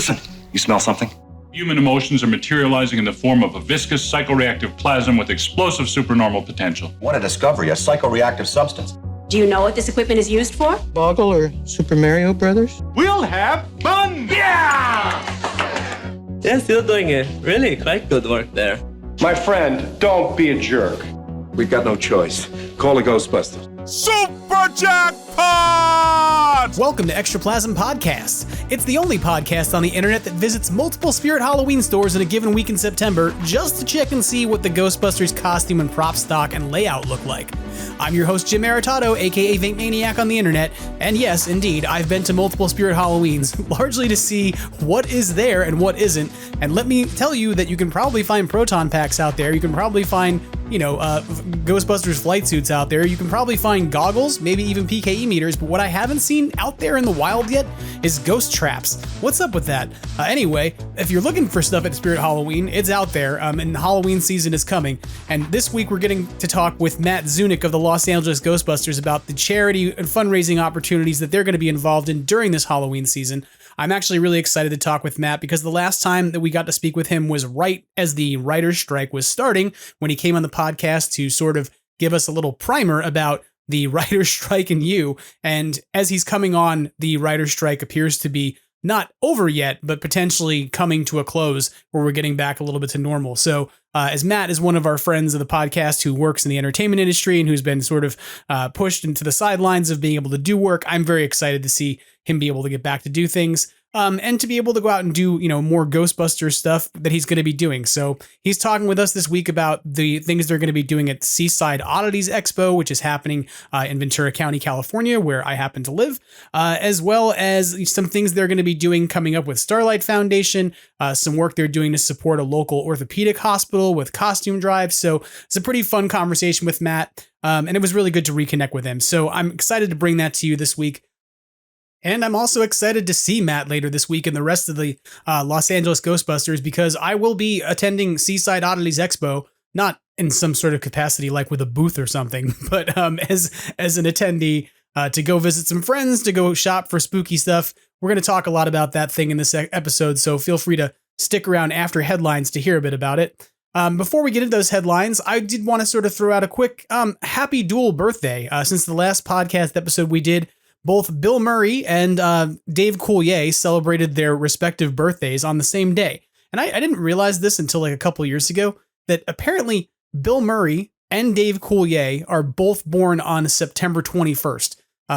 Listen, you smell something? Human emotions are materializing in the form of a viscous psychoreactive plasm with explosive supernormal potential. What a discovery, a psychoreactive substance. Do you know what this equipment is used for? Boggle or Super Mario Brothers? We'll have fun! Yeah! They're still doing it. Really quite good work there. My friend, don't be a jerk. We've got no choice. Call the Ghostbusters. Super Jackpot! Welcome to Extraplasm Podcasts. It's the only podcast on the internet that visits multiple Spirit Halloween stores in a given week in September just to check and see what the Ghostbusters costume and prop stock and layout look like. I'm your host, Jim Maritato, aka Vink Maniac on the internet, and yes, indeed, I've been to multiple Spirit Halloweens, largely to see what is there and what isn't, and let me tell you that you can probably find proton packs out there, you can probably find Ghostbusters flight suits out there. You can probably find goggles, maybe even PKE meters, but what I haven't seen out there in the wild yet is ghost traps. What's up with that? Anyway, if you're looking for stuff at Spirit Halloween, it's out there, and Halloween season is coming. And this week we're getting to talk with Matt Zunich of the Los Angeles Ghostbusters about the charity and fundraising opportunities that they're going to be involved in during this Halloween season. I'm actually really excited to talk with Matt because the last time that we got to speak with him was right as the writer's strike was starting, when he came on the podcast to sort of give us a little primer about the writer's strike and you. And as he's coming on, the writer's strike appears to be not over yet, but potentially coming to a close where we're getting back a little bit to normal. So as Matt is one of our friends of the podcast who works in the entertainment industry and who's been sort of pushed into the sidelines of being able to do work, I'm very excited to see him be able to get back to do things. And to be able to go out and do, more Ghostbusters stuff that he's going to be doing. So he's talking with us this week about the things they're going to be doing at Seaside Oddities Expo, which is happening in Ventura County, California, where I happen to live, as well as some things they're going to be doing coming up with Starlight Foundation, some work they're doing to support a local orthopedic hospital with costume drives. So it's a pretty fun conversation with Matt, and it was really good to reconnect with him. So I'm excited to bring that to you this week. And I'm also excited to see Matt later this week and the rest of the Los Angeles Ghostbusters, because I will be attending Seaside Oddities Expo, not in some sort of capacity like with a booth or something, but as an attendee to go visit some friends, to go shop for spooky stuff. We're going to talk a lot about that thing in this episode, so feel free to stick around after headlines to hear a bit about it. Before we get into those headlines, I did want to sort of throw out a quick happy dual birthday. Since the last podcast episode we did, both Bill Murray and Dave Coulier celebrated their respective birthdays on the same day. And I didn't realize this until like a couple years ago, that apparently Bill Murray and Dave Coulier are both born on September 21st,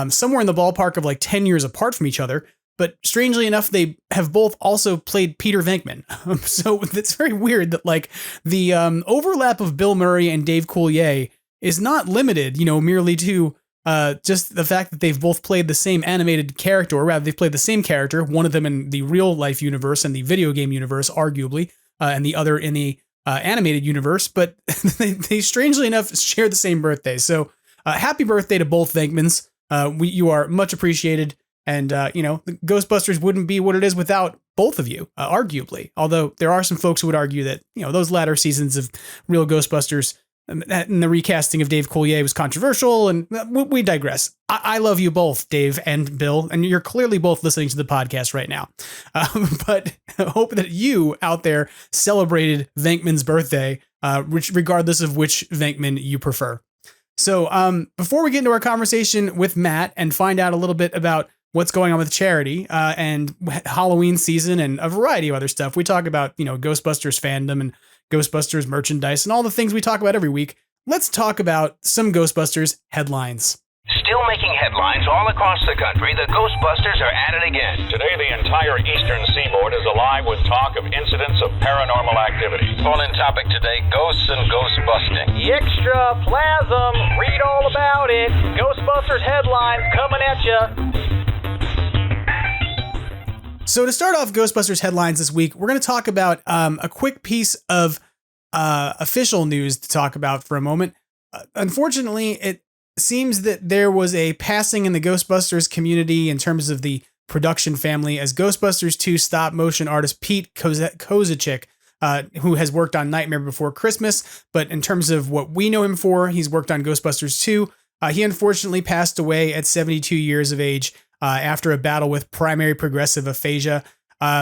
somewhere in the ballpark of like 10 years apart from each other. But strangely enough, they have both also played Peter Venkman. So it's very weird that like the overlap of Bill Murray and Dave Coulier is not limited, merely to just the fact that they've both played the same animated character, or rather they've played the same character, one of them in the real life universe and the video game universe, arguably, and the other in the animated universe, but they strangely enough share the same birthday. So happy birthday to both Venkmans. You are much appreciated. And, the Ghostbusters wouldn't be what it is without both of you, arguably. Although there are some folks who would argue that, those latter seasons of real Ghostbusters and the recasting of Dave Coulier was controversial, and we digress. I love you both, Dave and Bill, and you're clearly both listening to the podcast right now. But I hope that you out there celebrated Venkman's birthday, regardless of which Venkman you prefer. So before we get into our conversation with Matt and find out a little bit about what's going on with charity and Halloween season and a variety of other stuff, we talk about, Ghostbusters fandom and Ghostbusters merchandise and all the things we talk about every week. Let's talk about some Ghostbusters headlines. Still making headlines all across the country, the Ghostbusters are at it again. Today, the entire eastern seaboard is alive with talk of incidents of paranormal activity. Call-in topic today, ghosts and ghostbusting. Extraplasm, read all about it. Ghostbusters headlines coming at you. So to start off Ghostbusters headlines this week, we're going to talk about a quick piece of official news to talk about for a moment. Unfortunately, it seems that there was a passing in the Ghostbusters community in terms of the production family, as Ghostbusters 2 stop motion artist Pete Kozacek, who has worked on Nightmare Before Christmas, but in terms of what we know him for, he's worked on Ghostbusters 2. He unfortunately passed away at 72 years of age after a battle with primary progressive aphasia.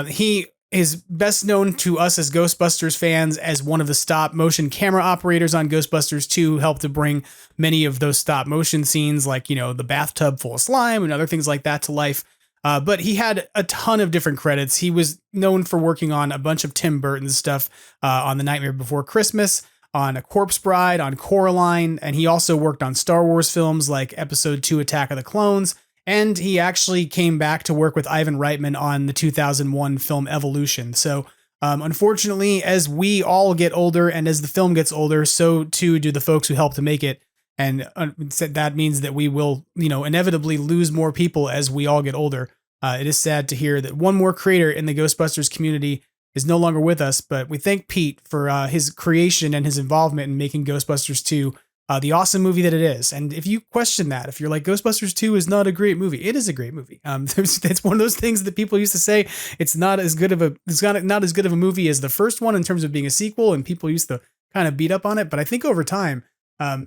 He is best known to us as Ghostbusters fans as one of the stop motion camera operators on Ghostbusters 2, helped to bring many of those stop motion scenes like, the bathtub full of slime and other things like that to life. But he had a ton of different credits. He was known for working on a bunch of Tim Burton stuff on The Nightmare Before Christmas, on A Corpse Bride, on Coraline, and he also worked on Star Wars films like Episode 2 Attack of the Clones. And he actually came back to work with Ivan Reitman on the 2001 film Evolution. So, unfortunately, as we all get older and as the film gets older, so too do the folks who helped to make it. And that means that we will, inevitably lose more people as we all get older. It is sad to hear that one more creator in the Ghostbusters community is no longer with us, but we thank Pete for his creation and his involvement in making Ghostbusters 2 the awesome movie that it is. And if you question that, if you're like, Ghostbusters 2 is not a great movie, it is a great movie. It's one of those things that people used to say it's not as good of a movie as the first one in terms of being a sequel, and people used to kind of beat up on it. But I think over time,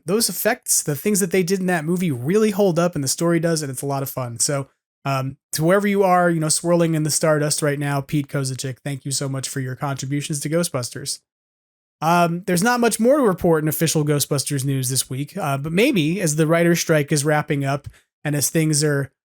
those effects, the things that they did in that movie really hold up, and the story does, and it's a lot of fun. So to wherever you are, swirling in the stardust right now, Pete Kozaczyk, thank you so much for your contributions to Ghostbusters. There's not much more to report in official Ghostbusters news this week, but maybe as the writer's strike is wrapping up and as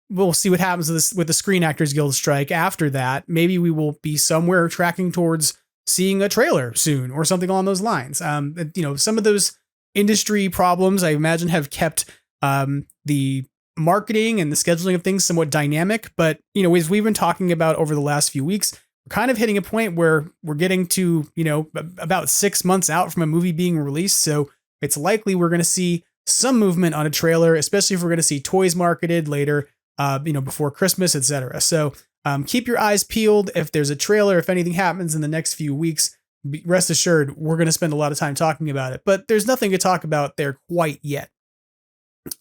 we'll see what happens with the Screen Actors Guild strike after that, maybe we will be somewhere tracking towards seeing a trailer soon or something along those lines. Some of those industry problems, I imagine, have kept the marketing and the scheduling of things somewhat dynamic, but, as we've been talking about over the last few weeks, kind of hitting a point where we're getting to, about 6 months out from a movie being released. So it's likely we're going to see some movement on a trailer, especially if we're going to see toys marketed later, before Christmas, etc. So keep your eyes peeled. If there's a trailer, if anything happens in the next few weeks, rest assured, we're going to spend a lot of time talking about it, but there's nothing to talk about there quite yet.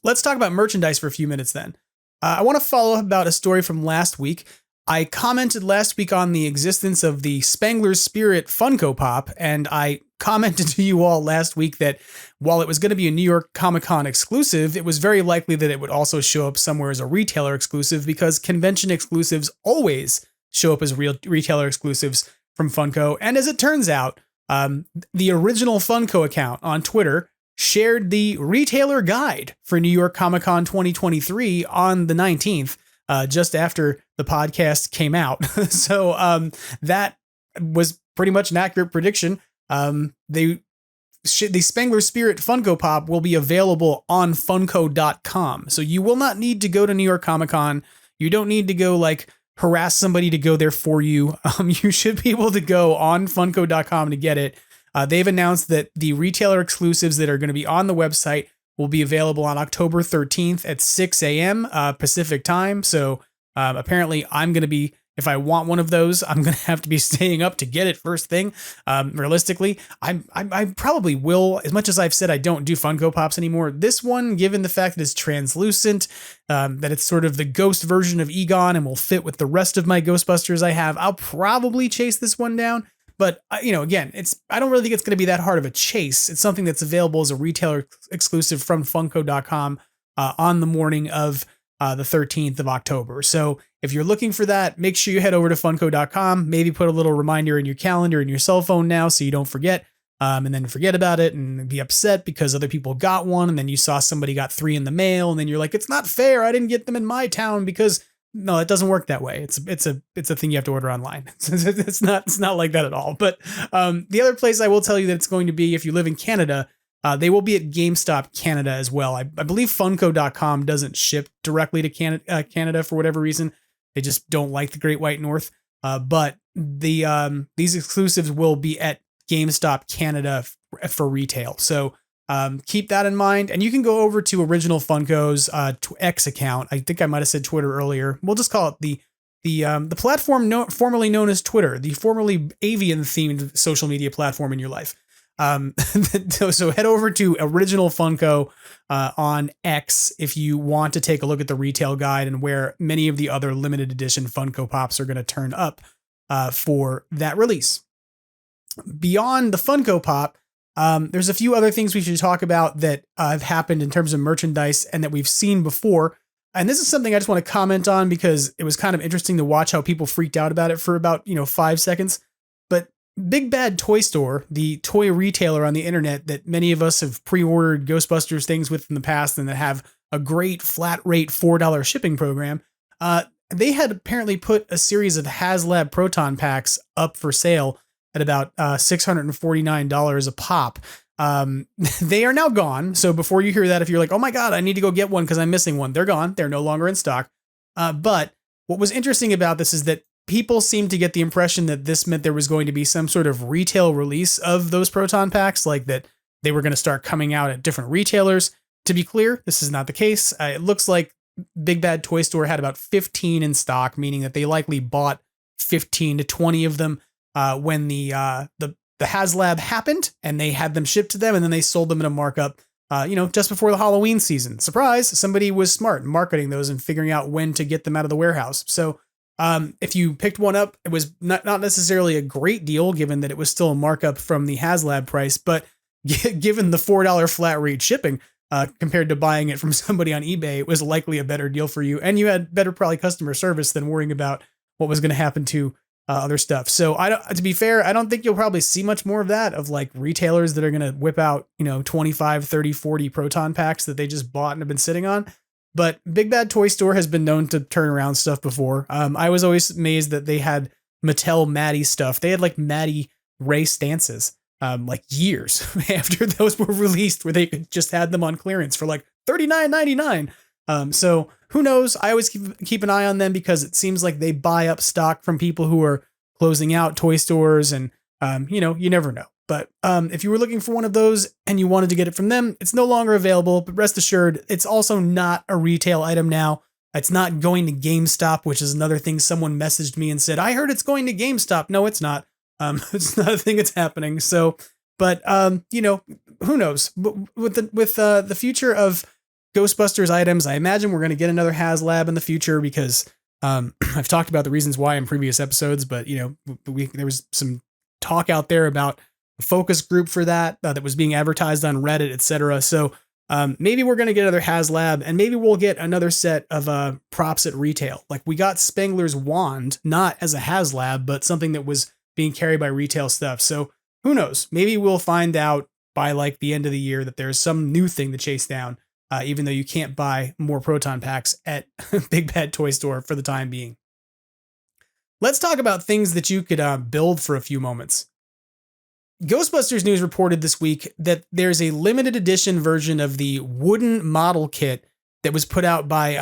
Let's talk about merchandise for a few minutes then. I want to follow up about a story from last week. I commented last week on the existence of the Spangler's Spirit Funko Pop, and I commented to you all last week that while it was going to be a New York Comic-Con exclusive, it was very likely that it would also show up somewhere as a retailer exclusive, because convention exclusives always show up as retailer exclusives from Funko. And as it turns out, the original Funko account on Twitter shared the retailer guide for New York Comic-Con 2023 on the 19th. Just after the podcast came out. So that was pretty much an accurate prediction. The Spangler Spirit Funko Pop will be available on Funko.com. So you will not need to go to New York Comic Con. You don't need to go harass somebody to go there for you. You should be able to go on Funko.com to get it. They've announced that the retailer exclusives that are going to be on the website will be available on October 13th at 6 a.m. Pacific time. So apparently I'm going to be, if I want one of those, I'm going to have to be staying up to get it first thing. Realistically, I probably will, as much as I've said I don't do Funko Pops anymore. This one, given the fact that it's translucent, that it's sort of the ghost version of Egon and will fit with the rest of my Ghostbusters I have, I'll probably chase this one down. But, again, I don't really think it's going to be that hard of a chase. It's something that's available as a retailer exclusive from Funko.com on the morning of the 13th of October. So if you're looking for that, make sure you head over to Funko.com. Maybe put a little reminder in your calendar in your cell phone now so you don't forget, and then forget about it and be upset because other people got one. And then you saw somebody got 3 in the mail. And then you're like, it's not fair. I didn't get them in my town because... No, it doesn't work that way. It's a thing you have to order online. It's not like that at all. But the other place I will tell you that it's going to be, if you live in Canada, they will be at GameStop Canada as well. I believe Funko.com doesn't ship directly to Canada for whatever reason. They just don't like the Great White North. But these exclusives will be at GameStop Canada for retail. So keep that in mind. And you can go over to Original Funko's X account. I think I might have said Twitter earlier. We'll just call it the platform formerly known as Twitter, the formerly avian themed social media platform in your life. So head over to Original Funko on X if you want to take a look at the retail guide and where many of the other limited edition Funko Pops are going to turn up for that release. Beyond the Funko Pop, there's a few other things we should talk about that have happened in terms of merchandise and that we've seen before. and this is something I just want to comment on because it was kind of interesting to watch how people freaked out about it for about, 5 seconds. But Big Bad Toy Store, the toy retailer on the internet that many of us have pre-ordered Ghostbusters things with in the past and that have a great flat rate $4 shipping program, they had apparently put a series of HasLab Proton packs up for sale at about $649 a pop. They are now gone. So before you hear that, if you're like, oh my God, I need to go get one because I'm missing one, they're gone. They're no longer in stock. But what was interesting about this is that people seemed to get the impression that this meant there was going to be some sort of retail release of those Proton packs, like that they were going to start coming out at different retailers. To be clear, this is not the case. It looks like Big Bad Toy Store had about 15 in stock, meaning that they likely bought 15 to 20 of them when the HasLab happened, and they had them shipped to them, and then they sold them at a markup, just before the Halloween season. Surprise! Somebody was smart in marketing those and figuring out when to get them out of the warehouse. So if you picked one up, it was not necessarily a great deal, given that it was still a markup from the HasLab price, but given the $4 flat rate shipping, compared to buying it from somebody on eBay, it was likely a better deal for you. And you had better probably customer service than worrying about what was going to happen to other stuff. So to be fair, I don't think you'll probably see much more of that, of like retailers that are going to whip out, 25, 30, 40 Proton packs that they just bought and have been sitting on. But Big Bad Toy Store has been known to turn around stuff before. I was always amazed that they had Mattel Maddie stuff. They had like Maddie Ray stances. Like years after those were released, where they could just had them on clearance for like $39.99. So who knows? I always keep an eye on them because it seems like they buy up stock from people who are closing out toy stores, and you never know. But if you were looking for one of those and you wanted to get it from them, it's no longer available. But rest assured, it's also not a retail item now. It's not going to GameStop, which is another thing. Someone messaged me and said, I heard it's going to GameStop. No, it's not. It's not a thing that's happening. So, but who knows? With the future of Ghostbusters items, I imagine we're going to get another HasLab in the future because I've talked about the reasons why in previous episodes. But there was some talk out there about a focus group for that was being advertised on Reddit, etc. So maybe we're going to get another HasLab, and maybe we'll get another set of props at retail. Like we got Spengler's wand, not as a HasLab, but something that was being carried by retail stuff. So who knows? Maybe we'll find out by like the end of the year that there's some new thing to chase down, even though you can't buy more Proton packs at Big Bad Toy Store for the time being. Let's talk about things that you could build for a few moments. Ghostbusters News reported this week that there's a limited edition version of the wooden model kit that was put out by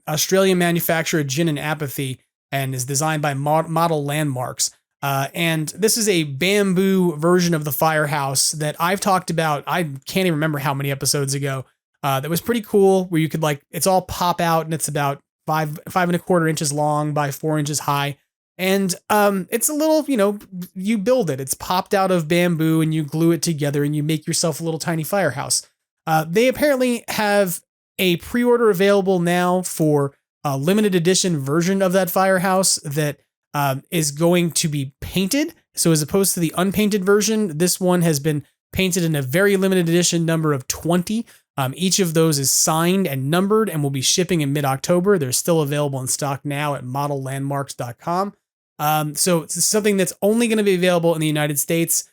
Australian manufacturer Gin and Apathy and is designed by Model Landmarks. And this is a bamboo version of the firehouse that I've talked about. I can't even remember how many episodes ago. That was pretty cool, where you could it's all pop out, and it's about 5.25 inches long by 4 inches high. And it's a little, you build it. It's popped out of bamboo and you glue it together and you make yourself a little tiny firehouse. They apparently have a pre-order available now for a limited edition version of that firehouse that is going to be painted. So as opposed to the unpainted version, this one has been painted in a very limited edition number of 20. Each of those is signed and numbered and will be shipping in mid-October. They're still available in stock now at modellandmarks.com. So it's something that's only going to be available in the United States,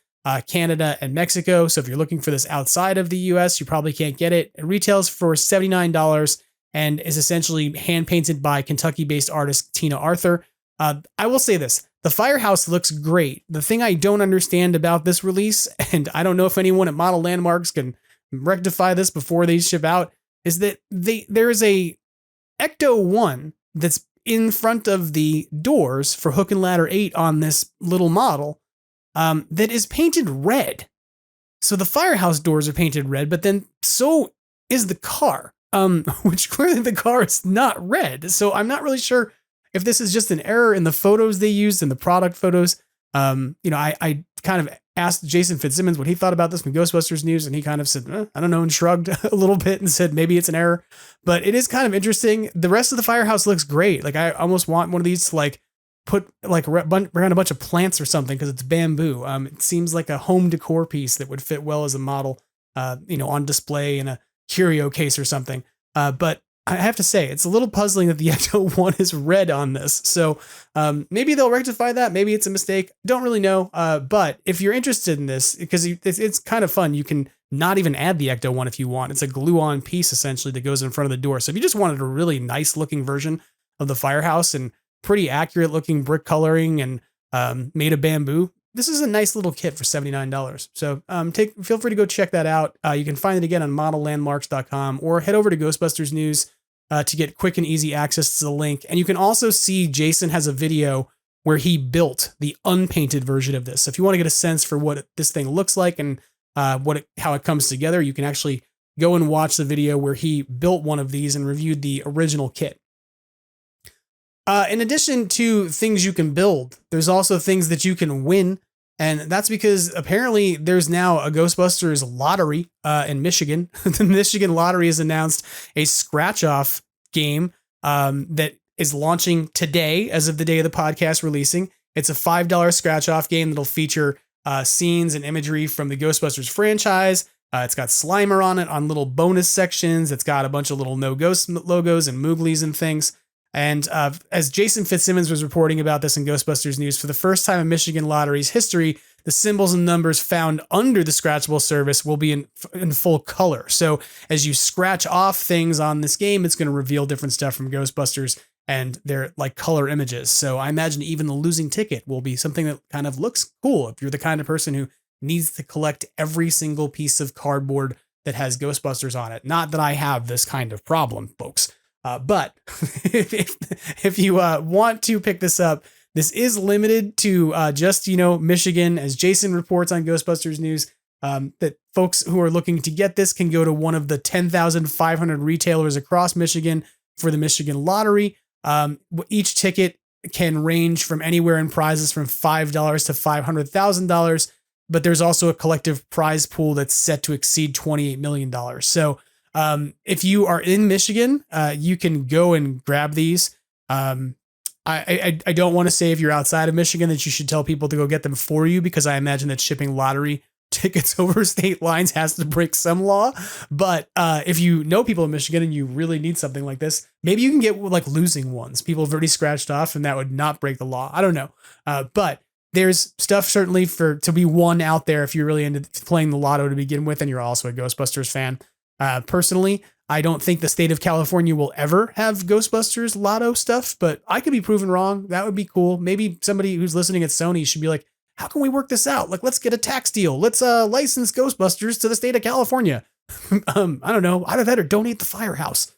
Canada, and Mexico. So if you're looking for this outside of the US, you probably can't get it. It retails for $79 and is essentially hand-painted by Kentucky-based artist Tina Arthur. I will say this, the firehouse looks great. The thing I don't understand about this release, and I don't know if anyone at Model Landmarks can rectify this before they ship out, is that there's a Ecto 1 that's in front of the doors for Hook and Ladder 8 on this little model that is painted red. So the firehouse doors are painted red, but then so is the car, which clearly the car is not red. So I'm not really sure if this is just an error in the photos they used in the product photos. I kind of asked Jason Fitzsimmons what he thought about this from Ghostbusters News, and he kind of said, I don't know, and shrugged a little bit and said maybe it's an error. But it is kind of interesting. The rest of the firehouse looks great. Like I almost want one of these to put around a bunch of plants or something because it's bamboo. It seems like a home decor piece that would fit well as a model, on display in a curio case or something. But I have to say, it's a little puzzling that the Ecto 1 is red on this. So maybe they'll rectify that. Maybe it's a mistake. Don't really know. But if you're interested in this, because it's kind of fun, you can not even add the Ecto 1 if you want. It's a glue-on piece, essentially, that goes in front of the door. So if you just wanted a really nice-looking version of the firehouse and pretty accurate-looking brick coloring and made of bamboo, this is a nice little kit for $79. So feel free to go check that out. You can find it again on modellandmarks.com or head over to Ghostbusters News to get quick and easy access to the link. And you can also see Jason has a video where he built the unpainted version of this. So if you want to get a sense for what this thing looks like and how it comes together, you can actually go and watch the video where he built one of these and reviewed the original kit. In addition to things you can build, there's also things that you can win. And that's because apparently there's now a Ghostbusters lottery in Michigan. The Michigan Lottery has announced a scratch-off game that is launching today as of the day of the podcast releasing. It's a $5 scratch-off game that'll feature scenes and imagery from the Ghostbusters franchise. It's got Slimer on it on little bonus sections. It's got a bunch of little No Ghost logos and Mooglies and things. And as Jason Fitzsimmons was reporting about this in Ghostbusters News, for the first time in Michigan Lottery's history, the symbols and numbers found under the scratchable service will be in full color. So as you scratch off things on this game, it's going to reveal different stuff from Ghostbusters, and they're like color images. So I imagine even the losing ticket will be something that kind of looks cool if you're the kind of person who needs to collect every single piece of cardboard that has Ghostbusters on it. Not that I have this kind of problem, folks. But if you want to pick this up, this is limited to just, Michigan, as Jason reports on Ghostbusters News, that folks who are looking to get this can go to one of the 10,500 retailers across Michigan for the Michigan Lottery. Each ticket can range from anywhere in prizes from $5 to $500,000, but there's also a collective prize pool that's set to exceed $28 million. So if you are in Michigan, you can go and grab these. I don't want to say if you're outside of Michigan that you should tell people to go get them for you, because I imagine that shipping lottery tickets over state lines has to break some law. But if you know people in Michigan and you really need something like this, maybe you can get like losing ones. People have already scratched off and that would not break the law. I don't know. But there's stuff certainly to be won out there if you're really into playing the lotto to begin with and you're also a Ghostbusters fan. Personally, I don't think the state of California will ever have Ghostbusters lotto stuff, but I could be proven wrong. That would be cool. Maybe somebody who's listening at Sony should be like, how can we work this out? Like, let's get a tax deal. Let's license Ghostbusters to the state of California. I don't know. Either that or donate the firehouse.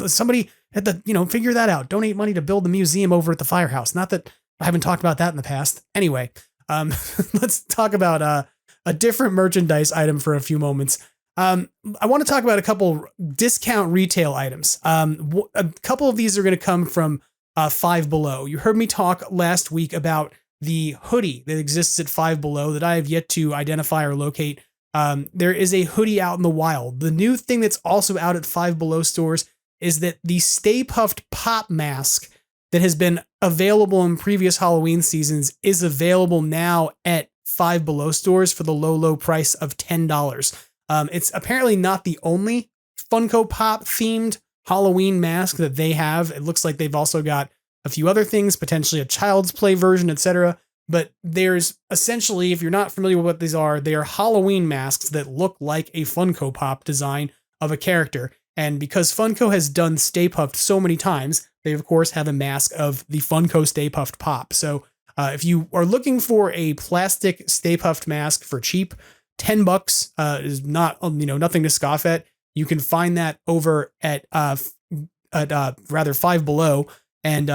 Somebody had to, figure that out. Donate money to build the museum over at the firehouse. Not that I haven't talked about that in the past. Anyway, let's talk about a different merchandise item for a few moments. I want to talk about a couple discount retail items. A couple of these are going to come from Five Below. You heard me talk last week about the hoodie that exists at Five Below that I have yet to identify or locate. There is a hoodie out in the wild. The new thing that's also out at Five Below stores is that the Stay Puft Pop mask that has been available in previous Halloween seasons is available now at Five Below stores for the low price of $10. It's apparently not the only Funko Pop themed Halloween mask that they have. It looks like they've also got a few other things, potentially a Child's Play version, etc. But there's essentially, if you're not familiar with what these are, they are Halloween masks that look like a Funko Pop design of a character. And because Funko has done Stay Puft so many times, they of course have a mask of the Funko Stay Puft Pop. So if you are looking for a plastic Stay Puft mask for cheap, $10 is not, nothing to scoff at. You can find that over at Five Below. And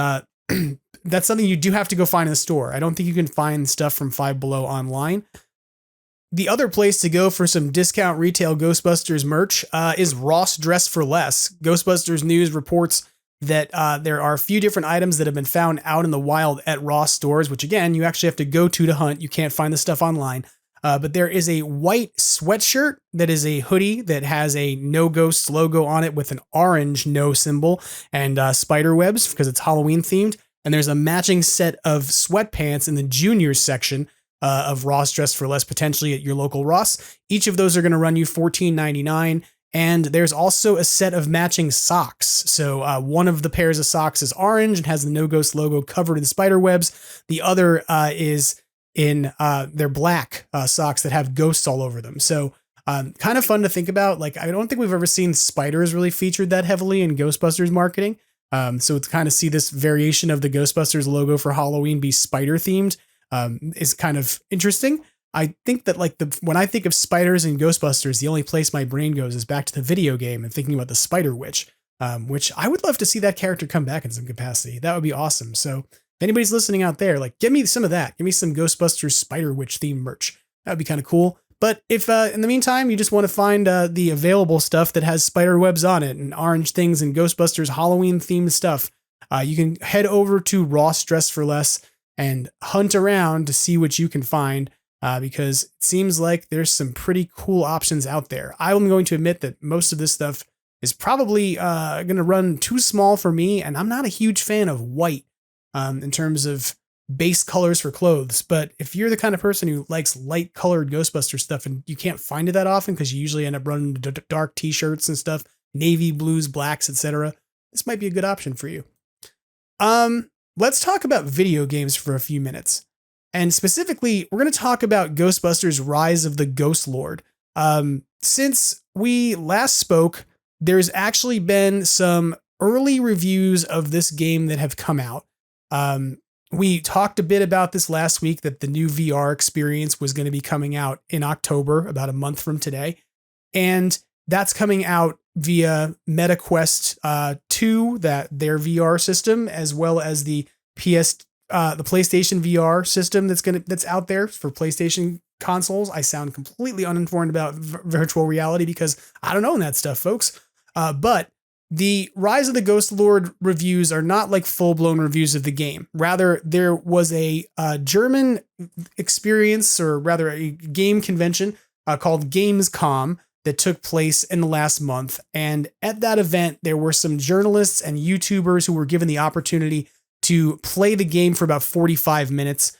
that's something you do have to go find in the store. I don't think you can find stuff from Five Below online. The other place to go for some discount retail Ghostbusters merch is Ross Dress for Less. Ghostbusters News reports that there are a few different items that have been found out in the wild at Ross stores, which again, you actually have to go to hunt. You can't find the stuff online. But there is a white sweatshirt that is a hoodie that has a No Ghosts logo on it with an orange no symbol and spider webs because it's Halloween themed. And there's a matching set of sweatpants in the juniors section of Ross Dress for Less, potentially at your local Ross. Each of those are going to run you $14.99. And there's also a set of matching socks. So one of the pairs of socks is orange and has the No Ghost logo covered in spider webs. The other is in their black socks that have ghosts all over them. So kind of fun to think about. Like, I don't think we've ever seen spiders really featured that heavily in Ghostbusters marketing. So it's kind of see this variation of the Ghostbusters logo for Halloween be spider themed is kind of interesting. I think that like when I think of spiders and Ghostbusters, the only place my brain goes is back to the video game and thinking about the Spider Witch, which I would love to see that character come back in some capacity. That would be awesome. So if anybody's listening out there, like, give me some of that. Give me some Ghostbusters Spider Witch themed merch. That would be kind of cool. But if in the meantime, you just want to find the available stuff that has spider webs on it and orange things and Ghostbusters Halloween themed stuff, you can head over to Ross Dress for Less and hunt around to see what you can find. Because it seems like there's some pretty cool options out there. I'm going to admit that most of this stuff is probably going to run too small for me, and I'm not a huge fan of white in terms of base colors for clothes. But if you're the kind of person who likes light colored Ghostbuster stuff and you can't find it that often because you usually end up running dark t-shirts and stuff, navy, blues, blacks, etc., this might be a good option for you. Let's talk about video games for a few minutes. And specifically, we're going to talk about Ghostbusters Rise of the Ghost Lord. Since we last spoke, there's actually been some early reviews of this game that have come out. We talked a bit about this last week, that the new VR experience was going to be coming out in October, about a month from today. And that's coming out via MetaQuest 2, their VR system, as well as the PlayStation VR system that's out there for PlayStation consoles. I sound completely uninformed about virtual reality because I don't own that stuff, folks. But the Rise of the Ghost Lord reviews are not like full-blown reviews of the game. Rather, there was a German experience, or rather a game convention called Gamescom that took place in the last month. And at that event, there were some journalists and YouTubers who were given the opportunity to play the game for about 45 minutes.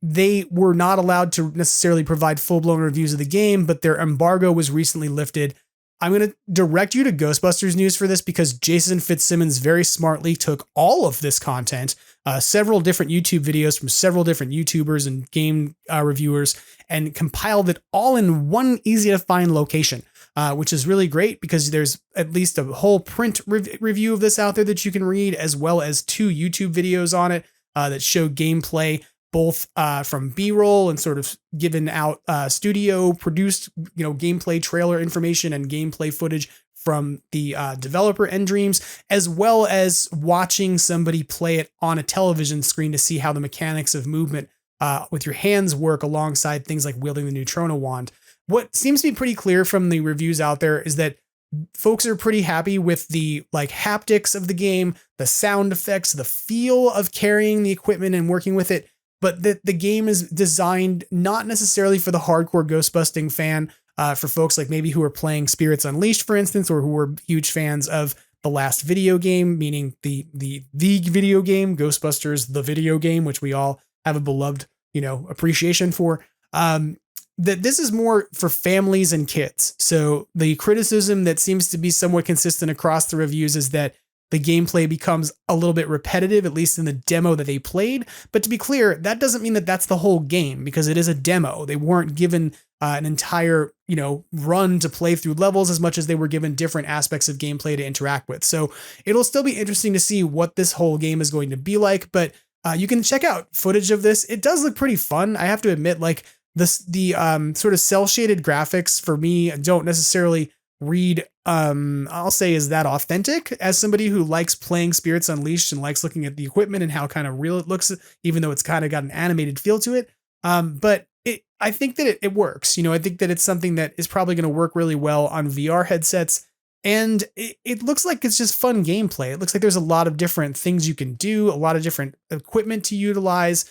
They were not allowed to necessarily provide full-blown reviews of the game, but their embargo was recently lifted. I'm going to direct you to Ghostbusters News for this because Jason Fitzsimmons very smartly took all of this content, several different YouTube videos from several different YouTubers and game reviewers, and compiled it all in one easy-to-find location. Which is really great because there's at least a whole print review of this out there that you can read, as well as 2 YouTube videos on it that show gameplay, both from B-roll and sort of given out studio produced, gameplay trailer information and gameplay footage from the developer Endreams, as well as watching somebody play it on a television screen to see how the mechanics of movement with your hands work alongside things like wielding the Neutrona wand. What seems to be pretty clear from the reviews out there is that folks are pretty happy with the haptics of the game, the sound effects, the feel of carrying the equipment and working with it, but that the game is designed not necessarily for the hardcore Ghostbusting fan, for folks like maybe who are playing Spirits Unleashed, for instance, or who are huge fans of the last video game, meaning the video game, Ghostbusters, the video game, which we all have a beloved, appreciation for. That this is more for families and kids. So the criticism that seems to be somewhat consistent across the reviews is that the gameplay becomes a little bit repetitive, at least in the demo that they played. But to be clear, that doesn't mean that that's the whole game, because it is a demo. They weren't given an entire, run to play through levels as much as they were given different aspects of gameplay to interact with. So it'll still be interesting to see what this whole game is going to be like. But you can check out footage of this. It does look pretty fun. I have to admit, the sort of cell shaded graphics for me don't necessarily read, I'll say, is that authentic as somebody who likes playing Spirits Unleashed and likes looking at the equipment and how kind of real it looks, even though it's kind of got an animated feel to it. But I think that it works. I think that it's something that is probably going to work really well on VR headsets. And it looks like it's just fun gameplay. It looks like there's a lot of different things you can do, a lot of different equipment to utilize,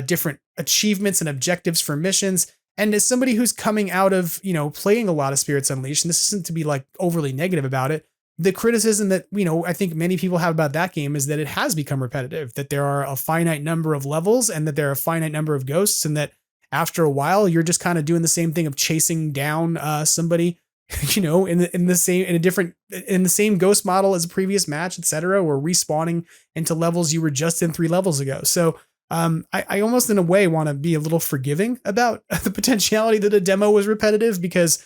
different achievements and objectives for missions. And as somebody who's coming out of, playing a lot of Spirits Unleashed, and this isn't to be overly negative about it, the criticism that, I think many people have about that game is that it has become repetitive, that there are a finite number of levels and that there are a finite number of ghosts, and that after a while, you're just kind of doing the same thing of chasing down somebody in the same ghost model as a previous match, etc., or respawning into levels you were just in 3 levels ago. So I almost in a way want to be a little forgiving about the potentiality that a demo was repetitive, because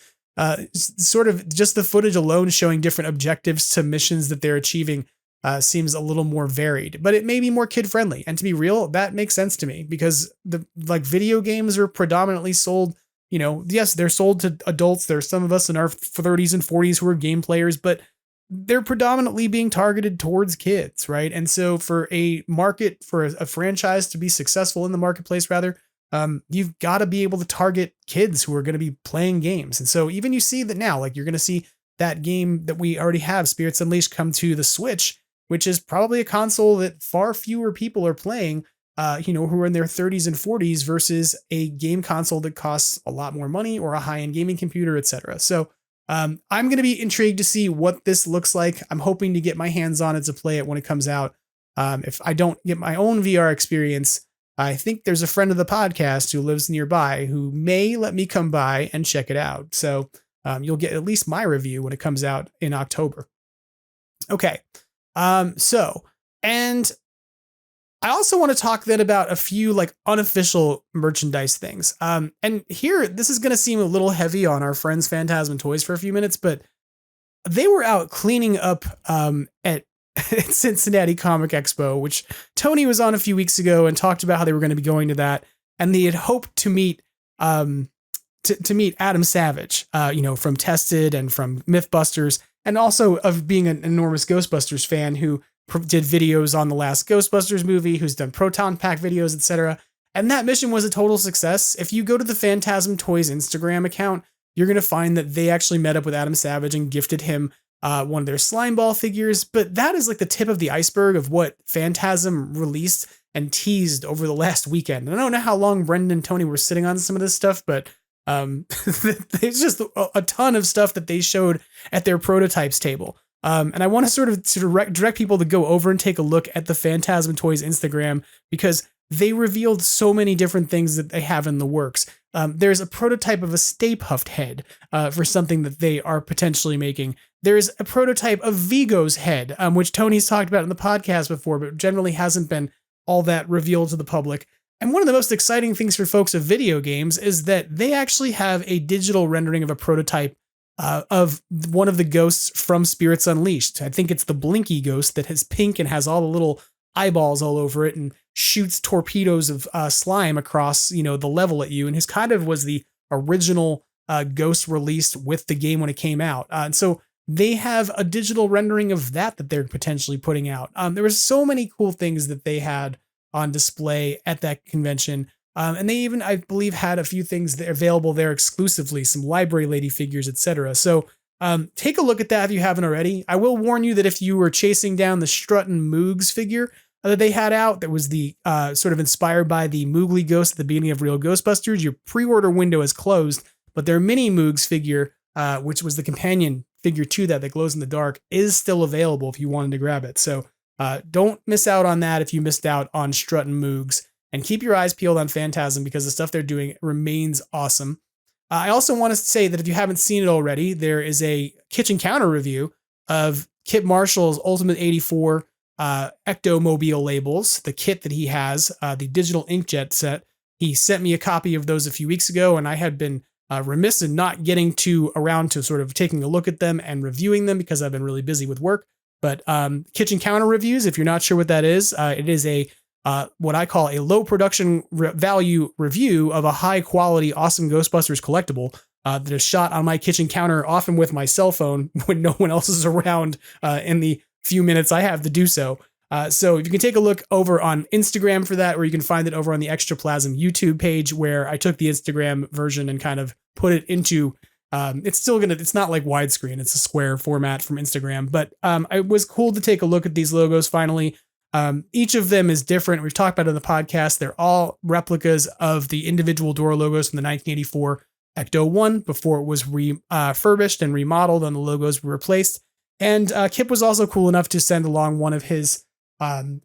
sort of just the footage alone showing different objectives to missions that they're achieving seems a little more varied, but it may be more kid friendly. And to be real, that makes sense to me, because video games are predominantly sold, yes, they're sold to adults. There's some of us in our 30s and 40s who are game players, but they're predominantly being targeted towards kids, right? And so for a market, for a franchise to be successful in the marketplace, rather, you've got to be able to target kids who are going to be playing games. And so even you see that now, like you're going to see that game that we already have, Spirits Unleashed, come to the Switch, which is probably a console that far fewer people are playing, who are in their 30s and 40s, versus a game console that costs a lot more money, or a high-end gaming computer, etc. So I'm going to be intrigued to see what this looks like. I'm hoping to get my hands on it to play it when it comes out. If I don't get my own VR experience, I think there's a friend of the podcast who lives nearby who may let me come by and check it out. So you'll get at least my review when it comes out in October. Okay. And I also want to talk then about a few unofficial merchandise things. And here, this is going to seem a little heavy on our friends Phantasm Toys for a few minutes, but they were out cleaning up at Cincinnati Comic Expo, which Tony was on a few weeks ago and talked about how they were going to be going to that. And they had hoped to meet, to meet Adam Savage, from Tested and from Mythbusters, and also of being an enormous Ghostbusters fan who did videos on the last Ghostbusters movie, who's done Proton Pack videos, etc. And that mission was a total success. If you go to the Phantasm Toys Instagram account, you're going to find that they actually met up with Adam Savage and gifted him one of their slime ball figures. But that is like the tip of the iceberg of what Phantasm released and teased over the last weekend. And I don't know how long Brendan and Tony were sitting on some of this stuff, but there's just a ton of stuff that they showed at their prototypes table. And I want to sort of direct people to go over and take a look at the Phantasm Toys Instagram, because they revealed so many different things that they have in the works. There's a prototype of a Stay Puft head for something that they are potentially making. There's a prototype of Vigo's head, which Tony's talked about in the podcast before, but generally hasn't been all that revealed to the public. And one of the most exciting things for folks of video games is that they actually have a digital rendering of a prototype of one of the ghosts from Spirits Unleashed. I think it's the Blinky ghost that is pink and has all the little eyeballs all over it and shoots torpedoes of slime across, the level at you. And his kind of was the original ghost released with the game when it came out. And so they have a digital rendering of that they're potentially putting out. There were so many cool things that they had on display at that convention. And they even, I believe, had a few things that are available there exclusively, some library lady figures, etc. So take a look at that if you haven't already. I will warn you that if you were chasing down the Struttin' Moogs figure that they had out, that was the sort of inspired by the Moogly ghost at the beginning of Real Ghostbusters, your pre-order window is closed, but their mini Moogs figure, which was the companion figure to that glows in the dark, is still available if you wanted to grab it. So don't miss out on that if you missed out on Struttin' Moogs. And keep your eyes peeled on Phantasm, because the stuff they're doing remains awesome. I also want to say that if you haven't seen it already, there is a kitchen counter review of Kip Marshall's Ultimate 84 Ectomobile labels, the kit that he has, the digital inkjet set. He sent me a copy of those a few weeks ago, and I had been remiss in not getting around to sort of taking a look at them and reviewing them because I've been really busy with work. But kitchen counter reviews, if you're not sure what that is, it is a what I call a low production value review of a high quality, awesome Ghostbusters collectible that is shot on my kitchen counter, often with my cell phone when no one else is around in the few minutes I have to do so. So if you can take a look over on Instagram for that, or you can find it over on the Extraplasm YouTube page, where I took the Instagram version and kind of put it into, it's not like widescreen, it's a square format from Instagram, but it was cool to take a look at these logos finally. Each of them is different. We've talked about it in the podcast. They're all replicas of the individual door logos from the 1984 Ecto 1 before it was refurbished and remodeled and the logos were replaced. And Kip was also cool enough to send along one of his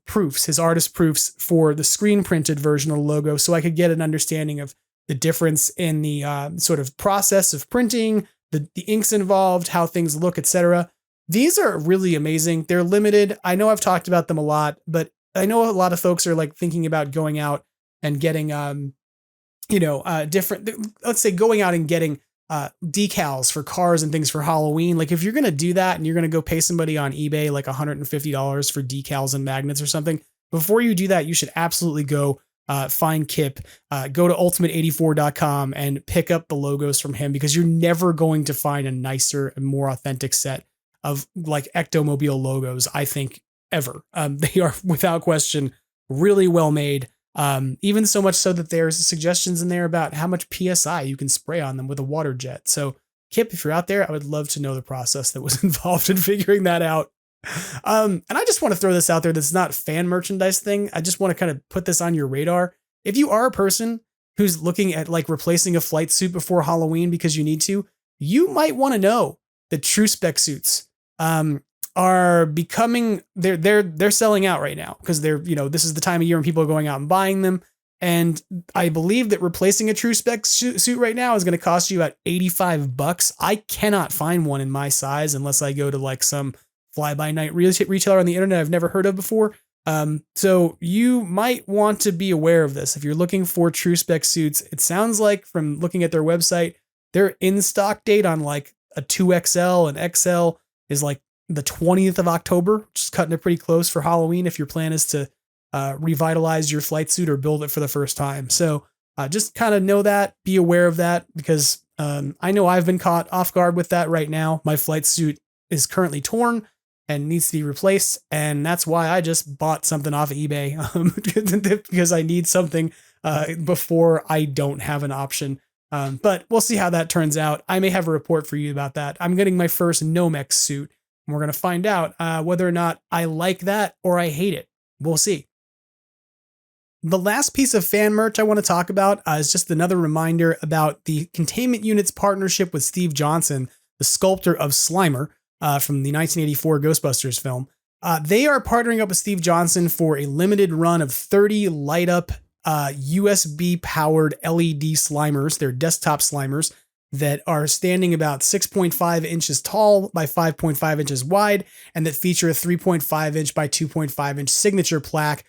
proofs, his artist proofs for the screen printed version of the logo, so I could get an understanding of the difference in the sort of process of printing, the inks involved, how things look, etc. These are really amazing. They're limited. I know I've talked about them a lot, but I know a lot of folks are like thinking about going out and getting, different, let's say going out and getting decals for cars and things for Halloween. Like if you're going to do that and you're going to go pay somebody on eBay like $150 for decals and magnets or something, before you do that, you should absolutely go find Kip, go to ultimate84.com and pick up the logos from him, because you're never going to find a nicer and more authentic set of like Ectomobile logos, I think, ever. They are without question really well made. Even so much so that there's suggestions in there about how much PSI you can spray on them with a water jet. So Kip, if you're out there, I would love to know the process that was involved in figuring that out. And I just want to throw this out there. That's not fan merchandise thing. I just want to kind of put this on your radar. If you are a person who's looking at like replacing a flight suit before Halloween because you need to, you might want to know that true spec suits, are becoming, they're selling out right now because this is the time of year when people are going out and buying them. And I believe that replacing a true spec suit right now is going to cost you about $85. I cannot find one in my size unless I go to like some fly-by-night retailer on the internet I've never heard of before. So you might want to be aware of this. If you're looking for true spec suits, it sounds like from looking at their website, their in-stock date on like a 2XL and XL is like the 20th of October, which is cutting it pretty close for Halloween if your plan is to revitalize your flight suit or build it for the first time. So just kind of know that, be aware of that, because I know I've been caught off guard with that right now. My flight suit is currently torn and needs to be replaced, and that's why I just bought something off of eBay because I need something before I don't have an option. But we'll see how that turns out. I may have a report for you about that. I'm getting my first Nomex suit. We're going to find out whether or not I like that or I hate it. We'll see. The last piece of fan merch I want to talk about is just another reminder about the Containment Unit's partnership with Steve Johnson, the sculptor of Slimer from the 1984 Ghostbusters film. They are partnering up with Steve Johnson for a limited run of 30 light-up USB-powered LED Slimers. They're desktop Slimers that are standing about 6.5 inches tall by 5.5 inches wide, and that feature a 3.5 inch by 2.5 inch signature plaque.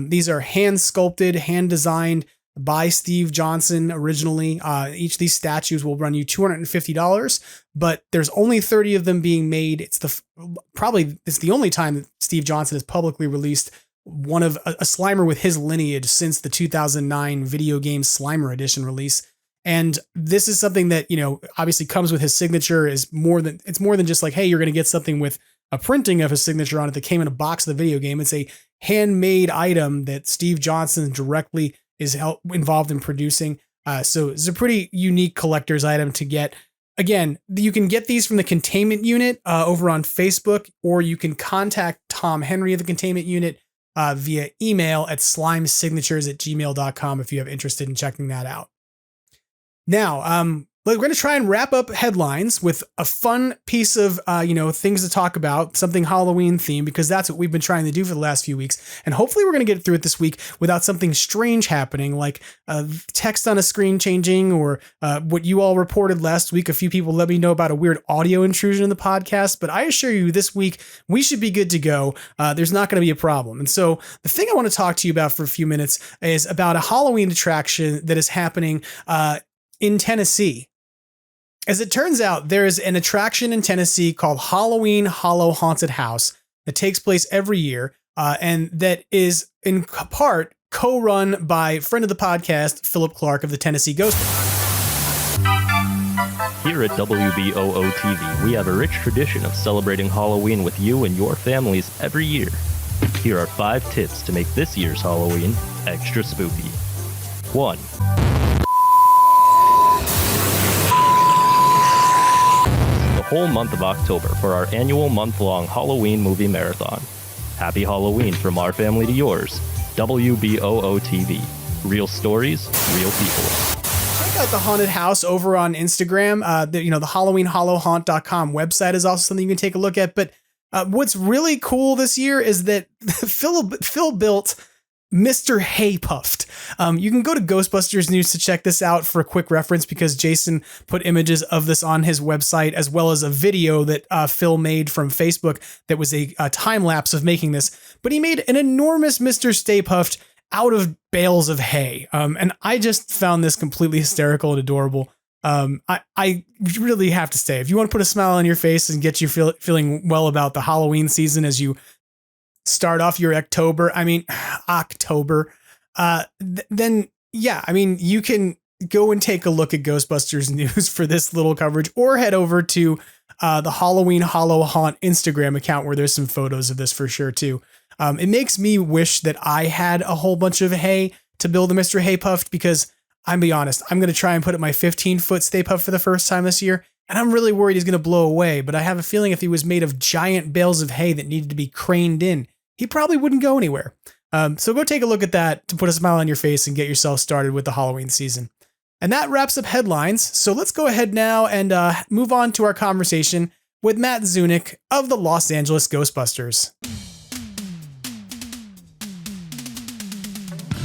These are hand sculpted, hand designed by Steve Johnson originally. Each of these statues will run you $250, but there's only 30 of them being made. It's the only time that Steve Johnson has publicly released one of a Slimer with his lineage since the 2009 video game Slimer edition release. And this is something that, obviously comes with his signature. It's more than just like, hey, you're going to get something with a printing of his signature on it that came in a box of the video game. It's a handmade item that Steve Johnson directly is involved in producing. So it's a pretty unique collector's item to get. Again, you can get these from the Containment Unit over on Facebook, or you can contact Tom Henry of the Containment Unit via email at slimesignatures@gmail.com if you have interested in checking that out. Now, we're going to try and wrap up headlines with a fun piece of, things to talk about, something Halloween themed, because that's what we've been trying to do for the last few weeks. And hopefully we're going to get through it this week without something strange happening, like text on a screen changing, or what you all reported last week. A few people let me know about a weird audio intrusion in the podcast, but I assure you this week we should be good to go. There's not going to be a problem. And so the thing I want to talk to you about for a few minutes is about a Halloween attraction that is happening in Tennessee. As it turns out, there is an attraction in Tennessee called Halloween Hollow Haunted House that takes place every year, and that is in part co-run by friend of the podcast, Philip Clark of the Tennessee Ghostbusters. Here at WBOO TV, we have a rich tradition of celebrating Halloween with you and your families every year. Here are 5 tips to make this year's Halloween extra spooky. 1. Whole month of October for our annual month-long Halloween movie marathon. Happy Halloween from our family to yours. WBOO TV. Real stories, real people. Check out the haunted house over on Instagram. The HalloweenHollowHaunt.com website is also something you can take a look at. But what's really cool this year is that Phil built Mr. Hay Puffed. You can go to Ghostbusters News to check this out for a quick reference, because Jason put images of this on his website, as well as a video that Phil made from Facebook that was a time lapse of making this. But he made an enormous Mr. Stay Puffed out of bales of hay. And I just found this completely hysterical and adorable. I really have to say, if you want to put a smile on your face and get you feeling well about the Halloween season as you start off your October, then yeah, I mean, you can go and take a look at Ghostbusters News for this little coverage, or head over to the Halloween Hollow Haunt Instagram account, where there's some photos of this for sure too. It makes me wish that I had a whole bunch of hay to build a Mr. Hay Puffed, because I'm be honest, I'm going to try and put up my 15-foot Stay Puft for the first time this year, and I'm really worried he's going to blow away. But I have a feeling if he was made of giant bales of hay that needed to be craned in, he probably wouldn't go anywhere. So go take a look at that to put a smile on your face and get yourself started with the Halloween season. And that wraps up headlines. So let's go ahead now and move on to our conversation with Matt Zunich of the Los Angeles Ghostbusters.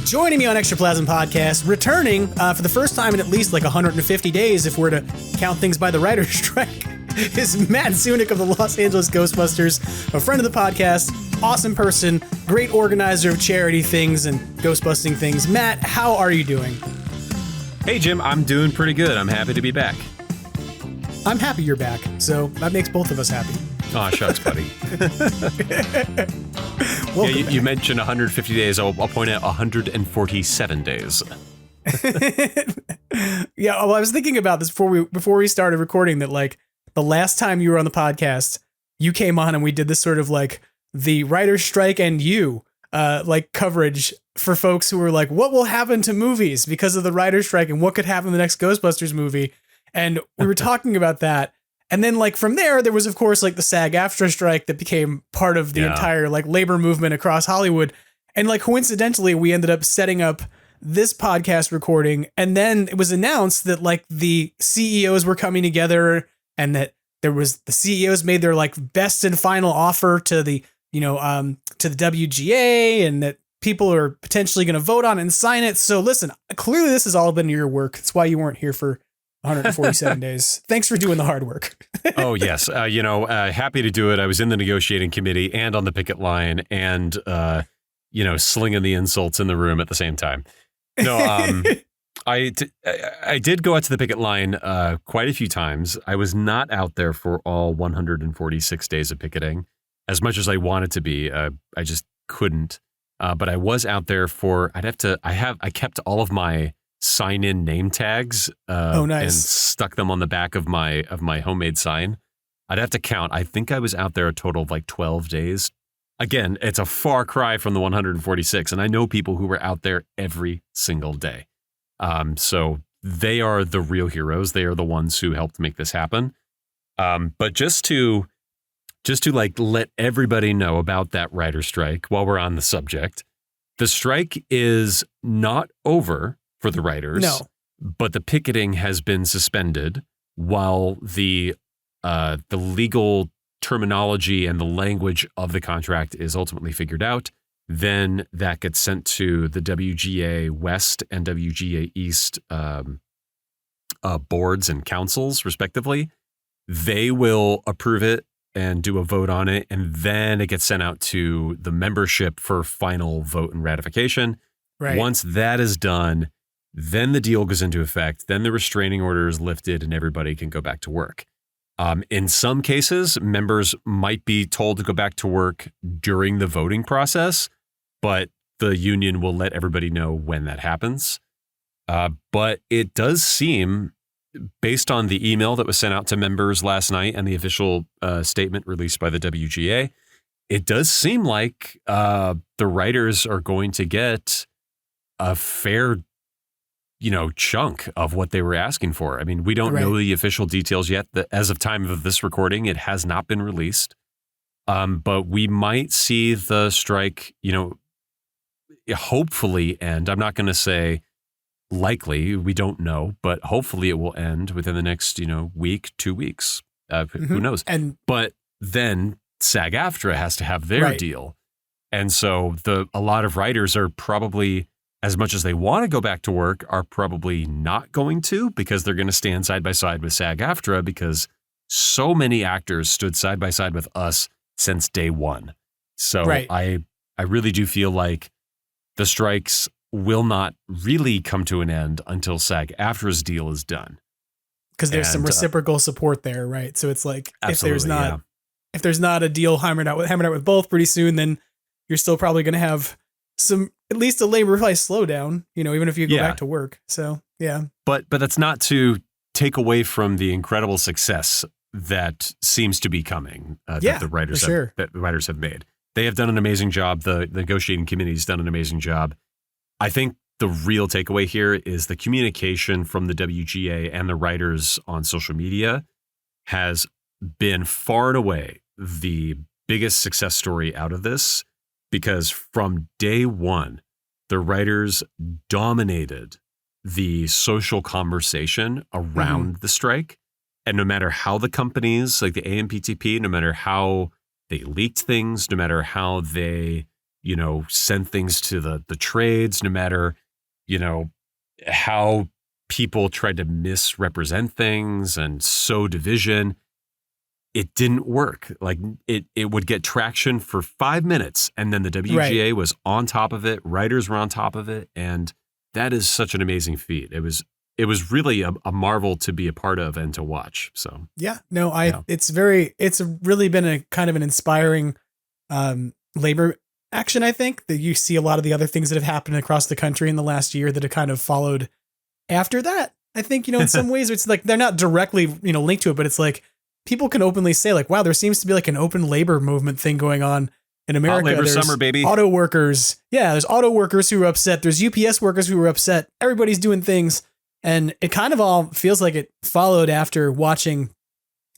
Joining me on Extraplasm Podcast, returning for the first time in at least like 150 days, if we're to count things by the writer's strike, is Matt Zunich of the Los Angeles Ghostbusters, a friend of the podcast, awesome person, great organizer of charity things and ghostbusting things. Matt, how are you doing? Hey, Jim, I'm doing pretty good. I'm happy to be back. I'm happy you're back, so that makes both of us happy. Aw, shucks, buddy. You mentioned 150 days. I'll point out 147 days. Yeah, well, I was thinking about this before we started recording, that like the last time you were on the podcast, you came on and we did this sort of like the writer's strike and like coverage for folks who were like, what will happen to movies because of the writer's strike and what could happen in the next Ghostbusters movie? And we were talking about that. And then like from there was, of course, like the SAG-AFTRA strike that became part of the entire like labor movement across Hollywood. And like coincidentally, we ended up setting up this podcast recording. And then it was announced that like the CEOs were coming together, and that the CEOs made their like best and final offer to the, to the WGA, and that people are potentially going to vote on it and sign it. So listen, clearly this has all been your work. That's why you weren't here for 147 days. Thanks for doing the hard work. Oh, yes. Happy to do it. I was in the negotiating committee and on the picket line and, slinging the insults in the room at the same time. No, I did go out to the picket line quite a few times. I was not out there for all 146 days of picketing, as much as I wanted to be. I just couldn't. But I was out there for, I kept all of my sign-in name tags nice. And stuck them on the back of my homemade sign. I'd have to count. I think I was out there a total of like 12 days. Again, it's a far cry from the 146, and I know people who were out there every single day. So they are the real heroes. They are the ones who helped make this happen. But just to like let everybody know about that writer strike while we're on the subject, the strike is not over for the writers. No. But the picketing has been suspended while the legal terminology and the language of the contract is ultimately figured out. Then that gets sent to the WGA West and WGA East boards and councils, respectively. They will approve it and do a vote on it, and then it gets sent out to the membership for final vote and ratification. Right. Once that is done, then the deal goes into effect. Then the restraining order is lifted and everybody can go back to work. In some cases, members might be told to go back to work during the voting process, but the union will let everybody know when that happens. But it does seem, based on the email that was sent out to members last night and the official statement released by the WGA, it does seem like the writers are going to get a fair chunk of what they were asking for. I mean, we don't know the official details yet. As of time of this recording, it has not been released. But we might see the strike, hopefully end. I'm not going to say likely, we don't know, but hopefully it will end within the next, week, 2 weeks. Who knows? But then SAG-AFTRA has to have their deal. And so a lot of writers are probably, as much as they want to go back to work, are probably not going to, because they're going to stand side by side with SAG-AFTRA, because so many actors stood side by side with us since day one. So Right. I really do feel like the strikes will not really come to an end until SAG-AFTRA's deal is done. Because there's some And, reciprocal support there, right? So it's like absolutely, if there's not a deal hammered out with both pretty soon, then you're still probably going to have at least a labor price slowdown, even if you go back to work. So yeah. But that's not to take away from the incredible success that seems to be coming that the writers have made. They have done an amazing job. The negotiating committee has done an amazing job. I think the real takeaway here is the communication from the WGA and the writers on social media has been far and away the biggest success story out of this, because from day one, the writers dominated the social conversation around the strike. And no matter how the companies like the AMPTP, no matter how they leaked things, no matter how they, sent things to the trades, no matter, how people tried to misrepresent things and sow division, it didn't work. Like it would get traction for 5 minutes, and then the WGA was on top of it. Writers were on top of it. And that is such an amazing feat. It was really a marvel to be a part of and to watch. So it's really been a kind of an inspiring labor action. I think that you see a lot of the other things that have happened across the country in the last year that have kind of followed after that. I think, in some ways it's like they're not directly, linked to it, but it's like people can openly say like, wow, there seems to be like an open labor movement thing going on in America. Hot labor there's summer, baby. Auto workers. Yeah. There's auto workers who are upset. There's UPS workers who are upset. Everybody's doing things. And it kind of all feels like it followed after watching,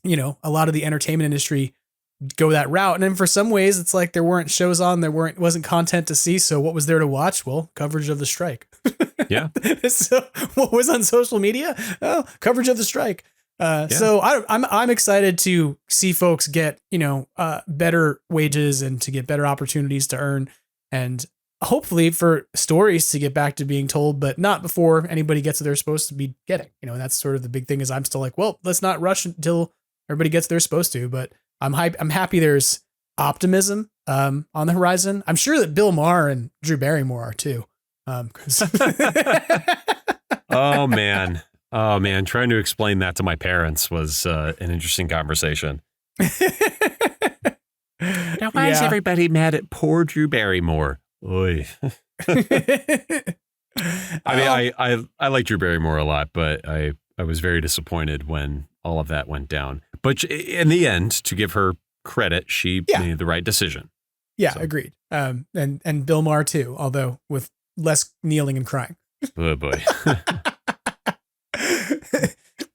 a lot of the entertainment industry go that route. And then for some ways, it's like there weren't shows on, wasn't content to see. So what was there to watch? Well, coverage of the strike. Yeah. So what was on social media? Oh, coverage of the strike. So I'm excited to see folks get, better wages and to get better opportunities to earn, and hopefully for stories to get back to being told, but not before anybody gets what they're supposed to be getting. And that's sort of the big thing is I'm still like, well, let's not rush until everybody gets what they're supposed to, but I'm happy there's optimism on the horizon. I'm sure that Bill Maher and Drew Barrymore are too. Oh man. Trying to explain that to my parents was an interesting conversation. Now, why is everybody mad at poor Drew Barrymore? Oy. I mean, I like Drew Barrymore a lot, but I was very disappointed when all of that went down. But in the end, to give her credit, she made the right decision. Yeah, so. Agreed. And Bill Maher too, although with less kneeling and crying. Oh boy.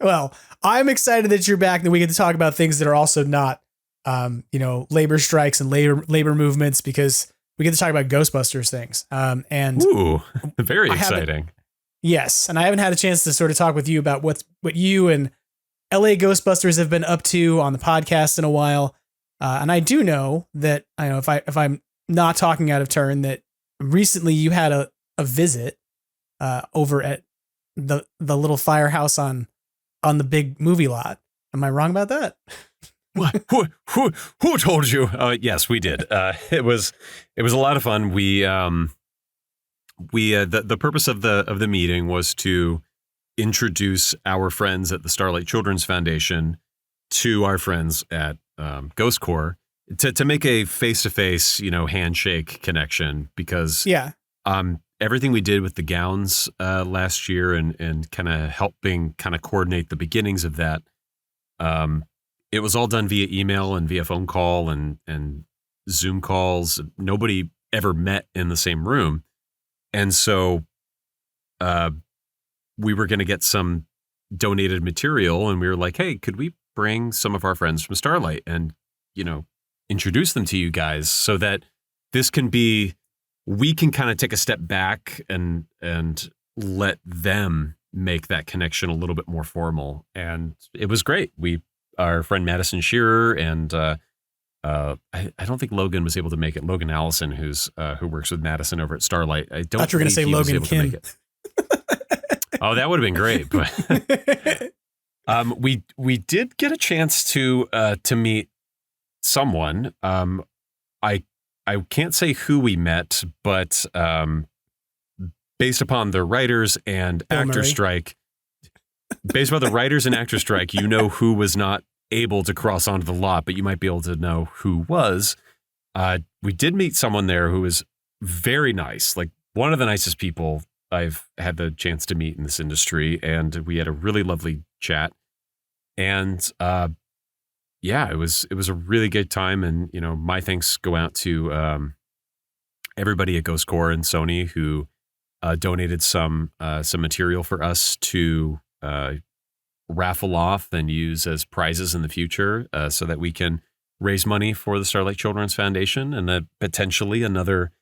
Well, I'm excited that you're back and that we get to talk about things that are also not, labor strikes and labor movements, because we get to talk about Ghostbusters things. And ooh, very exciting. Yes. And I haven't had a chance to sort of talk with you about what you and LA Ghostbusters have been up to on the podcast in a while. And I do know that, if I'm not talking out of turn, that recently you had a visit over at the little firehouse on the big movie lot. Am I wrong about that? What? Who told you? Yes, we did. It was a lot of fun. The purpose of the meeting was to introduce our friends at the Starlight Children's Foundation to our friends at Ghost Corps to make a face-to-face, handshake connection, because everything we did with the gowns last year and kind of helping kind of coordinate the beginnings of that, it was all done via email and via phone call and Zoom calls. Nobody ever met in the same room. And so we were going to get some donated material, and we were like, hey, could we bring some of our friends from Starlight and, introduce them to you guys so that we can kind of take a step back and let them make that connection a little bit more formal. And it was great. Our friend Madison Shearer and I don't think Logan was able to make it. Logan Allison, who works with Madison over at Starlight. I don't. I thought you were going to say Logan Kim. Oh, that would have been great. But we did get a chance to meet someone. I can't say who we met, but based upon the writers and actor strike, based upon the writers and actor strike, you know who was not able to cross onto the lot, but you might be able to know who was. We did meet someone there who was very nice, like one of the nicest people I've had the chance to meet in this industry, and we had a really lovely chat. And yeah, it was a really good time. And my thanks go out to everybody at Ghost Corps and Sony who donated some material for us to raffle off and use as prizes in the future, so that we can raise money for the Starlight Children's Foundation and potentially another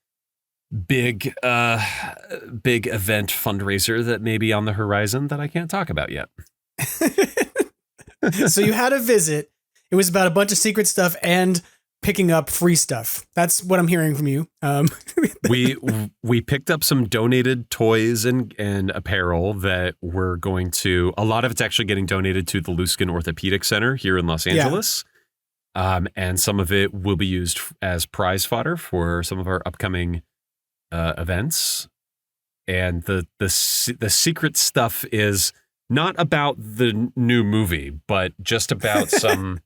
big event fundraiser that may be on the horizon that I can't talk about yet. So you had a visit. It was about a bunch of secret stuff and picking up free stuff. That's what I'm hearing from you. We picked up some donated toys and apparel that we're going to, a lot of it's actually getting donated to the Luskin Orthopedic Center here in Los Angeles. Yeah. And some of it will be used as prize fodder for some of our upcoming events. And the secret stuff is not about the new movie, but just about some...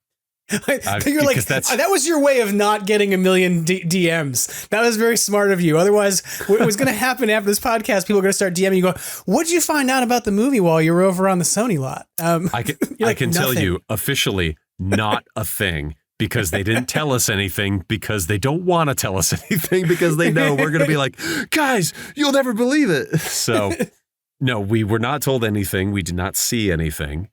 You're like, that was your way of not getting a million DMs. That was very smart of you. Otherwise, what was going to happen after this podcast, people are going to start DMing you go, what'd you find out about the movie while you were over on the Sony lot? I can tell you officially not a thing, because they didn't tell us anything, because they don't want to tell us anything, because they know we're going to be like, guys, you'll never believe it. So no, we were not told anything. We did not see anything.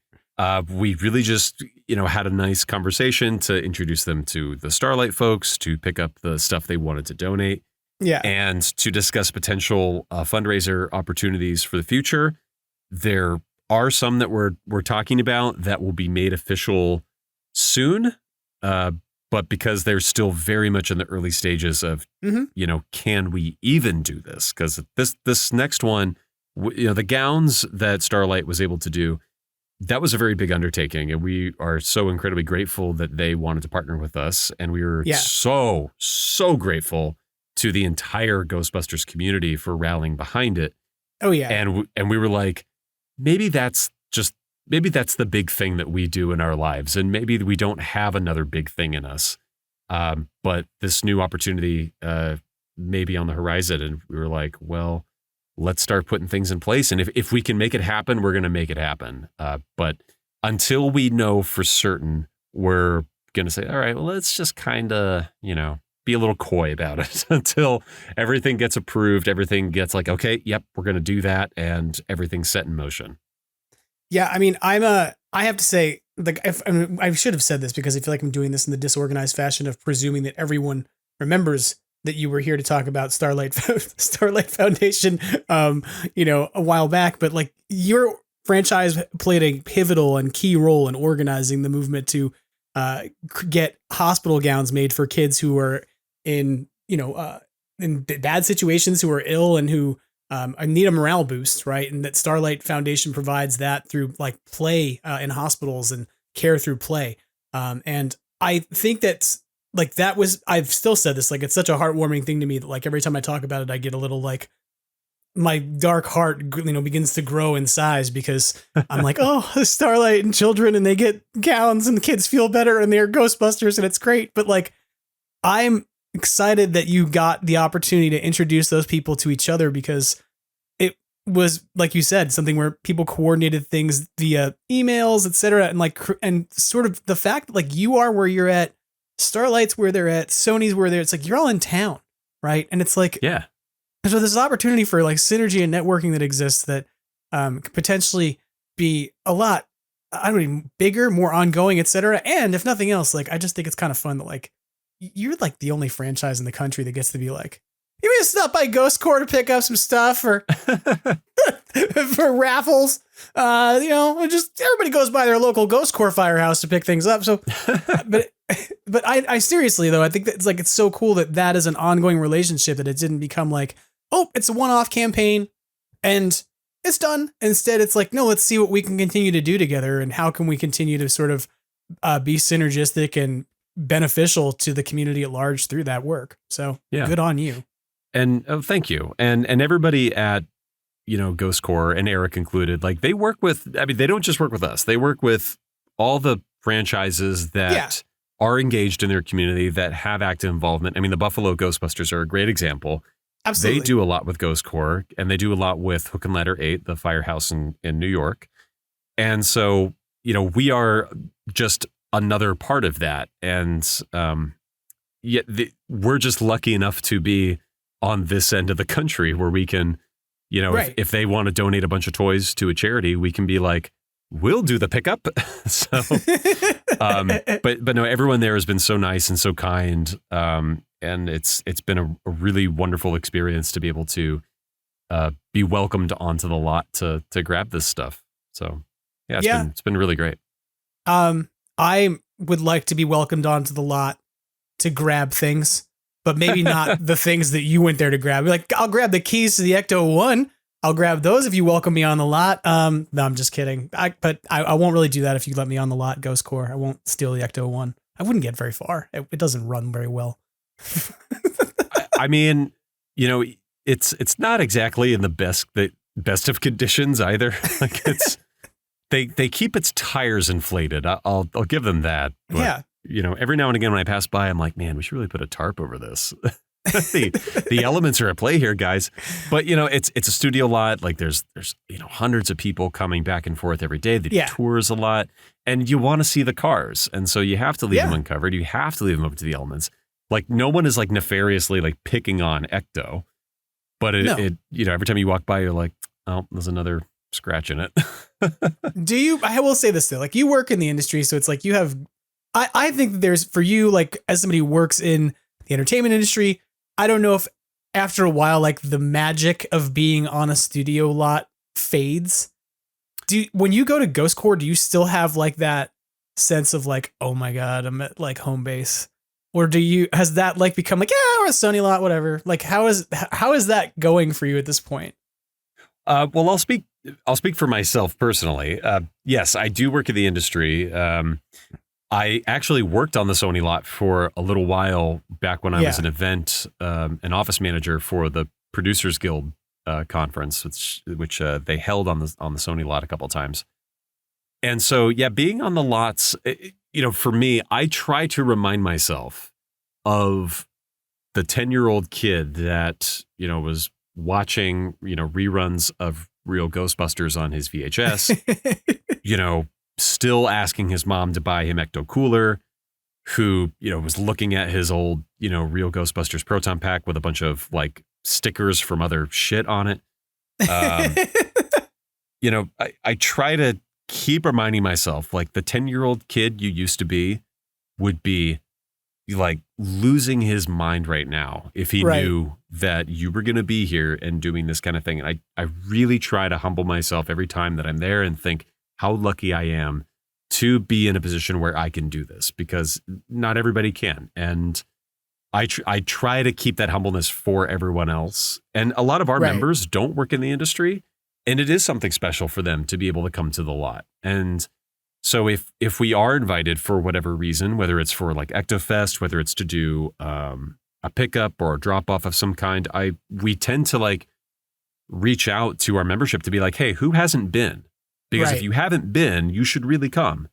We really just, had a nice conversation to introduce them to the Starlight folks, to pick up the stuff they wanted to donate. Yeah. And to discuss potential fundraiser opportunities for the future. There are some that we're talking about that will be made official soon. But because they're still very much in the early stages of, can we even do this? Because this next one, the gowns that Starlight was able to do, that was a very big undertaking, and we are so incredibly grateful that they wanted to partner with us. And we were so grateful to the entire Ghostbusters community for rallying behind it. Oh yeah. And we were like, maybe that's the big thing that we do in our lives. And maybe we don't have another big thing in us. But this new opportunity may be on the horizon. And we were like, well, let's start putting things in place. And if we can make it happen, we're going to make it happen. But until we know for certain, we're going to say, all right, well, let's just kind of, be a little coy about it until everything gets approved. Everything gets like, okay, yep, we're going to do that. And everything's set in motion. Yeah. I mean, I have to say, like, I should have said this because I feel like I'm doing this in the disorganized fashion of presuming that everyone remembers that you were here to talk about Starlight Foundation, a while back, but like your franchise played a pivotal and key role in organizing the movement to get hospital gowns made for kids who are in bad situations, who are ill and who need a morale boost, right? And that Starlight Foundation provides that through like play in hospitals and care through play. And I think that's, like, that was, I've still said this, like, it's such a heartwarming thing to me that, like, every time I talk about it, I get a little, like, my dark heart, begins to grow in size, because I'm like, oh, Starlight and children, and they get gowns and the kids feel better and they're Ghostbusters and it's great. But like, I'm excited that you got the opportunity to introduce those people to each other, because it was, like you said, something where people coordinated things via emails, etc. And like, and sort of the fact that like you are where you're at, Starlight's where they're at, Sony's where they're, it's like, you're all in town, right? And it's like, yeah. So there's an opportunity for like synergy and networking that exists that could potentially be a lot, bigger, more ongoing, etc. And if nothing else, like, I just think it's kind of fun that like, you're like the only franchise in the country that gets to be like, You may stop by Ghost Corps to pick up some stuff or for raffles. Just everybody goes by their local Ghost Corps firehouse to pick things up. So, but I seriously though, I think that it's so cool that is an ongoing relationship, that it didn't become like, oh, it's a one-off campaign and it's done. Instead, it's like, no, let's see what we can continue to do together and how can we continue to sort of be synergistic and beneficial to the community at large through that work. So good on you. And thank you. And everybody at, Ghost Corps, and Eric included, like they work with, they don't just work with us. They work with all the franchises that are engaged in their community, that have active involvement. I mean, the Buffalo Ghostbusters are a great example. Absolutely. They do a lot with Ghost Corps, and they do a lot with Hook and Ladder 8, the firehouse in New York. And so, we are just another part of that. And we're just lucky enough to be on this end of the country where we can, if they want to donate a bunch of toys to a charity, we can be like, we'll do the pickup. So, but no, everyone there has been so nice and so kind. And it's been a really wonderful experience to be able to be welcomed onto the lot to grab this stuff. So it's been really great. I would like to be welcomed onto the lot to grab things, but maybe not the things that you went there to grab. Like, I'll grab the keys to the Ecto-1. I'll grab those if you welcome me on the lot. No, I'm just kidding. But I won't really do that if you let me on the lot, Ghost Corps. I won't steal the Ecto-1. I wouldn't get very far. It doesn't run very well. I mean, it's not exactly in the best of conditions either. Like they keep its tires inflated. I'll give them that. But, every now and again when I pass by, I'm like, man, we should really put a tarp over this. the elements are at play here, guys. But it's a studio lot. Like there's hundreds of people coming back and forth every day. The tours a lot, and you want to see the cars, and so you have to leave them uncovered. You have to leave them open to the elements. Like no one is like nefariously like picking on Ecto, but it every time you walk by, you're like, oh, there's another scratch in it. I will say this though, like you work in the industry, so it's like you have. I think that there's, for you, like as somebody who works in the entertainment industry, I don't know if after a while, like the magic of being on a studio lot fades. When you go to Ghost Corps, do you still have like that sense of like, oh my God, I'm at like home base? Or has that like become like, yeah, we're a Sony lot, whatever. Like how is that going for you at this point? Well, I'll speak for myself personally. Yes, I do work in the industry. I actually worked on the Sony lot for a little while back when I was an office manager for the Producers Guild conference, which they held on the Sony lot a couple of times. And so, being on the lots, for me, I try to remind myself of the 10-year-old kid that, was watching, reruns of Real Ghostbusters on his VHS, still asking his mom to buy him Ecto Cooler, who, was looking at his old, Real Ghostbusters Proton Pack with a bunch of like stickers from other shit on it. I try to keep reminding myself, like the 10-year-old kid you used to be would be like losing his mind right now if he knew that you were going to be here and doing this kind of thing. And I really try to humble myself every time that I'm there and think how lucky I am to be in a position where I can do this, because not everybody can. And I try to keep that humbleness for everyone else. And a lot of our members don't work in the industry, and it is something special for them to be able to come to the lot. And so if we are invited for whatever reason, whether it's for like EctoFest, whether it's to do a pickup or a drop off of some kind, we tend to like reach out to our membership to be like, hey, who hasn't been? Because if you haven't been, you should really come.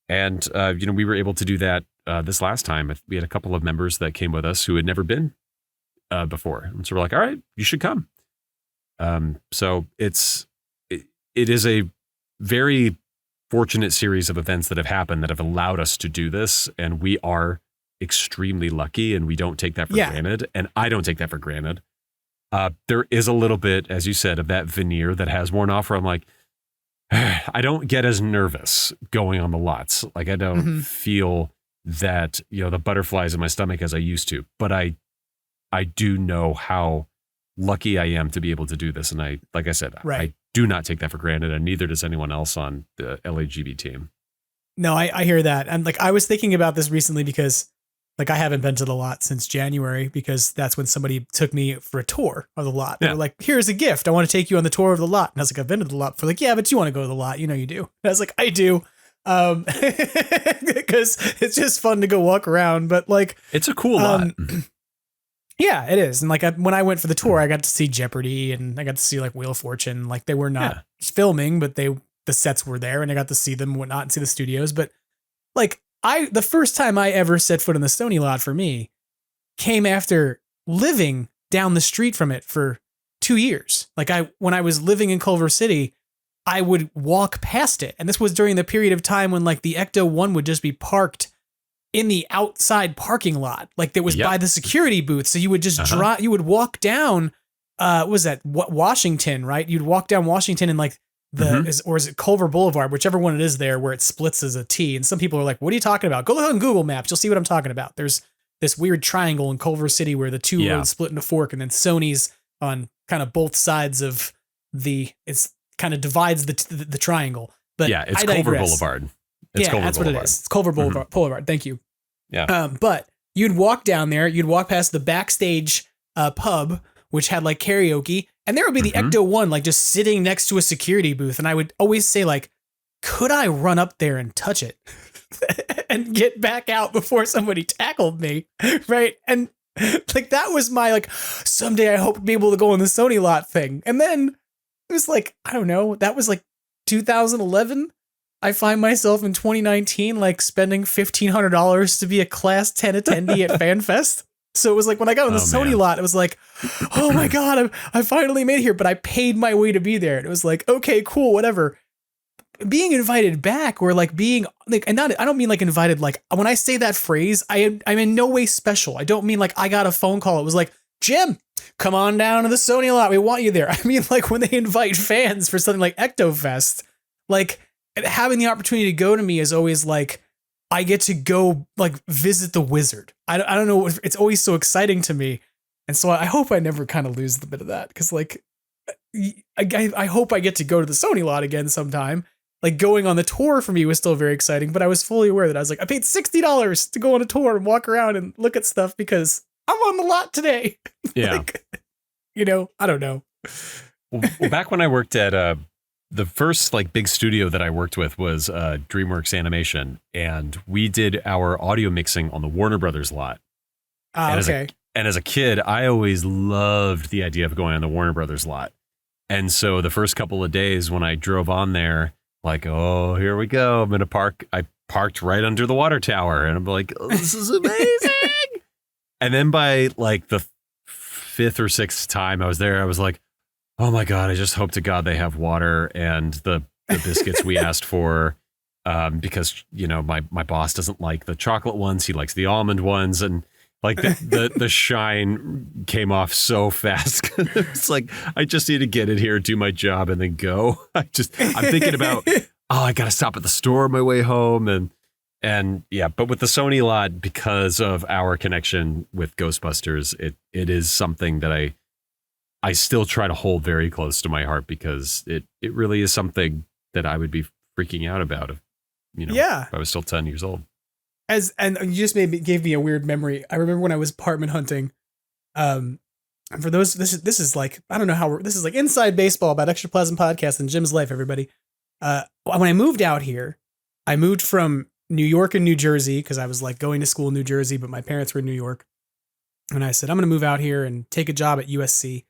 And, we were able to do that this last time. We had a couple of members that came with us who had never been before. And so we're like, all right, you should come. So it is a very fortunate series of events that have happened that have allowed us to do this. And we are extremely lucky, and we don't take that for granted. And I don't take that for granted. There is a little bit, as you said, of that veneer that has worn off where I'm like, I don't get as nervous going on the lots. Like I don't feel that, the butterflies in my stomach as I used to, but I I do know how lucky I am to be able to do this. And like I said, I do not take that for granted, and neither does anyone else on the LAGB team. No, I hear that. And like, I was thinking about this recently because like I haven't been to the lot since January, because that's when somebody took me for a tour of the lot. They were like, here's a gift. I want to take you on the tour of the lot. And I was like, I've been to the lot. For like, yeah, but you want to go to the lot. You know, you do. And I was like, I do. Because it's just fun to go walk around. But like, it's a cool lot. Yeah, it is. And like when I went for the tour, I got to see Jeopardy and I got to see like Wheel of Fortune. Like they were not filming, but the sets were there and I got to see them and whatnot and see the studios. But like the first time I ever set foot in the Sony lot for me came after living down the street from it for 2 years. Like when I was living in Culver City, I would walk past it. And this was during the period of time when like the Ecto 1 would just be parked in the outside parking lot. Like that was by the security booth. So you would just you would walk down, Washington, right? You'd walk down Washington and like is it Culver Boulevard, whichever one it is there where it splits as a T. And some people are like, what are you talking about? Go on Google Maps. You'll see what I'm talking about. There's this weird triangle in Culver City where the two roads split into fork, and then Sony's on kind of both sides of it's kind of divides the triangle. But it's Culver Boulevard. That's what it is. It's Culver Boulevard. Thank you. Yeah. But you'd walk down there, you'd walk past the backstage pub, which had like karaoke, and there would be the Ecto 1 like just sitting next to a security booth. And I would always say like, could I run up there and touch it and get back out before somebody tackled me? Right. And like, that was my like, someday I hope to be able to go on the Sony lot thing. And then it was like, I don't know, that was like 2011. I find myself in 2019, like spending $1,500 to be a class 10 attendee at FanFest. So it was like when I got on the Sony lot, it was like, oh my God, I finally made it here, but I paid my way to be there. And it was like, okay, cool, whatever. Being invited back, or like being like, and I don't mean like invited, like when I say that phrase, I'm in no way special. I don't mean like I got a phone call. It was like, Jim, come on down to the Sony lot. We want you there. I mean, like when they invite fans for something like Ectofest, like having the opportunity to go to me is always like, I get to go like visit the wizard. I don't know. It's always so exciting to me. And so I hope I never kind of lose the bit of that. Cause like, I hope I get to go to the Sony lot again sometime. Like going on the tour for me was still very exciting, but I was fully aware that I was like, I paid $60 to go on a tour and walk around and look at stuff because I'm on the lot today. Yeah. Like, I don't know. Well, back when I worked at, the first like big studio that I worked with was DreamWorks Animation, and we did our audio mixing on the Warner Brothers lot. Okay. And as a kid, I always loved the idea of going on the Warner Brothers lot. And so the first couple of days when I drove on there, like, oh, here we go. I'm going to park. I parked right under the water tower, and I'm like, oh, this is amazing. And then by like the fifth or sixth time I was there, I was like, oh my God, I just hope to God they have water and the biscuits we asked for, because, my boss doesn't like the chocolate ones. He likes the almond ones. And like the shine came off so fast. It's like, I just need to get in here, do my job, and then go. I'm thinking about, I got to stop at the store on my way home. And yeah, but with the Sony lot, because of our connection with Ghostbusters, it is something that I still try to hold very close to my heart, because it really is something that I would be freaking out about if I was still 10 years old. And you just gave me a weird memory. I remember when I was apartment hunting. For those, this is like, I don't know how this is like inside baseball about Extraplasm podcast and Jim's life, everybody. When I moved out here, I moved from New York and New Jersey because I was like going to school in New Jersey, but my parents were in New York. And I said, I'm going to move out here and take a job at USC.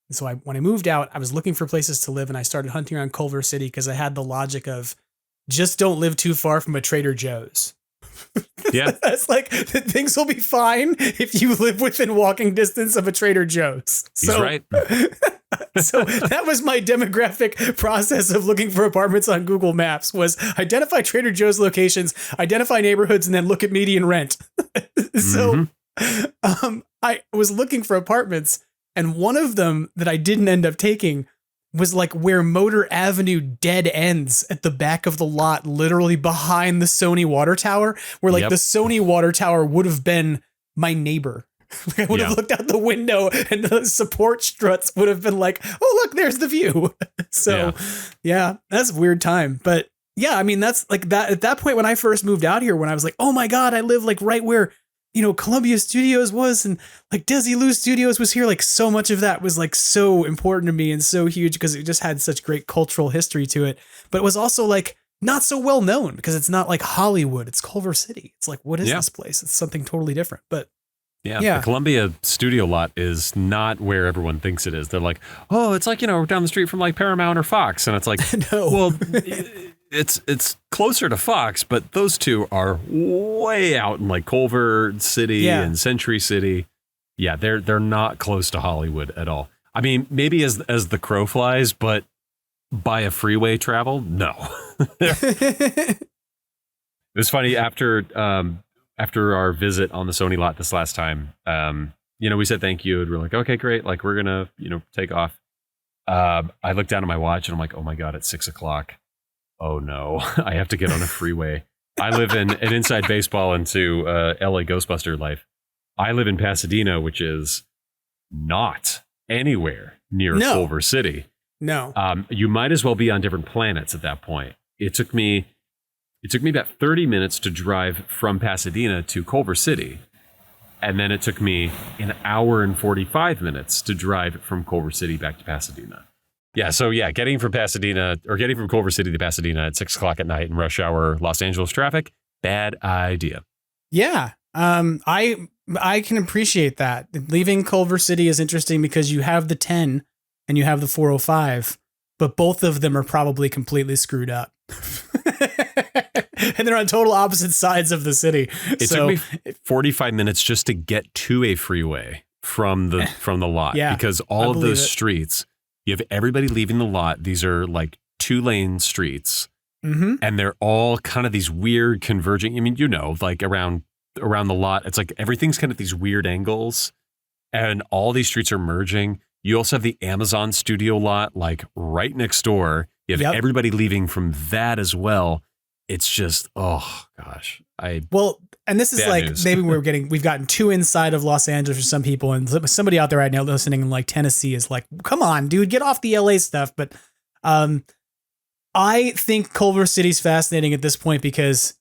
And so when I moved out, I was looking for places to live, and I started hunting around Culver City because I had the logic of just don't live too far from a Trader Joe's. Yeah. That's like, things will be fine if you live within walking distance of a Trader Joe's. He's right. So that was my demographic process of looking for apartments on Google Maps, was identify Trader Joe's locations, identify neighborhoods, and then look at median rent. So I was looking for apartments, and one of them that I didn't end up taking was like where Motor Avenue dead ends at the back of the lot, literally behind the Sony water tower, where like the Sony water tower would have been my neighbor. Like I would have looked out the window and the support struts would have been like, oh, look, there's the view. So yeah, that's a weird time. But yeah, I mean, that's like that at that point when I first moved out here, when I was like, oh my God, I live like right where, you know, Columbia Studios was and like Desilu Studios was here. Like so much of that was like so important to me and so huge because it just had such great cultural history to it. But it was also like not so well known because it's not like Hollywood. It's Culver City. It's like, what is this place? It's something totally different. But yeah, the Columbia studio lot is not where everyone thinks it is. They're like, oh, it's like, you know, down the street from like Paramount or Fox. And it's like, no. Well, it's closer to Fox, but those two are way out in like Culver City and Century City. Yeah, they're not close to Hollywood at all. I mean, maybe as the crow flies, but by a freeway travel, no. It was funny after our visit on the Sony lot this last time, you know, we said thank you and we're like, okay, great. Like we're gonna, you know, take off. I looked down at my watch and I'm like, oh my God, it's 6:00. Oh no, I have to get on a freeway. I live in an inside baseball into LA Ghostbuster life. I live in Pasadena, which is not anywhere near Culver City. No. You might as well be on different planets at that point. It took me about 30 minutes to drive from Pasadena to Culver City. And then it took me an hour and 45 minutes to drive from Culver City back to Pasadena. Yeah, so yeah, getting from Culver City to Pasadena at 6:00 at night in rush hour Los Angeles traffic, bad idea. Yeah, I can appreciate that. Leaving Culver City is interesting because you have the 10 and you have the 405, but both of them are probably completely screwed up. And they're on total opposite sides of the city. It took me 45 minutes just to get to a freeway from the lot because all of those streets, you have everybody leaving the lot. These are like 2-lane streets, and they're all kind of these weird converging. I mean, you know, like around the lot, it's like everything's kind of these weird angles, and all these streets are merging. You also have the Amazon studio lot like right next door. You have everybody leaving from that as well. It's just, oh gosh. And this is like news. Maybe we've gotten too inside of Los Angeles for some people, and somebody out there right now listening in like Tennessee is like, come on, dude, get off the LA stuff. But I think Culver City's fascinating at this point because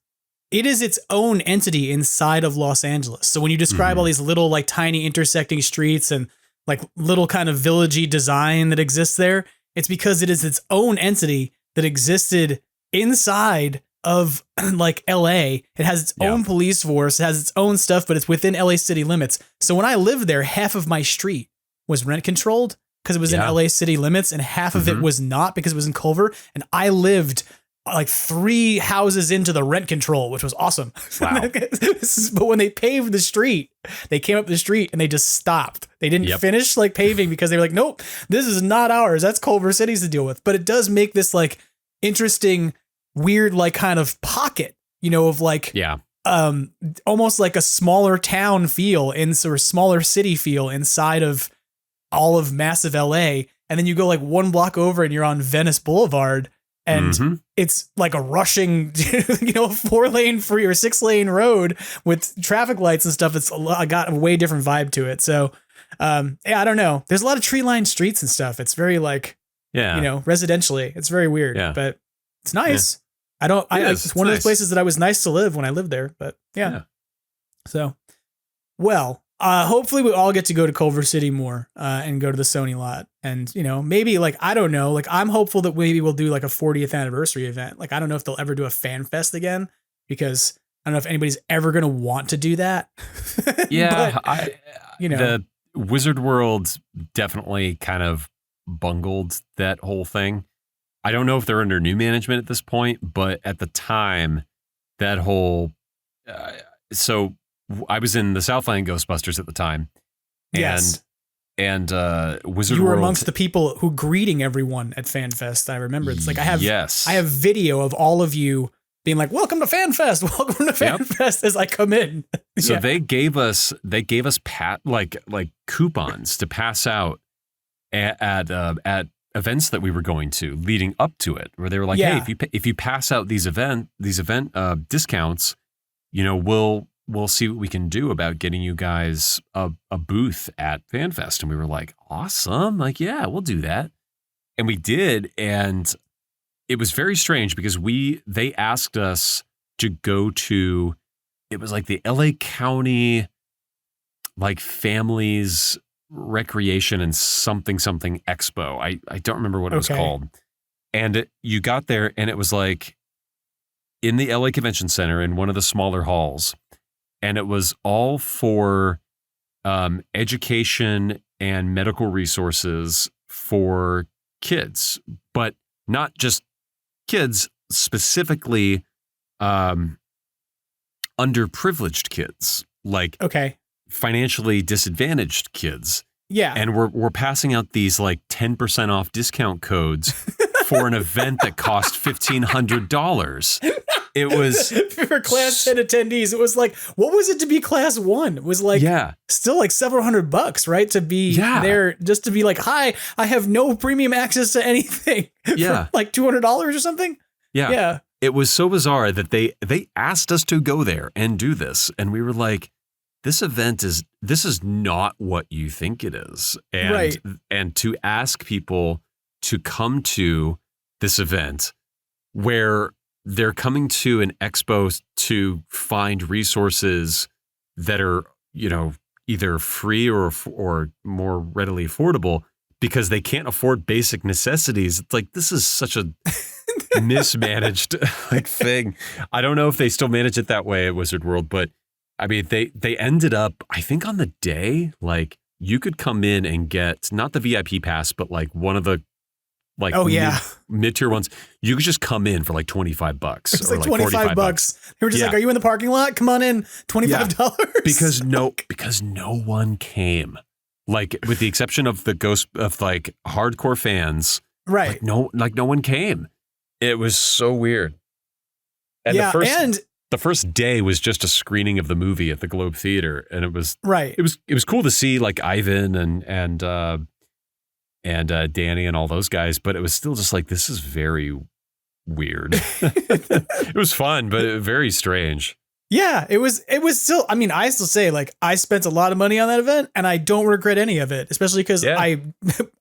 it is its own entity inside of Los Angeles. So when you describe all these little like tiny intersecting streets and like little kind of villagey design that exists there, it's because it is its own entity that existed inside of like LA. It has its own police force, it has its own stuff, but it's within LA city limits. So when I lived there, half of my street was rent controlled because it was in LA city limits, and half of it was not because it was in Culver. And I lived like 3 houses into the rent control, which was awesome. Wow. But when they paved the street, they came up the street and they just stopped. They didn't finish like paving because they were like, nope, this is not ours. That's Culver City's to deal with. But it does make this like interesting, weird, like kind of pocket, you know, of like, almost like a smaller town feel or smaller city feel inside of all of massive LA. And then you go like 1 block over and you're on Venice Boulevard. And it's like a rushing, you know, 4-lane free or 6-lane road with traffic lights and stuff. I got a way different vibe to it. So, I don't know. There's a lot of tree-lined streets and stuff. It's very like, you know, residentially. It's very weird, but it's nice. It's one of those places that I was nice to live when I lived there. But so, well, hopefully we all get to go to Culver City more and go to the Sony lot. And, you know, maybe like, I don't know, like I'm hopeful that maybe we'll do like a 40th anniversary event. Like, I don't know if they'll ever do a fan fest again because I don't know if anybody's ever going to want to do that. Yeah. But, the Wizard World definitely kind of bungled that whole thing. I don't know if they're under new management at this point, but at the time, that whole, so I was in the Southland Ghostbusters at the time. And Wizard World. You were amongst the people who greeting everyone at FanFest. I remember. It's like I have video of all of you being like, "Welcome to FanFest, welcome to FanFest" as I come in. So they gave us like coupons to pass out at events that we were going to leading up to it, where they were like, "Hey, if you pass out these event discounts, you know, we'll we'll see what we can do about getting you guys a booth at FanFest. And we were like, awesome. Like, yeah, we'll do that. And we did. And it was very strange because they asked us to go to, it was like the LA County, like families recreation and something expo. I don't remember what it was called. And you got there and it was like in the LA Convention Center in one of the smaller halls. And it was all for education and medical resources for kids, but not just kids, specifically underprivileged kids, like financially disadvantaged kids. Yeah. And we're passing out these like 10% off discount codes for an event that cost $1,500. It was for class 10 attendees. It was like, what was it to be class 1? It was like, still like several $100, right? To be there, just to be like, hi, I have no premium access to anything. For like $200 or something. Yeah. It was so bizarre that they asked us to go there and do this. And we were like, this is not what you think it is. And to ask people to come to this event where they're coming to an expo to find resources that are, either free or more readily affordable because they can't afford basic necessities. It's like, this is such a mismanaged thing. I don't know if they still manage it that way at Wizard World, but I mean, they ended up, I think on the day, like you could come in and get not the VIP pass, but like one of the mid-tier ones. You could just come in for like $25. It's like $25. They were just like, are you in the parking lot? Come on in. $25. Because no one came. Like with the exception of the like hardcore fans. Right. No one came. It was so weird. And the first day was just a screening of the movie at the Globe Theater, and it was It was cool to see like Ivan and Danny and all those guys, but it was still just like, this is very weird. It was fun, but very strange. Yeah, it was still, I mean, I still say like I spent a lot of money on that event and I don't regret any of it, especially because I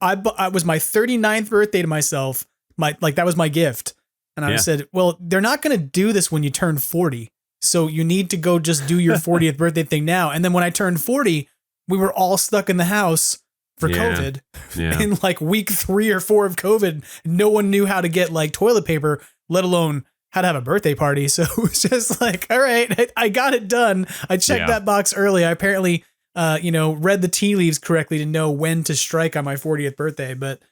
was my 39th birthday to myself. That was my gift. And I said, well, they're not going to do this when you turn 40. So you need to go just do your 40th birthday thing now. And then when I turned 40, we were all stuck in the house for COVID. In like week 3 or 4 of COVID, no one knew how to get like toilet paper, let alone how to have a birthday party. So it was just like, all right, I got it done. I checked that box early. I apparently, read the tea leaves correctly to know when to strike on my 40th birthday. But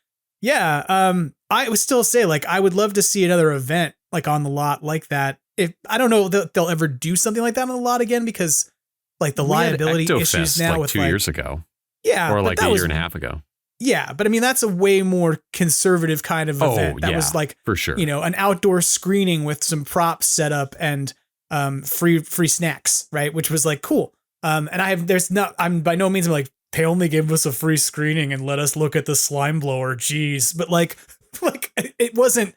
I would still say like, I would love to see another event like on the lot like that. If I don't know that they'll ever do something like that on the lot again, because like the liability issues now like with 2 years ago. Yeah. Or like a year and a half ago. Yeah. But I mean, that's a way more conservative kind of event. That was like, for sure, an outdoor screening with some props set up and free snacks. Right. Which was like, cool. And I'm by no means I'm like, they only gave us a free screening and let us look at the slime blower. Geez. But like it wasn't,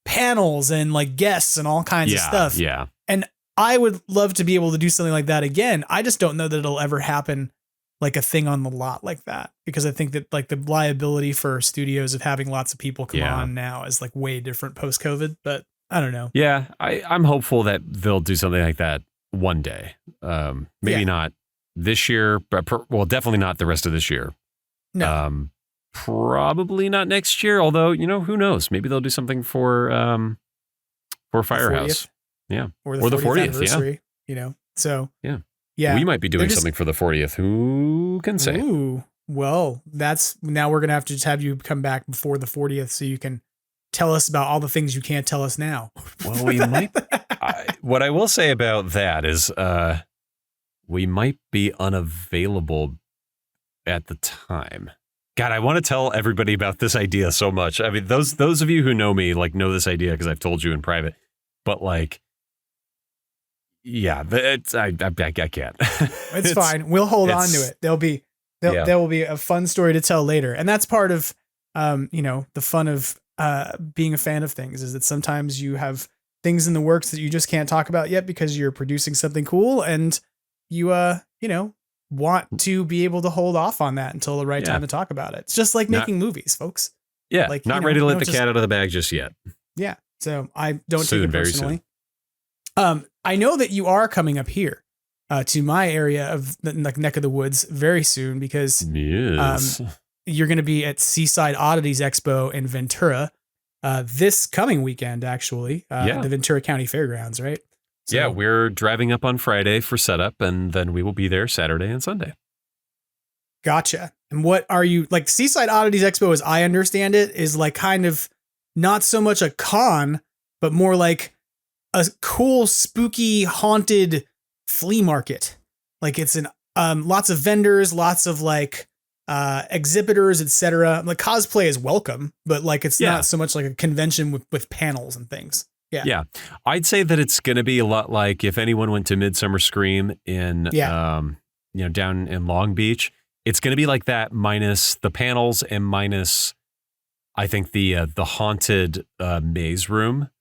panels and like guests and all kinds of stuff. Yeah. And I would love to be able to do something like that again. I just don't know that it'll ever happen like a thing on the lot like that, because I think that like the liability for studios of having lots of people come on now is like way different post COVID, but I don't know. Yeah. I'm hopeful that they'll do something like that one day. Maybe not this year, but definitely not the rest of this year. No. Probably not next year. Although, who knows? Maybe they'll do something for Firehouse. Yeah. Or the 40th anniversary, So yeah. We might be doing something for the 40th. Who can say? Ooh, well, now we're going to just have you come back before the 40th so you can tell us about all the things you can't tell us now. Well, we might. What I will say about that is we might be unavailable at the time. God, I want to tell everybody about this idea so much. I mean, those of you who know me like know this idea because I've told you in private. But like, yeah, I can't. It's fine. We'll hold on to it. There will be a fun story to tell later, and that's part of the fun of being a fan of things is that sometimes you have things in the works that you just can't talk about yet because you're producing something cool and you, want to be able to hold off on that until the right time to talk about it. It's just like making movies, folks. Yeah. Like, not ready to let the cat out of the bag just yet. Yeah. So I don't Soon, take it very personally. I know that you are coming up here to my area of the neck of the woods very soon because you're going to be at Seaside Oddities Expo in Ventura this coming weekend, actually. The Ventura County Fairgrounds, right? So, yeah, we're driving up on Friday for setup, and then we will be there Saturday and Sunday. Gotcha. And what are you like? Seaside Oddities Expo, as I understand it, is like kind of not so much a con, but more like a cool, spooky, haunted flea market. Like it's an lots of vendors, lots of like exhibitors, etc. Like cosplay is welcome, but like it's not so much like a convention with panels and things. Yeah. I'd say that it's going to be a lot like if anyone went to Midsummer Scream in, down in Long Beach. It's going to be like that, minus the panels and minus, I think, the haunted maze room.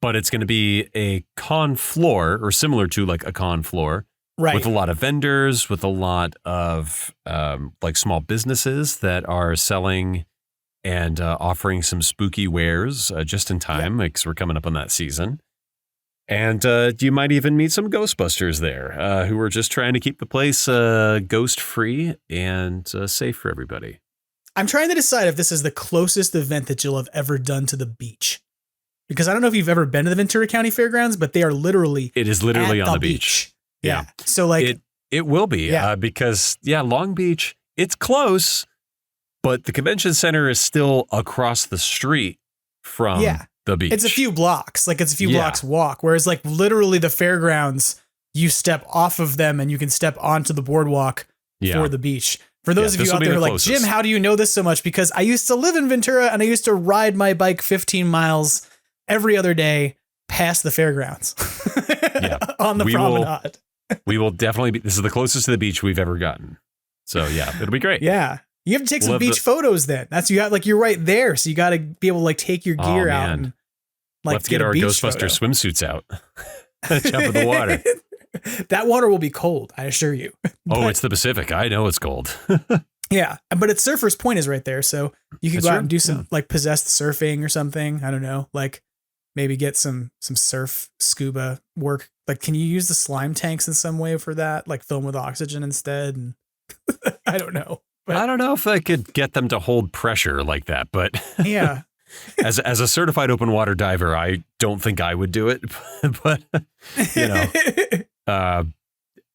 But it's going to be a con floor, or similar to like a con floor, right? With a lot of vendors, with a lot of like small businesses that are selling and offering some spooky wares just in time, because we're coming up on that season. And you might even meet some Ghostbusters there who are just trying to keep the place ghost-free and safe for everybody. I'm trying to decide if this is the closest event that you'll have ever done to the beach. Because I don't know if you've ever been to the Ventura County Fairgrounds, but they are literally It is literally on the beach. Yeah. So like... It will be because, Long Beach, it's close, but the convention center is still across the street from the beach. It's a few blocks. Like it's a few blocks walk. Whereas like literally the fairgrounds, you step off of them and you can step onto the boardwalk for the beach. For those of you out there who are like, Jim, how do you know this so much? Because I used to live in Ventura and I used to ride my bike 15 miles every other day past the fairgrounds on the promenade. We will definitely be, this is the closest to the beach we've ever gotten. So it'll be great. Yeah. You have to take some beach photos then. That's you're right there. So you got to be able to like take your gear out and like let's get our Ghostbuster swimsuits out. Jump in the water. That water will be cold, I assure you. It's the Pacific. I know it's cold. Yeah. But it's Surfer's Point is right there. So you can go out and do some like possessed surfing or something. I don't know. Like maybe get some surf scuba work. Like, can you use the slime tanks in some way for that? Like fill them with oxygen instead? And I don't know. But I don't know if I could get them to hold pressure like that, but yeah. As a certified open water diver, I don't think I would do it. But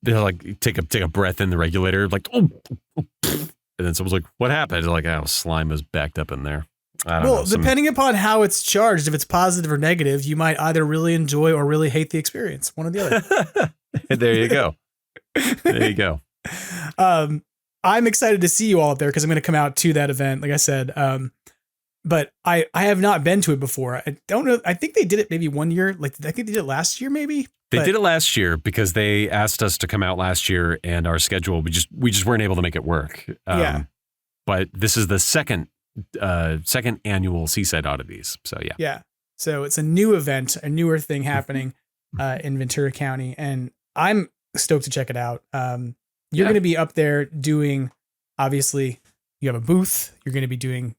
they're like take a breath in the regulator, like and then someone's like, "What happened?" They're like, "Oh, slime is backed up in there." I don't know, depending upon how it's charged, if it's positive or negative, you might either really enjoy or really hate the experience. One or the other. There you go. There you go. I'm excited to see you all up there because I'm going to come out to that event, like I said. But I have not been to it before. I don't know. I think they did it maybe one year. Like I think they did it last year, maybe. They did it last year because they asked us to come out last year, and our schedule we just weren't able to make it work. But this is the second annual Seaside Oddities. So yeah. Yeah. So it's a new event, a newer thing happening in Ventura County, and I'm stoked to check it out. You're going to be up there doing, obviously, you have a booth. You're going to be doing,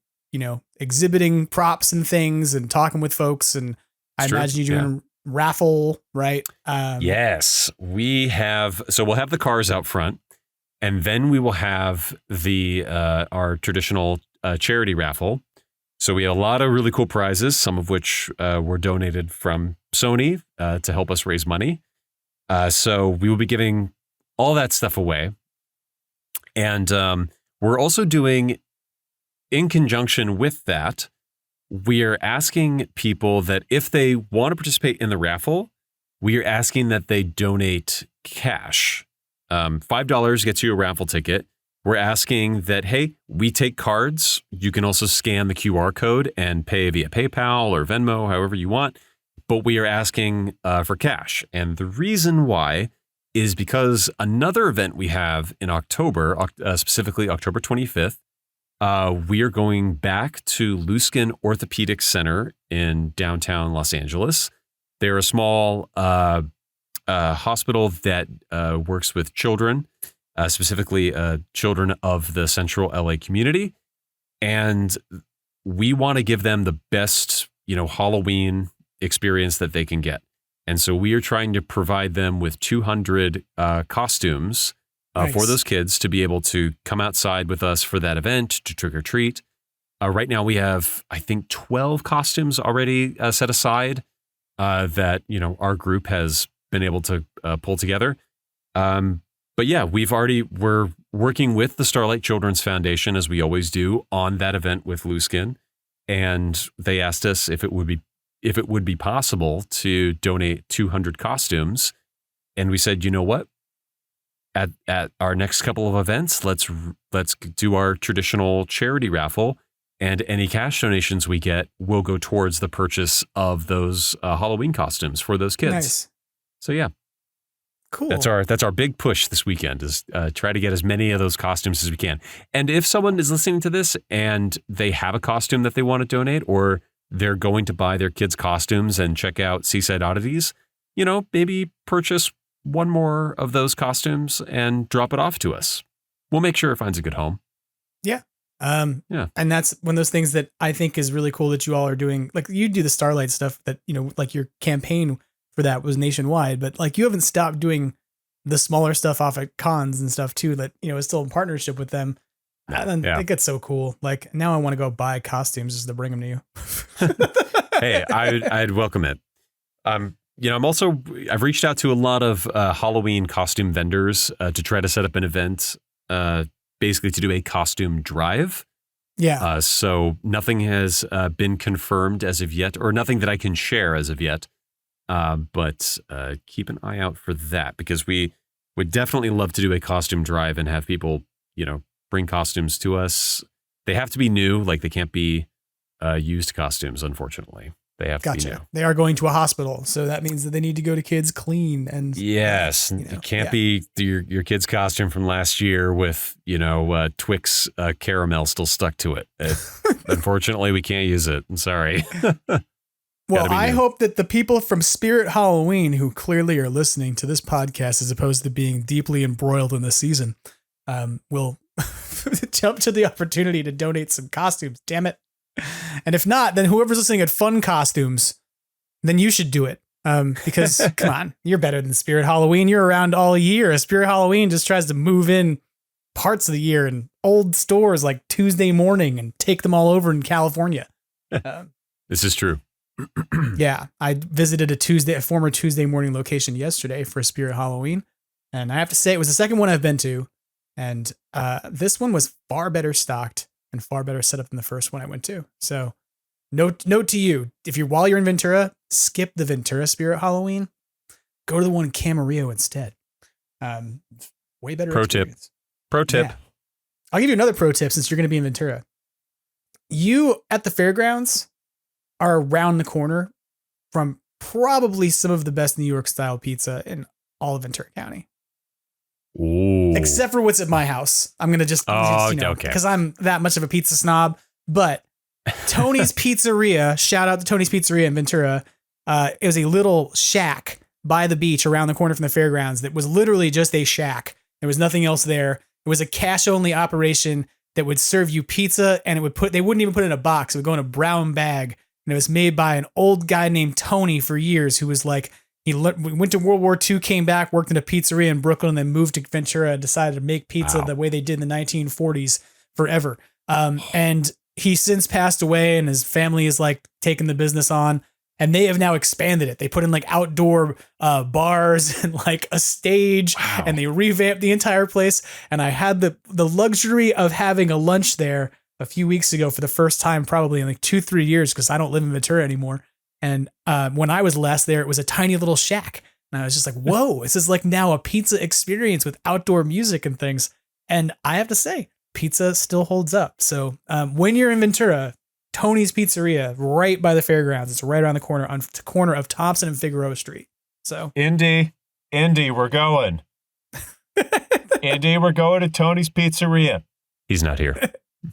exhibiting props and things and talking with folks. And I imagine you're doing a raffle, right? Yes, we have. So we'll have the cars out front, and then we will have our traditional charity raffle. So we have a lot of really cool prizes, some of which were donated from Sony to help us raise money. So we will be giving all that stuff away. And we're also doing, in conjunction with that, we are asking people that if they want to participate in the raffle, we are asking that they donate cash. $5 gets you a raffle ticket. We're asking that, hey, we take cards. You can also scan the QR code and pay via PayPal or Venmo, however you want. But we are asking for cash. And the reason why is because another event we have in October, specifically October 25th, we are going back to Luskin Orthopedic Center in downtown Los Angeles. They're a small hospital that works with children, specifically children of the central LA community. And we want to give them the best, Halloween experience that they can get. And so we are trying to provide them with 200 costumes for those kids to be able to come outside with us for that event, to trick or treat. Right now we have, I think, 12 costumes already set aside that, our group has been able to pull together. But yeah, we're working with the Starlight Children's Foundation, as we always do, on that event with Luskin. And they asked us if it would be possible to donate 200 costumes. And we said, you know what? At our next couple of events, let's do our traditional charity raffle, and any cash donations we get will go towards the purchase of those Halloween costumes for those kids. Nice. So yeah. Cool. That's our big push this weekend, is try to get as many of those costumes as we can. And if someone is listening to this and they have a costume that they want to donate, or they're going to buy their kids' costumes and check out Seaside Oddities, maybe purchase one more of those costumes and drop it off to us. We'll make sure it finds a good home. Yeah. Yeah. And that's one of those things that I think is really cool that you all are doing. Like, you do the Starlight stuff that, like your campaign for that was nationwide, but like you haven't stopped doing the smaller stuff off at cons and stuff too, that, is still in partnership with them. And yeah. I think it's so cool. Like, now I want to go buy costumes just to bring them to you. Hey, I'd welcome it. I've reached out to a lot of Halloween costume vendors to try to set up an event, basically to do a costume drive. Yeah. So nothing has been confirmed as of yet, or nothing that I can share as of yet. But keep an eye out for that, because we would definitely love to do a costume drive and have people, bring costumes to us. They have to be new, like they can't be used costumes, unfortunately. They have to be new. They are going to a hospital, so that means that they need to go to kids clean. And yes, it can't be your kid's costume from last year with Twix caramel still stuck to it. Unfortunately, we can't use it. I'm sorry. Well, I hope that the people from Spirit Halloween, who clearly are listening to this podcast as opposed to being deeply embroiled in the season, will jump to the opportunity to donate some costumes. Damn it. And if not, then whoever's listening at Fun Costumes, then you should do it. Because come on, you're better than Spirit Halloween. You're around all year. Spirit Halloween just tries to move in parts of the year in old stores like Tuesday morning and take them all over in California. This is true. Yeah, I visited a former Tuesday morning location yesterday for Spirit Halloween, and I have to say it was the second one I've been to, and this one was far better stocked and far better set up than the first one I went to. So, note to you: while you're in Ventura, skip the Ventura Spirit Halloween, go to the one in Camarillo instead. Way better. Pro tip. Yeah. I'll give you another pro tip since you're going to be in Ventura. You at the fairgrounds are around the corner from probably some of the best New York style pizza in all of Ventura County. Ooh. Except for what's at my house. I'm going to just, okay. Because I'm that much of a pizza snob. But Tony's Pizzeria, shout out to Tony's Pizzeria in Ventura. It was a little shack by the beach around the corner from the fairgrounds that was literally just a shack. There was nothing else there. It was a cash only operation that would serve you pizza, and they wouldn't even put it in a box. It would go in a brown bag. And it was made by an old guy named Tony for years, who was like, he went to World War II, came back, worked in a pizzeria in Brooklyn, and then moved to Ventura and decided to make pizza the way they did in the 1940s forever. And he since passed away, and his family is like taking the business on, and they have now expanded it. They put in like outdoor bars and like a stage, and they revamped the entire place. And I had the luxury of having a lunch there a few weeks ago for the first time, probably in like 2-3 years, because I don't live in Ventura anymore. And when I was last there, it was a tiny little shack. And I was just like, whoa, this is like now a pizza experience with outdoor music and things. And I have to say, pizza still holds up. So when you're in Ventura, Tony's Pizzeria, right by the fairgrounds. It's right around the corner, on the corner of Thompson and Figueroa Street. So Indy, we're going. Indy, we're going to Tony's Pizzeria. He's not here.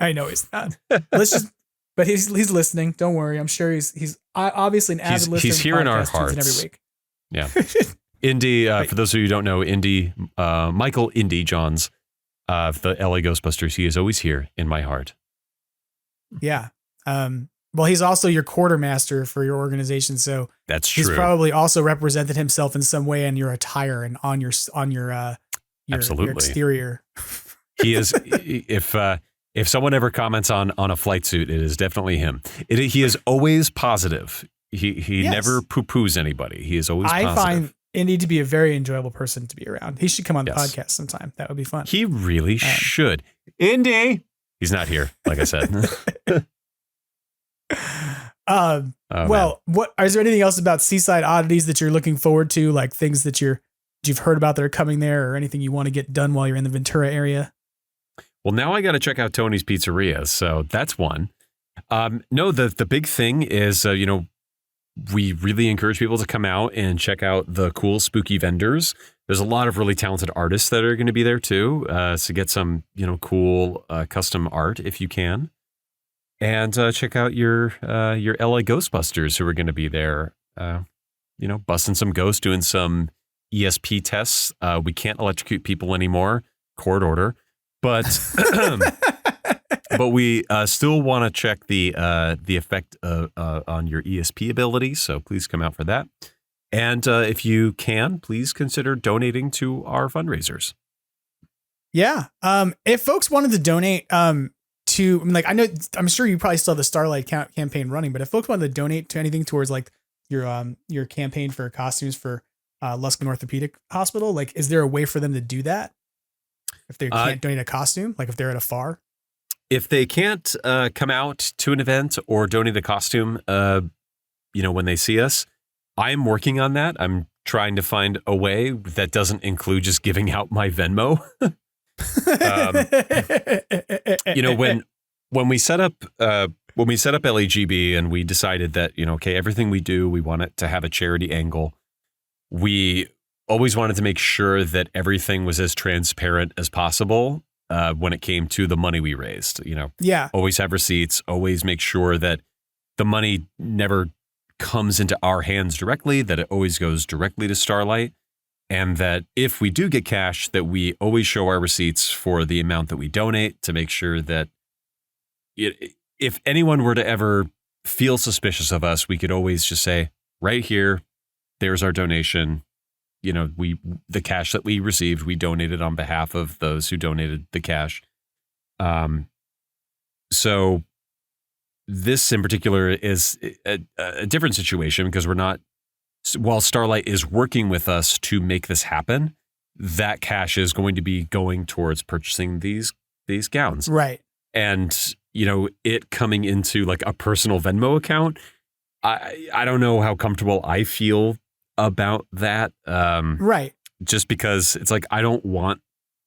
I know he's not. Let's But he's listening. Don't worry. I'm sure he's obviously an avid listener. He's here in our hearts every week. Yeah. Indy, for those of you who don't know, Indy, Michael Indy Johns of the LA Ghostbusters, he is always here in my heart. Yeah. Well, he's also your quartermaster for your organization, so that's true. He's probably also represented himself in some way in your attire and on your exterior. He is. If someone ever comments on a flight suit, it is definitely him. He is always positive. He never poo-poos anybody. He is always positive. I find Indy to be a very enjoyable person to be around. He should come on the podcast sometime. That would be fun. He really should. Indy. He's not here, like I said. Well, what is there anything else about Seaside Oddities that you're looking forward to, like things that you've heard about that are coming there, or anything you want to get done while you're in the Ventura area? Well, now I got to check out Tony's Pizzeria, so that's one. No, the big thing is, we really encourage people to come out and check out the cool, spooky vendors. There's a lot of really talented artists that are going to be there too, so get some, cool custom art if you can. And check out your LA Ghostbusters who are going to be there, busting some ghosts, doing some ESP tests. We can't electrocute people anymore, court order, but but we still want to check the effect on your ESP ability. So please come out for that. And if you can, please consider donating to our fundraisers. Yeah. If folks wanted to donate, I'm sure you probably still have the Starlight campaign running, but if folks wanted to donate to anything towards like your campaign for costumes for Luskin Orthopedic Hospital, like, is there a way for them to do that? If they can't donate a costume, like if they're at a FAR? If they can't come out to an event or donate a costume, when they see us, I'm working on that. I'm trying to find a way that doesn't include just giving out my Venmo. When we set up LAGB and we decided that, everything we do, we want it to have a charity angle. We always wanted to make sure that everything was as transparent as possible when it came to the money we raised. Always have receipts, always make sure that the money never comes into our hands directly, that it always goes directly to Starlight. And that if we do get cash, that we always show our receipts for the amount that we donate to make sure that if anyone were to ever feel suspicious of us, we could always just say, right here, there's our donation. The cash that we received, we donated on behalf of those who donated the cash. So this in particular is a different situation because while Starlight is working with us to make this happen, that cash is going to be going towards purchasing these gowns. Right. And, it coming into like a personal Venmo account, I don't know how comfortable I feel about that. Right. Just because it's like, I don't want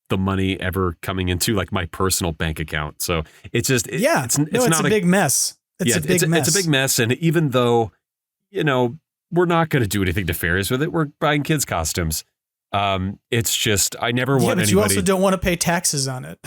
the money ever coming into like my personal bank account. So it's just, it's not a big mess. It's a big mess. It's a big mess. And even though, we're not going to do anything nefarious with it, we're buying kids' costumes. It's just, I never want anybody. You also don't want to pay taxes on it.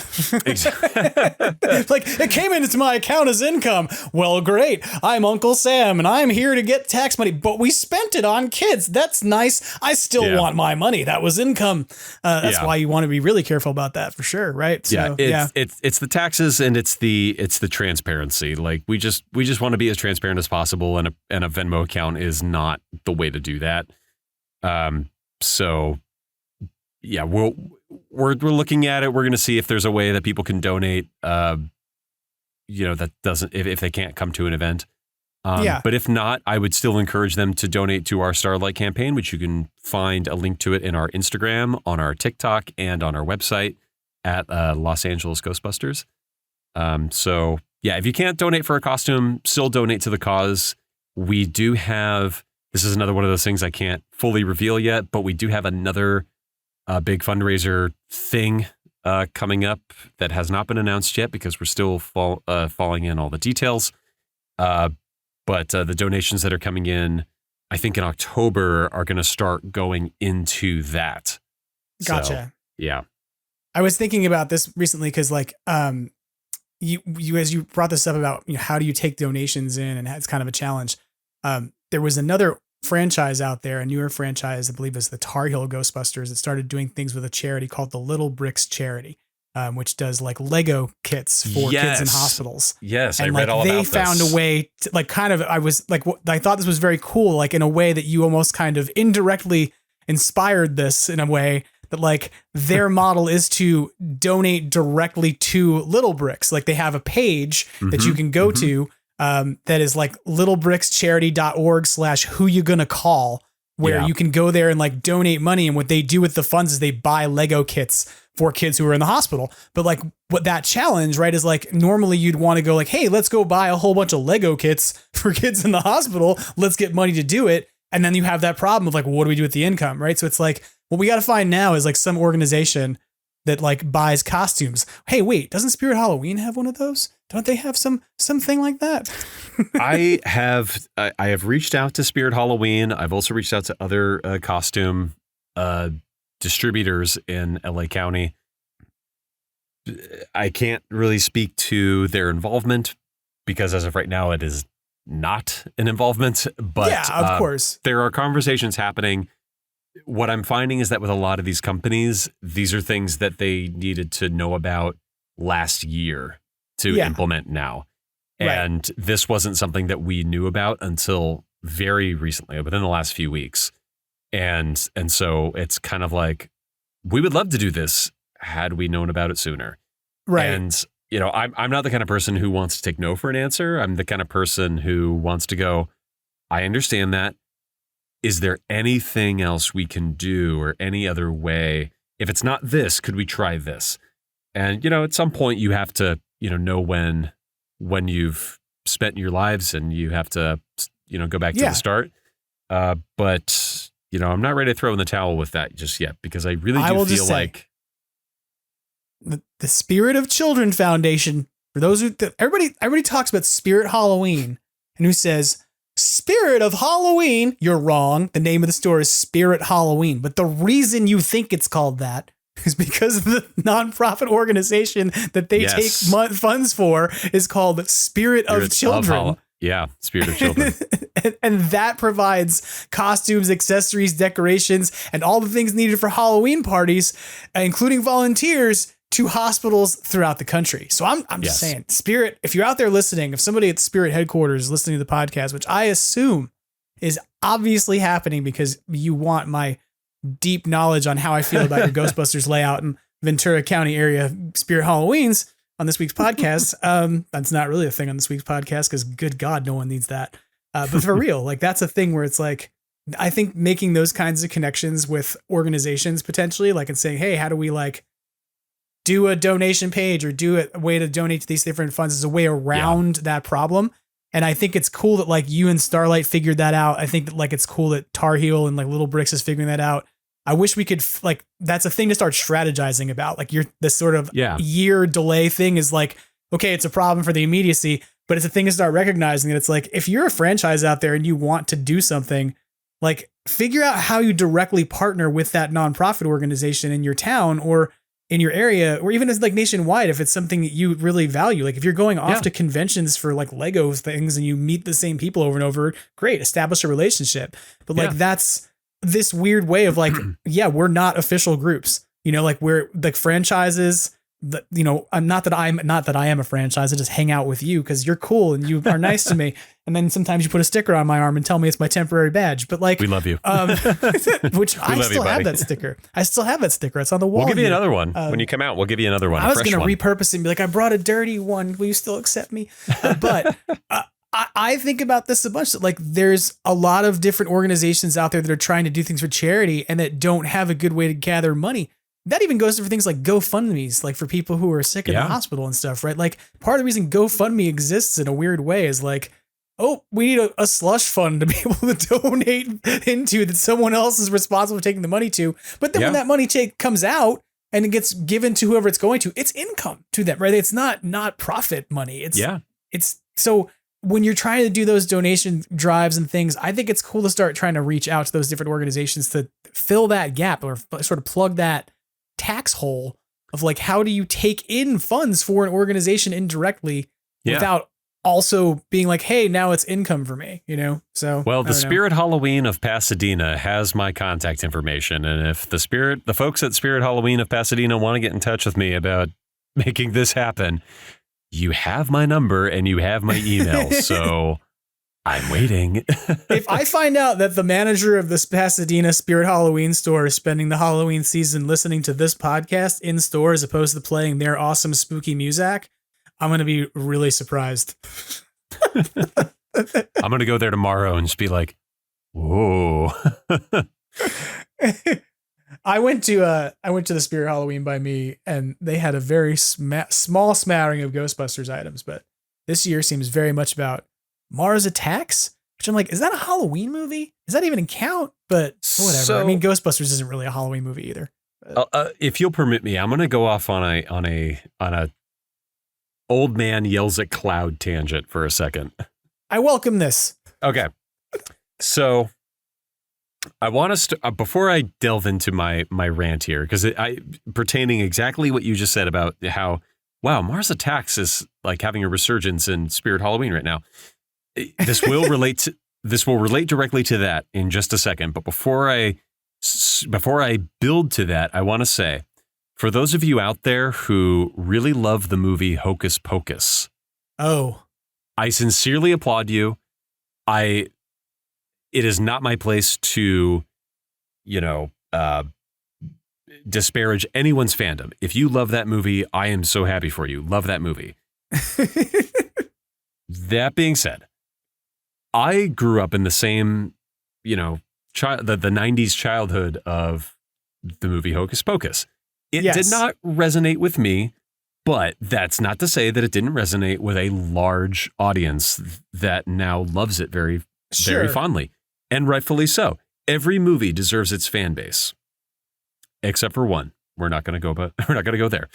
Like, it came into my account as income. Well, great. I'm Uncle Sam and I'm here to get tax money, but we spent it on kids. That's nice. I still want my money. That was income. That's why you want to be really careful about that for sure. Right. So, it's the taxes and it's the transparency. Like we just want to be as transparent as possible. And a Venmo account is not the way to do that. So yeah, we're looking at it. We're going to see if there's a way that people can donate, that doesn't, if they can't come to an event. But if not, I would still encourage them to donate to our Starlight campaign, which you can find a link to it in our Instagram, on our TikTok, and on our website at Los Angeles Ghostbusters. So yeah, if you can't donate for a costume, still donate to the cause. We do have, this is another one of those things I can't fully reveal yet, but we do have another big fundraiser thing coming up that has not been announced yet because we're still falling in all the details. But the donations that are coming in, I think in October, are going to start going into that. Gotcha. So, yeah. I was thinking about this recently because you as you brought this up about how do you take donations in, and it's kind of a challenge. There was another franchise out there, a newer franchise, I believe is the Tar Heel Ghostbusters, that started doing things with a charity called the Little Bricks Charity, which does like Lego kits for kids in hospitals. Yes, and I read all about this. They found a way to, like, kind of, I thought this was very cool, like in a way that you almost kind of indirectly inspired this in a way that like their model is to donate directly to Little Bricks. Like they have a page that you can go to that is like littlebrickscharity.org/who you gonna call, where you can go there and like donate money. And what they do with the funds is they buy Lego kits for kids who are in the hospital. But like what that challenge, right, is like normally you'd want to go like, hey, let's go buy a whole bunch of Lego kits for kids in the hospital. Let's get money to do it. And then you have that problem of like, well, what do we do with the income, right? So it's like, what we got to find now is like some organization that like buys costumes. Hey, wait, doesn't Spirit Halloween have one of those? Don't they have something like that? I have reached out to Spirit Halloween. I've also reached out to other costume distributors in LA County. I can't really speak to their involvement because as of right now, it is not an involvement. But yeah, of course, there are conversations happening. What I'm finding is that with a lot of these companies, these are things that they needed to know about last year to implement now. And this wasn't something that we knew about until very recently, within the last few weeks. And so it's kind of like, we would love to do this had we known about it sooner. Right. And, you know, I'm not the kind of person who wants to take no for an answer. I'm the kind of person who wants to go, I understand that. Is there anything else we can do or any other way? If it's not this, could we try this? And, you know, at some point you have to, know when you've spent your lives and you have to, go back to the start. But, I'm not ready to throw in the towel with that just yet because I really do feel like the Spirit of Children Foundation, for those who, everybody talks about Spirit Halloween and who says, Spirit of Halloween, you're wrong. The name of the store is Spirit Halloween. But the reason you think it's called that is because of the nonprofit organization that they take funds for is called Spirit of Children. Spirit of Children. and that provides costumes, accessories, decorations, and all the things needed for Halloween parties, including volunteers, to hospitals throughout the country. So I'm just saying, Spirit, if you're out there listening, if somebody at the Spirit headquarters is listening to the podcast, which I assume is obviously happening because you want my deep knowledge on how I feel about your Ghostbusters layout in Ventura County area Spirit Halloweens on this week's podcast. That's not really a thing on this week's podcast because good God, no one needs that. But for real, like that's a thing where it's like, I think making those kinds of connections with organizations potentially, like, and saying, hey, how do we like do a donation page or do a way to donate to these different funds is a way around that problem. And I think it's cool that like you and Starlight figured that out. I think that like it's cool that Tar Heel and like Little Bricks is figuring that out. I wish we could like, that's a thing to start strategizing about. Like this sort of year delay thing is like, okay, it's a problem for the immediacy, but it's a thing to start recognizing that it's like, if you're a franchise out there and you want to do something, like figure out how you directly partner with that nonprofit organization in your town or in your area, or even as like nationwide, if it's something that you really value. Like if you're going off to conventions for like Lego things and you meet the same people over and over, great, establish a relationship. But like that's this weird way of like, we're not official groups, like we're like franchises that, not that I am a franchise. I just hang out with you because you're cool and you are nice to me. And then sometimes you put a sticker on my arm and tell me it's my temporary badge. But like, we love you. Which I still have that sticker. It's on the wall. We'll give you another one when you come out. We'll give you another one. I was going to repurpose it and be like, I brought a dirty one. Will you still accept me? But I think about this a bunch. Like there's a lot of different organizations out there that are trying to do things for charity and that don't have a good way to gather money. That even goes for things like GoFundMe's, like for people who are sick in the hospital and stuff, right? Like part of the reason GoFundMe exists in a weird way is like, oh, we need a slush fund to be able to donate into that someone else is responsible for taking the money to. But then when that money comes out and it gets given to whoever it's going to, it's income to them, right? It's not profit money. It's so when you're trying to do those donation drives and things, I think it's cool to start trying to reach out to those different organizations to fill that gap or sort of plug that tax hole of like, how do you take in funds for an organization indirectly without also being like, hey, now it's income for me, you know? So, well, the Spirit Halloween of Pasadena has my contact information. And if the folks at Spirit Halloween of Pasadena want to get in touch with me about making this happen, you have my number and you have my email. So I'm waiting. If I find out that the manager of this Pasadena Spirit Halloween store is spending the Halloween season listening to this podcast in store as opposed to playing their awesome spooky music, I'm going to be really surprised. I'm going to go there tomorrow and just be like, whoa. I went to the Spirit Halloween by me, and they had a very small smattering of Ghostbusters items, but this year seems very much about Mars Attacks, which I'm like, is that a Halloween movie? Does that even count? But whatever. So, I mean, Ghostbusters isn't really a Halloween movie either. If you'll permit me, I'm going to go off on a old man yells at cloud tangent for a second. I welcome this. Okay. So I want us to, before I delve into my rant here, because pertaining exactly what you just said about how, wow, Mars Attacks is like having a resurgence in Spirit Halloween right now. This will relate directly to that in just a second. But before I build to that, I want to say, for those of you out there who really love the movie Hocus Pocus, I sincerely applaud you. It is not my place to, disparage anyone's fandom. If you love that movie, I am so happy for you. Love that movie. That being said, I grew up in the same, the 90s childhood of the movie Hocus Pocus. It did not resonate with me, but that's not to say that it didn't resonate with a large audience that now loves it very, very fondly, and rightfully so. Every movie deserves its fan base, except for one. We're not going to go there.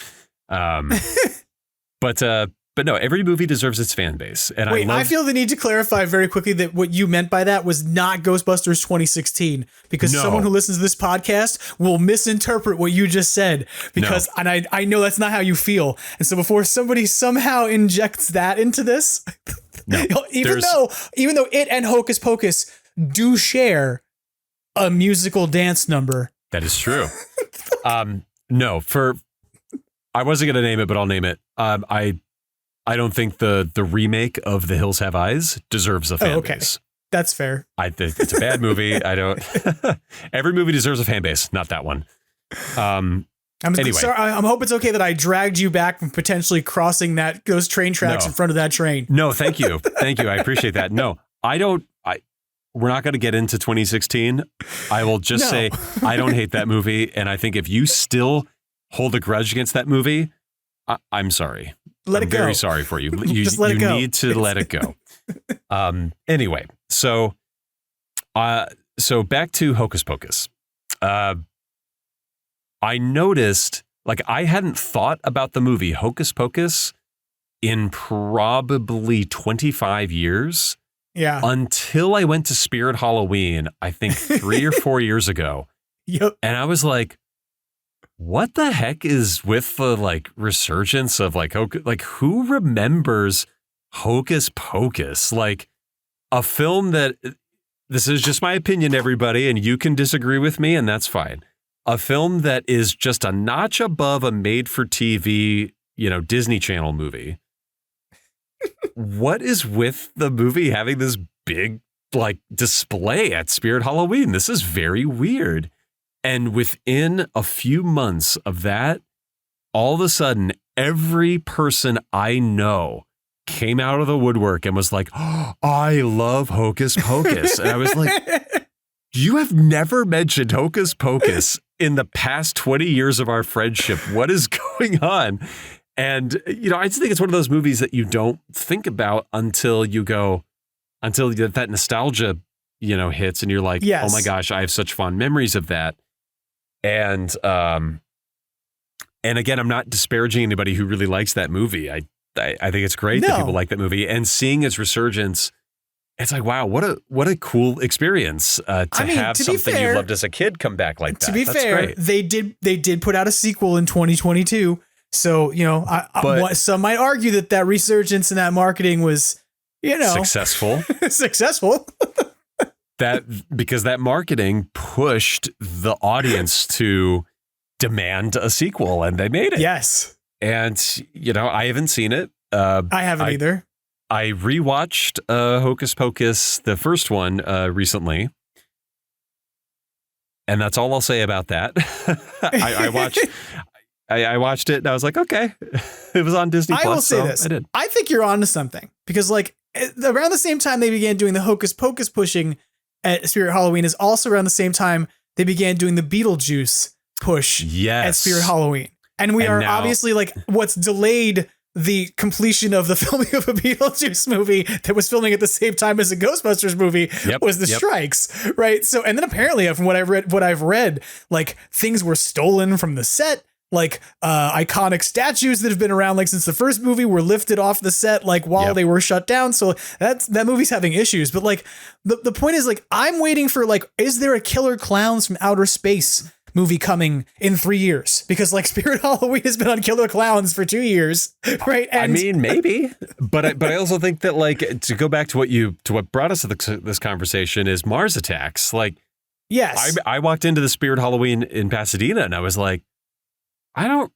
But no, every movie deserves its fan base. And I feel the need to clarify very quickly that what you meant by that was not Ghostbusters 2016, because someone who listens to this podcast will misinterpret what you just said, because and I know that's not how you feel. And so before somebody somehow injects that into this, even though it and Hocus Pocus do share a musical dance number. That is true. I wasn't going to name it, but I'll name it. I don't think the remake of The Hills Have Eyes deserves a fan base. That's fair. It's a bad movie. Every movie deserves a fan base, not that one. Anyway. Sorry, I hope it's okay that I dragged you back from potentially crossing those train tracks in front of that train. No, thank you. Thank you. I appreciate that. No, we're not going to get into 2016. I will just say I don't hate that movie. And I think if you still hold a grudge against that movie, I'm sorry. I'm very sorry for you. You need to let it go. Anyway, so back to Hocus Pocus. I noticed, I hadn't thought about the movie Hocus Pocus in probably 25 years. Yeah. Until I went to Spirit Halloween, I think 3 or 4 years ago. Yep. And I was like, what the heck is with the resurgence of who remembers Hocus Pocus? A film that, this is just my opinion, everybody, and you can disagree with me, and that's fine. A film that is just a notch above a made-for-TV, Disney Channel movie. What is with the movie having this big display at Spirit Halloween? This is very weird. And within a few months of that, all of a sudden, every person I know came out of the woodwork and was like, oh, I love Hocus Pocus. And I was like, you have never mentioned Hocus Pocus in the past 20 years of our friendship. What is going on? And, I just think it's one of those movies that you don't think about until that nostalgia, hits and you're like, oh my gosh, I have such fond memories of that. And again, I'm not disparaging anybody who really likes that movie. I think it's great that people like that movie, and seeing its resurgence it's like, wow, what a cool experience to have something you loved as a kid come back like that. To be That's fair, great. they did put out a sequel in 2022. So, some might argue that resurgence in that marketing was, successful. Successful. Because that marketing pushed the audience to demand a sequel, and they made it. Yes. And, I haven't seen it. I haven't either. I rewatched Hocus Pocus, the first one, recently. And that's all I'll say about that. I watched it and I was like, okay, it was on Disney Plus. I will say this. I think you're onto something because around the same time they began doing the Hocus Pocus pushing at Spirit Halloween is also around the same time they began doing the Beetlejuice push at Spirit Halloween. And we are now, obviously what's delayed the completion of the filming of a Beetlejuice movie that was filming at the same time as a Ghostbusters movie was the strikes, right? So, and then apparently from what I've read, things were stolen from the set. Iconic statues that have been around since the first movie were lifted off the set while they were shut down. So that movie's having issues. But the point is I'm waiting for is there a Killer Clowns from Outer Space movie coming in 3 years? Because Spirit Halloween has been on Killer Clowns for 2 years, right? And I mean, maybe, but I also think that to go back to what brought us to this conversation is Mars Attacks. Yes, I walked into the Spirit Halloween in Pasadena and I was like, I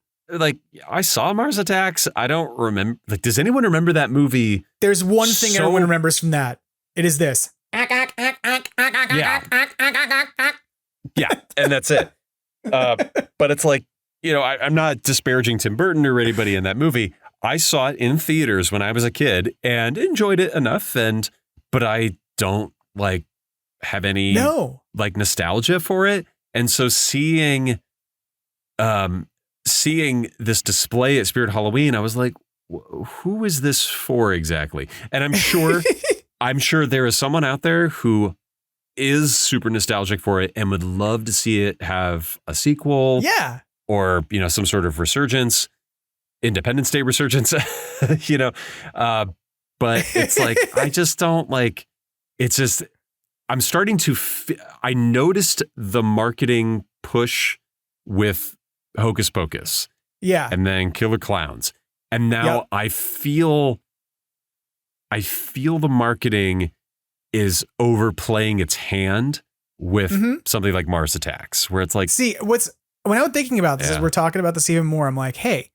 saw Mars Attacks. I don't remember. Does anyone remember that movie? There's one thing everyone remembers from that. It is this. Yeah. Yeah. And that's it. But it's I'm not disparaging Tim Burton or anybody in that movie. I saw it in theaters when I was a kid and enjoyed it enough. But I don't have any nostalgia for it. And so seeing this display at Spirit Halloween, I was like, who is this for exactly? And I'm sure there is someone out there who is super nostalgic for it and would love to see it have a sequel. Yeah. Or, some sort of resurgence, Independence Day resurgence, but it's I just don't it's just, I'm starting to, I noticed the marketing push with Hocus Pocus. Yeah. And then Killer Clowns. And now I feel the marketing is overplaying its hand with something like Mars Attacks, where it's see, when I'm thinking about this, as we're talking about this even more, I'm like, hey,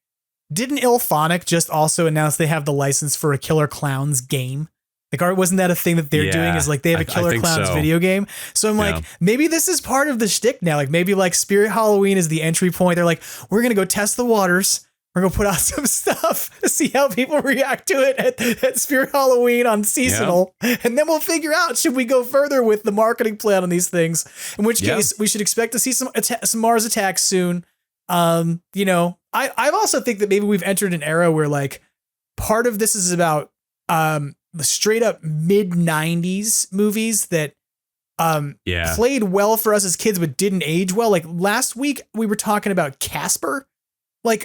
didn't Ilphonic just also announce they have the license for a Killer Clowns game? Wasn't that a thing that they're doing is they have a Killer Clowns video game? So I'm maybe this is part of the shtick now. Maybe Spirit Halloween is the entry point. They're we're going to go test the waters. We're going to put out some stuff to see how people react to it at Spirit Halloween on seasonal. Yeah. And then we'll figure out, should we go further with the marketing plan on these things? In which case we should expect to see some Mars Attacks soon. I also think that maybe we've entered an era where part of this is about, the straight up mid 90s movies that played well for us as kids, but didn't age well. Last week we were talking about Casper, and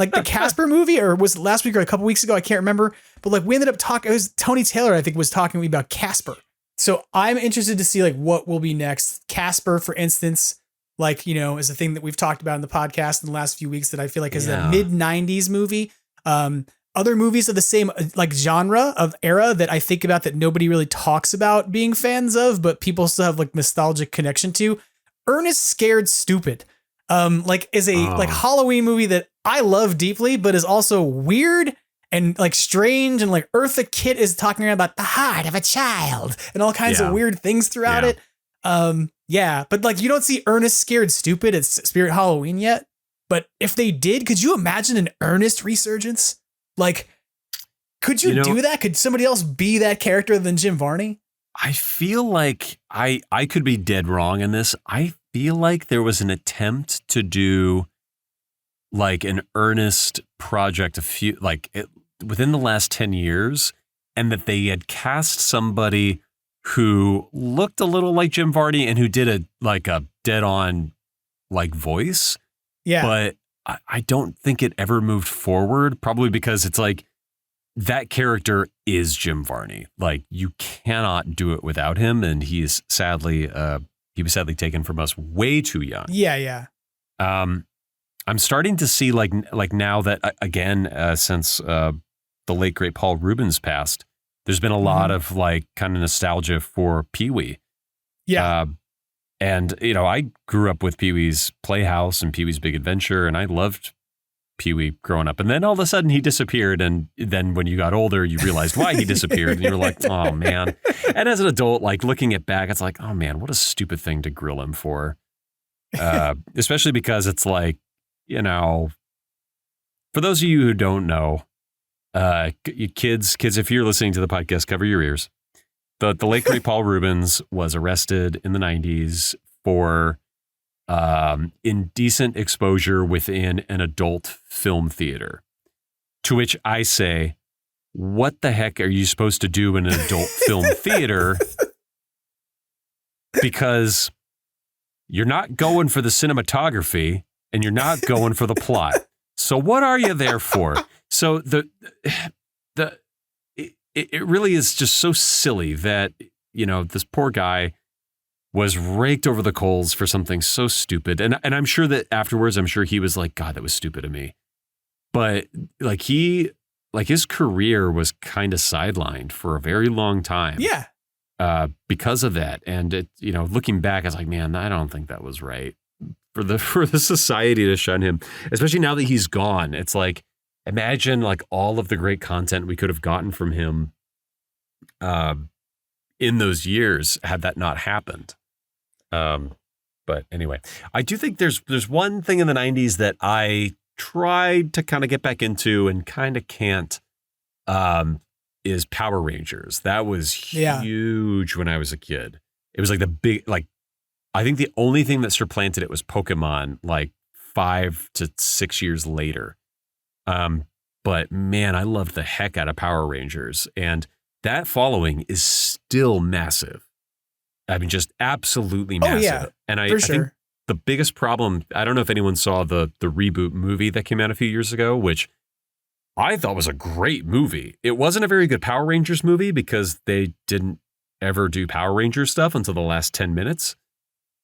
the Casper movie, or was it last week or a couple weeks ago? I can't remember, but we ended up talking, it was Tony Taylor, I think, was talking to me about Casper. So I'm interested to see what will be next. Casper, for instance, is a thing that we've talked about in the podcast in the last few weeks that I feel is a mid 90s movie. Other movies of the same genre of era that I think about that nobody really talks about being fans of, but people still have nostalgic connection to. Ernest Scared Stupid, is a Halloween movie that I love deeply, but is also weird and strange. And Eartha Kitt is talking about the heart of a child and all kinds of weird things throughout it. But you don't see Ernest Scared Stupid at Spirit Halloween yet. But if they did, could you imagine an Ernest resurgence? Could you do that? Could somebody else be that character than Jim Varney? I feel like I could be dead wrong in this. I feel like there was an attempt to do an Ernest project within the last 10 years, and that they had cast somebody who looked a little like Jim Varney and who did a dead on voice. Yeah. But I don't think it ever moved forward, probably because it's that character is Jim Varney. Like, you cannot do it without him, and he was sadly taken from us way too young. Yeah. I'm starting to see like now that again since the late great Paul Rubens passed, there's been a lot of like kind of nostalgia for Pee-wee. Yeah. And I grew up with Pee-wee's Playhouse and Pee-wee's Big Adventure, and I loved Pee-wee growing up. And then all of a sudden he disappeared, and then when you got older, you realized why he disappeared, and you were like, oh man. And as an adult, like looking it back, it's like, oh man, what a stupid thing to grill him for. Especially because it's like, for those of you who don't know, kids, if you're listening to the podcast, cover your ears. The late great Paul Rubens was arrested in the 90s for indecent exposure within an adult film theater. To which I say, what the heck are you supposed to do in an adult film theater? Because you're not going for the cinematography and you're not going for the plot. So what are you there for? So it really is just so silly that, this poor guy was raked over the coals for something so stupid. And I'm sure that afterwards, he was like, God, that was stupid of me. But his career was kind of sidelined for a very long time. Yeah. Because of that. And it, looking back, I was like, man, I don't think that was right for the society to shun him, especially now that he's gone. It's like, imagine like all of the great content we could have gotten from him in those years had that not happened. But anyway, I do think there's one thing in the 90s that I tried to kind of get back into and kind of can't, is Power Rangers. That was huge when I was a kid. It was like I think the only thing that supplanted it was Pokemon like 5 to 6 years later. But man, I loved the heck out of Power Rangers, and that following is still massive. I mean, just absolutely massive. Oh, yeah, and I think the biggest problem, I don't know if anyone saw the reboot movie that came out a few years ago, which I thought was a great movie. It wasn't a very good Power Rangers movie because they didn't ever do Power Rangers stuff until the last 10 minutes.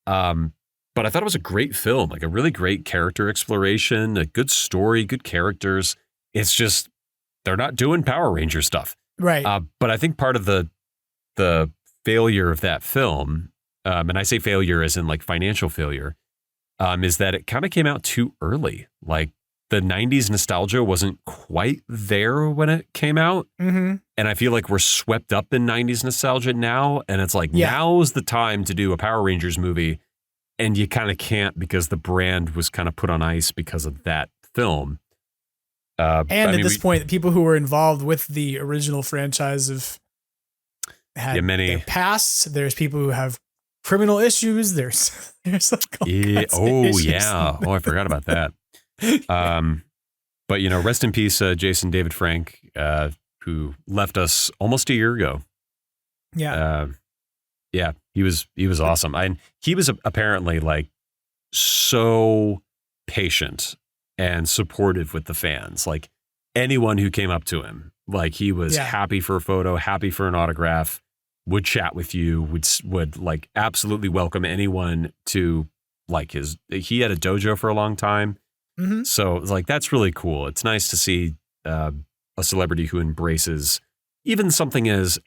But I thought it was a great film, like a really great character exploration, a good story, good characters. It's just, they're not doing Power Ranger stuff. Right. But I think part of the failure of that film, and I say failure as in like financial failure, is that it kind of came out too early. Like the 90s nostalgia wasn't quite there when it came out. Mm-hmm. And I feel like we're swept up in 90s nostalgia now. And it's like, now is the time to do a Power Rangers movie. And you kind of can't because the brand was kind of put on ice because of that film. And at this point, the people who were involved with the original franchise have had their pasts. There's people who have criminal issues. There's like all kinds of issues. Oh, I forgot about that. But rest in peace, Jason David Frank, who left us almost a year ago. Yeah. Yeah, he was awesome. And he was apparently like so patient and supportive with the fans. Like anyone who came up to him, like he was happy for a photo, happy for an autograph, would chat with you, would like absolutely welcome anyone to like he had a dojo for a long time. Mm-hmm. So it's like, that's really cool. It's nice to see a celebrity who embraces even something as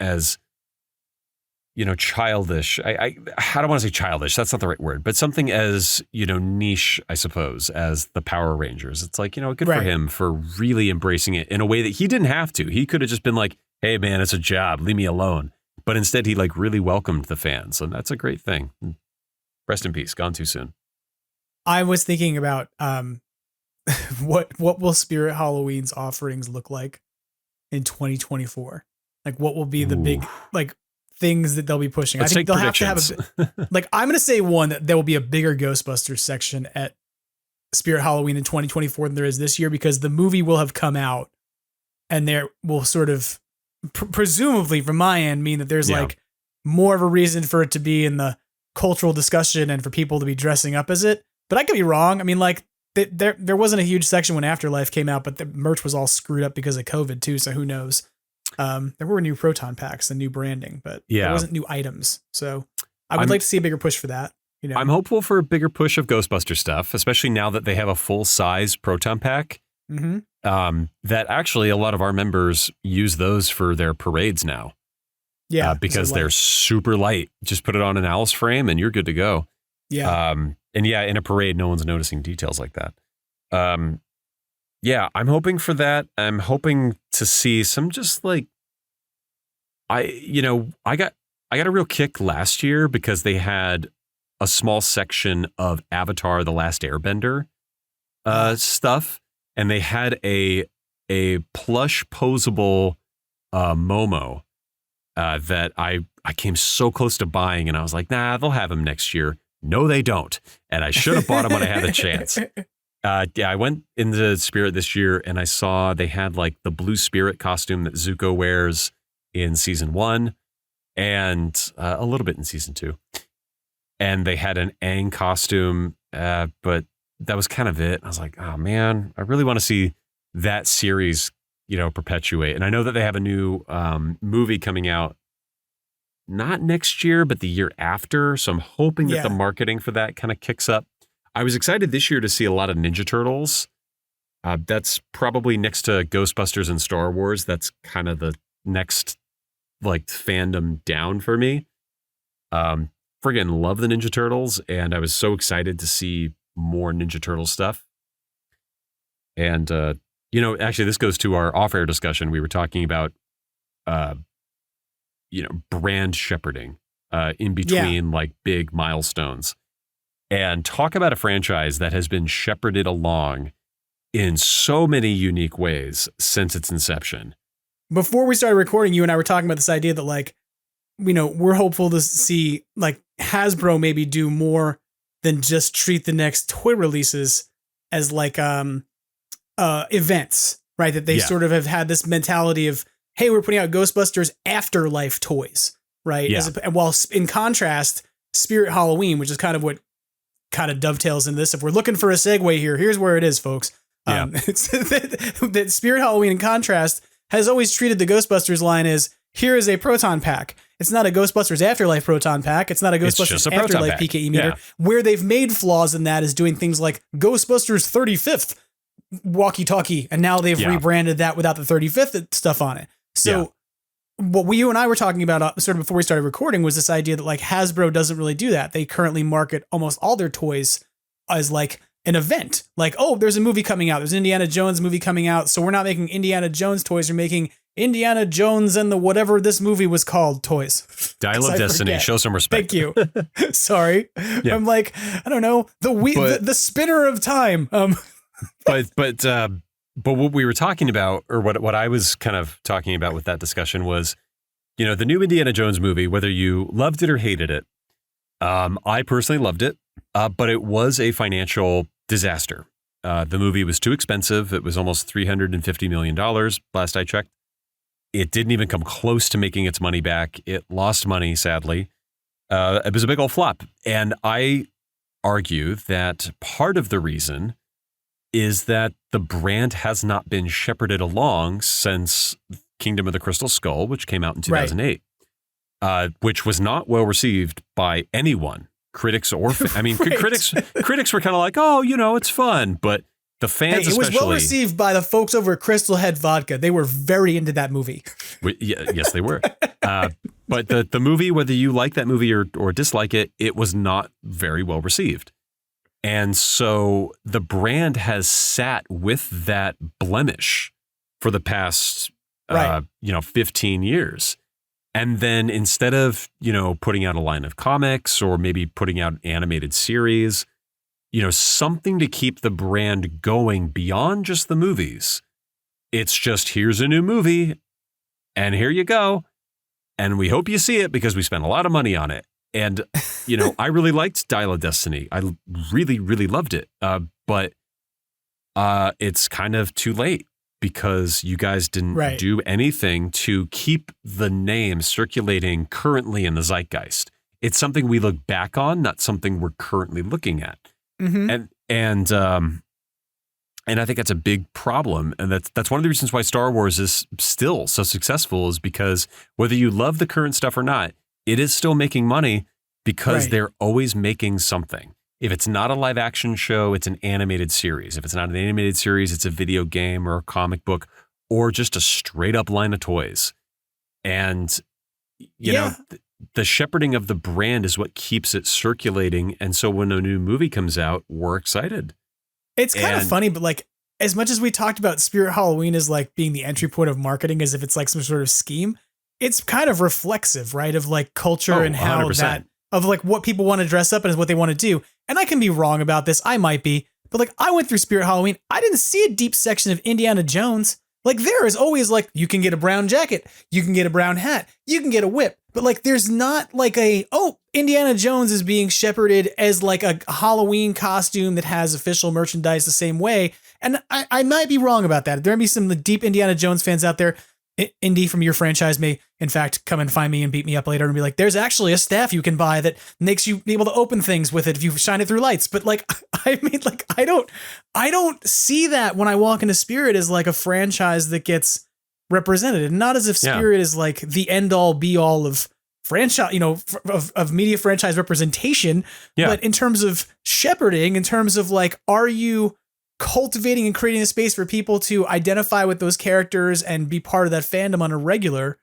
childish. I don't want to say childish. That's not the right word, but something as, niche, I suppose, as the Power Rangers. It's like, good for him for really embracing it in a way that he didn't have to. He could have just been like, hey man, it's a job, leave me alone. But instead he like really welcomed the fans. And that's a great thing. Rest in peace. Gone too soon. I was thinking about, what will Spirit Halloween's offerings look like in 2024? Like what will be the big, like, things that they'll be pushing. Let's I think take they'll have to have like, I'm going to say one, that there will be a bigger Ghostbusters section at Spirit Halloween in 2024 than there is this year, because the movie will have come out and there will sort of presumably from my end mean that there's like more of a reason for it to be in the cultural discussion and for people to be dressing up as it. But I could be wrong. I mean, like there wasn't a huge section when Afterlife came out, but the merch was all screwed up because of COVID too. So who knows? There were new proton packs and new branding, but there wasn't new items. So I would like to see a bigger push for that. You know, I'm hopeful for a bigger push of Ghostbuster stuff, especially now that they have a full size proton pack. Mm-hmm. That actually a lot of our members use those for their parades now. Yeah, because they're super light. Just put it on an Alice frame and you're good to go. Yeah. And yeah, in a parade, no one's noticing details like that. Yeah, I'm hoping for that. I'm hoping to see some just like, I got a real kick last year because they had a small section of Avatar: The Last Airbender stuff, and they had a plush posable Momo that I came so close to buying, and I was like, nah, they'll have him next year. No, they don't. And I should have bought him when I had a chance. Yeah, I went into Spirit this year and I saw they had like the blue Spirit costume that Zuko wears in season 1 and a little bit in season 2. And they had an Aang costume, but that was kind of it. I was like, oh man, I really want to see that series, perpetuate. And I know that they have a new movie coming out, not next year, but the year after. So I'm hoping that the marketing for that kind of kicks up. I was excited this year to see a lot of Ninja Turtles. That's probably next to Ghostbusters and Star Wars. That's kind of the next like fandom down for me. Friggin' love the Ninja Turtles, and I was so excited to see more Ninja Turtle stuff. And actually, this goes to our off-air discussion. We were talking about, brand shepherding in between like big milestones. And talk about a franchise that has been shepherded along in so many unique ways since its inception. Before we started recording, you and I were talking about this idea that like, we're hopeful to see like Hasbro maybe do more than just treat the next toy releases as like events, right? That they sort of have had this mentality of, hey, we're putting out Ghostbusters Afterlife toys, right? Yeah. While in contrast, Spirit Halloween, which is kind of what kind of dovetails in this. If we're looking for a segue here, here's where it is, folks. It's that Spirit Halloween, in contrast, has always treated the Ghostbusters line as, here is a proton pack. It's not a Ghostbusters Afterlife proton pack. It's not a Ghostbusters Afterlife PKE meter. Yeah. Where they've made flaws in that is doing things like Ghostbusters 35th walkie-talkie, and now they've rebranded that without the 35th stuff on it. So what you and I were talking about sort of before we started recording was this idea that like Hasbro doesn't really do that. They currently market almost all their toys as like an event. Like, oh, there's a movie coming out. There's an Indiana Jones movie coming out. So we're not making Indiana Jones toys. We're making Indiana Jones and the whatever this movie was called toys. Dial of Destiny. Show some respect. Thank you. Sorry. Yeah. I'm like, I don't know, the spinner of time. But what we were talking about, or what I was kind of talking about with that discussion was, the new Indiana Jones movie, whether you loved it or hated it. I personally loved it, but it was a financial disaster. The movie was too expensive. It was almost $350 million last I checked. It didn't even come close to making its money back. It lost money, sadly. It was a big old flop. And I argue that part of the reason is that the brand has not been shepherded along since Kingdom of the Crystal Skull, which came out in 2008, which was not well received by anyone, critics or critics were kind of like, oh, it's fun, but the fans it was especially well received by the folks over at Crystal Head Vodka. They were very into that movie. Yes, they were. But the movie, whether you like that movie or dislike it, it was not very well received. And so the brand has sat with that blemish for the past, 15 years. And then instead of, putting out a line of comics or maybe putting out an animated series, something to keep the brand going beyond just the movies. It's just, here's a new movie and here you go. And we hope you see it because we spent a lot of money on it. And, I really liked Dial of Destiny. I really, really loved it. But it's kind of too late because you guys didn't do anything to keep the name circulating currently in the zeitgeist. It's something we look back on, not something we're currently looking at. Mm-hmm. And And I think that's a big problem. And that's one of the reasons why Star Wars is still so successful, is because whether you love the current stuff or not, it is still making money because they're always making something. If it's not a live action show, it's an animated series. If it's not an animated series, it's a video game or a comic book or just a straight up line of toys. And, you know, the shepherding of the brand is what keeps it circulating. And so when a new movie comes out, we're excited. It's kind of funny, but like, as much as we talked about Spirit Halloween as like being the entry point of marketing, as if it's like some sort of scheme, it's kind of reflexive, right? Of like culture and how 100%. that, of like what people want to dress up and what they want to do. And I can be wrong about this. I might be, but like I went through Spirit Halloween. I didn't see a deep section of Indiana Jones. Like there is always like, you can get a brown jacket, you can get a brown hat, you can get a whip, but like there's not like Indiana Jones is being shepherded as like a Halloween costume that has official merchandise the same way. And I might be wrong about that. There may be some deep Indiana Jones fans out there. Indy from your franchise may, in fact, come and find me and beat me up later and be like, there's actually a staff you can buy that makes you be able to open things with it if you shine it through lights. But like, I mean, like, I don't see that when I walk into Spirit as like a franchise that gets represented, and not as if Spirit is like the end all be all of franchise, you know, of media franchise representation. But in terms of shepherding, in terms of like, are you cultivating and creating a space for people to identify with those characters and be part of that fandom on a regular?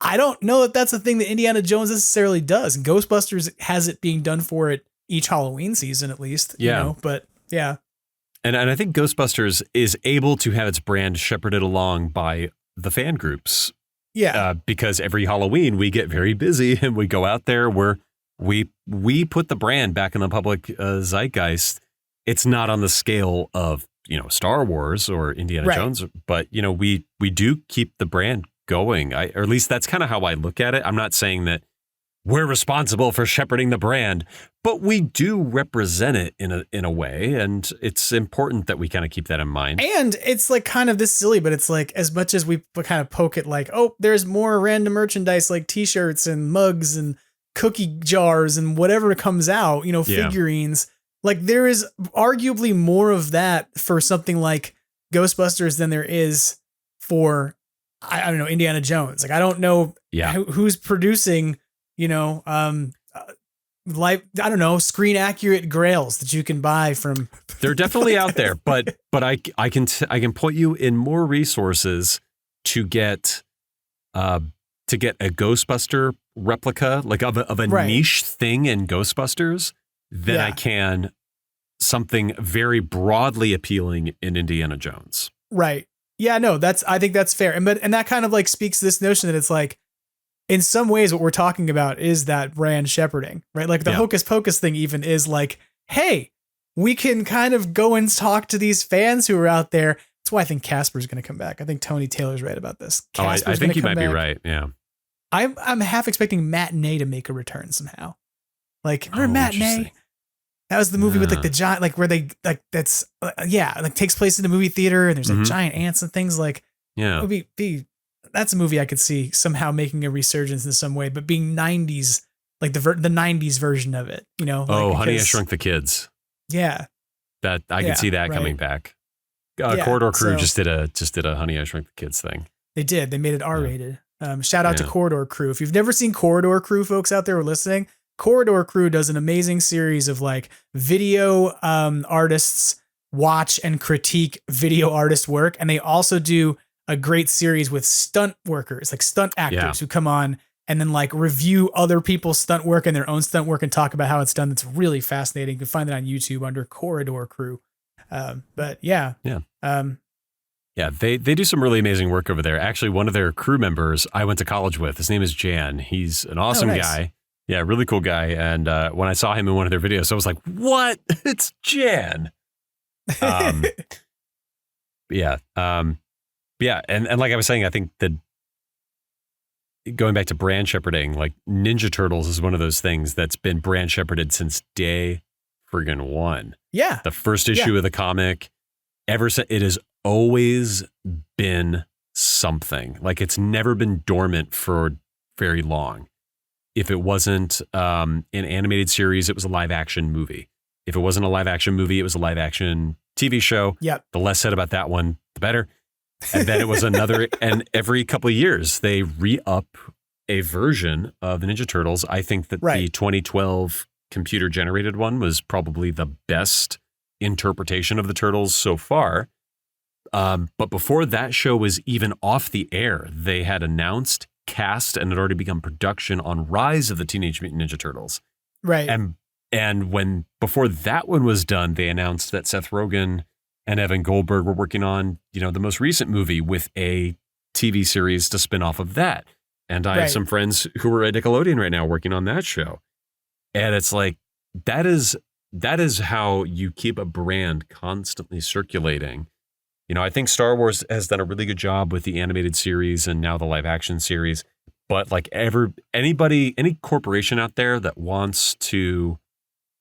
I don't know that that's a thing that Indiana Jones necessarily does. Ghostbusters has it being done for it each Halloween season, at least. You know, but yeah. And I think Ghostbusters is able to have its brand shepherded along by the fan groups. Yeah. Because every Halloween we get very busy and we go out there where we put the brand back in the public zeitgeist. It's not on the scale of, you know, Star Wars or Indiana Jones, but, you know, we do keep the brand going. Or at least that's kind of how I look at it. I'm not saying that we're responsible for shepherding the brand, but we do represent it in a way. And it's important that we kind of keep that in mind. And it's like kind of this silly, but it's like, as much as we kind of poke it like, oh, there's more random merchandise like t-shirts and mugs and cookie jars and whatever comes out, you know, figurines. Like there is arguably more of that for something like Ghostbusters than there is for, I don't know, Indiana Jones. Like, I don't know who's producing, you know, like, I don't know, screen accurate grails that you can buy from. They're definitely out there, but I can point you in more resources to get a Ghostbuster replica, like of a niche thing in Ghostbusters, than I can something very broadly appealing in Indiana Jones. Right. Yeah, no, I think that's fair. And that kind of like speaks to this notion that it's like, in some ways what we're talking about is that brand shepherding, right? Like the Hocus Pocus thing even is like, hey, we can kind of go and talk to these fans who are out there. That's why I think Casper's going to come back. I think Tony Taylor's right about this. I think he might be right. Yeah. I'm half expecting Matinee to make a return somehow. Like, remember Matinee? That was the movie with like the giant, like where they like that's like takes place in a movie theater and there's like giant ants and things. Like, it would be that's a movie I could see somehow making a resurgence in some way, but being 90s, like the 90s version of it, you know? Like, Honey, I Shrunk the Kids. Yeah. That I can see that coming back. Corridor Crew just did a Honey, I Shrunk the Kids thing. They did. They made it R-rated. Shout out to Corridor Crew. If you've never seen Corridor Crew, folks out there who are listening, Corridor Crew does an amazing series of like video artists watch and critique video artist work. And they also do a great series with stunt workers, like stunt actors who come on and then like review other people's stunt work and their own stunt work and talk about how it's done. That's really fascinating. You can find it on YouTube under Corridor Crew. But yeah. They do some really amazing work over there. Actually, one of their crew members I went to college with, his name is Jan. He's an awesome guy. Yeah, really cool guy. And when I saw him in one of their videos, I was like, what? It's Jan. And like I was saying, I think that going back to brand shepherding, like Ninja Turtles is one of those things that's been brand shepherded since day friggin' one. Yeah. The first issue of the comic, ever since, it has always been something. Like it's never been dormant for very long. If it wasn't an animated series, it was a live action movie. If it wasn't a live action movie, it was a live action TV show. Yep. The less said about that one, the better. And then it was another, and every couple of years they re-up a version of the Ninja Turtles. I think that the 2012 computer generated one was probably the best interpretation of the Turtles so far. But before that show was even off the air, they had announced, cast, and had already begun production on Rise of the Teenage Mutant Ninja Turtles. Right. And when before that one was done, they announced that Seth Rogen and Evan Goldberg were working on, the most recent movie with a TV series to spin off of that. And I have some friends who are at Nickelodeon right now working on that show. And it's like, that is how you keep a brand constantly circulating. I think Star Wars has done a really good job with the animated series and now the live action series. But like any corporation out there that wants to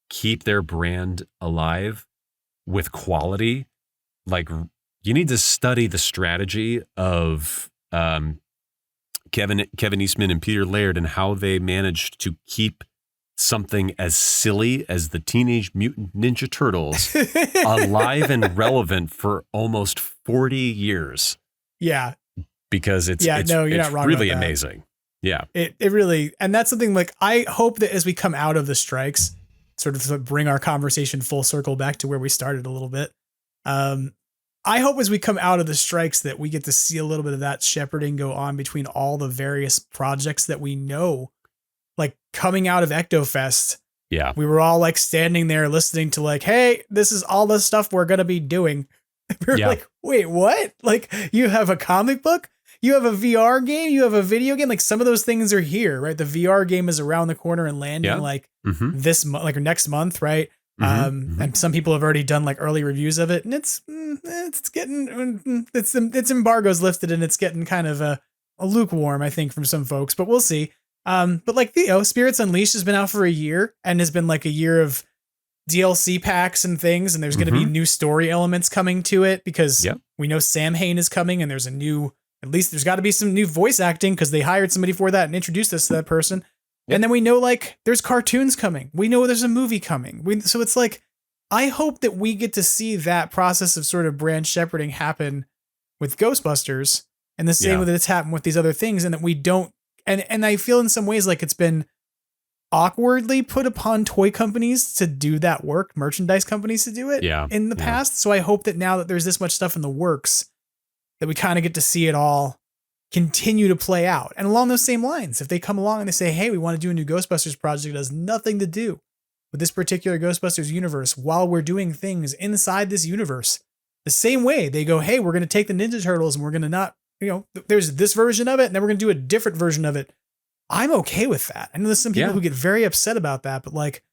keep their brand alive with quality, like you need to study the strategy of Kevin Eastman and Peter Laird and how they managed to keep something as silly as the Teenage Mutant Ninja Turtles alive and relevant for almost 40 years. Yeah. Because it's not wrong really about that. amazing. Yeah. It really, and that's something like, I hope that as we come out of the strikes, sort of bring our conversation full circle back to where we started a little bit. I hope as we come out of the strikes that we get to see a little bit of that shepherding go on between all the various projects that we know. Like coming out of Ectofest, we were all like standing there listening to like, hey, this is all the stuff we're going to be doing. We were like, wait, what? Like you have a comic book, you have a VR game, you have a video game. Like some of those things are here, right? The VR game is around the corner and landing like this month, like next month, right? And some people have already done like early reviews of it, and it's embargo's lifted and it's getting kind of a lukewarm, I think, from some folks, but we'll see. But like, Spirits Unleashed has been out for a year and has been like a year of DLC packs and things. And there's going to be new story elements coming to it because we know Sam Hain is coming and there's at least there's got to be some new voice acting because they hired somebody for that and introduced us to that person. And then we know like there's cartoons coming. We know there's a movie coming. So it's like, I hope that we get to see that process of sort of brand shepherding happen with Ghostbusters and the same way that it's happened with these other things, and that we don't. And I feel in some ways like it's been awkwardly put upon toy companies to do that work, merchandise companies to do it in the past. So I hope that now that there's this much stuff in the works, that we kind of get to see it all continue to play out. And along those same lines, if they come along and they say, hey, we want to do a new Ghostbusters project that has nothing to do with this particular Ghostbusters universe while we're doing things inside this universe, the same way they go, hey, we're going to take the Ninja Turtles and we're going to not, there's this version of it, and then we're going to do a different version of it. I'm okay with that. I know there's some people who get very upset about that, but like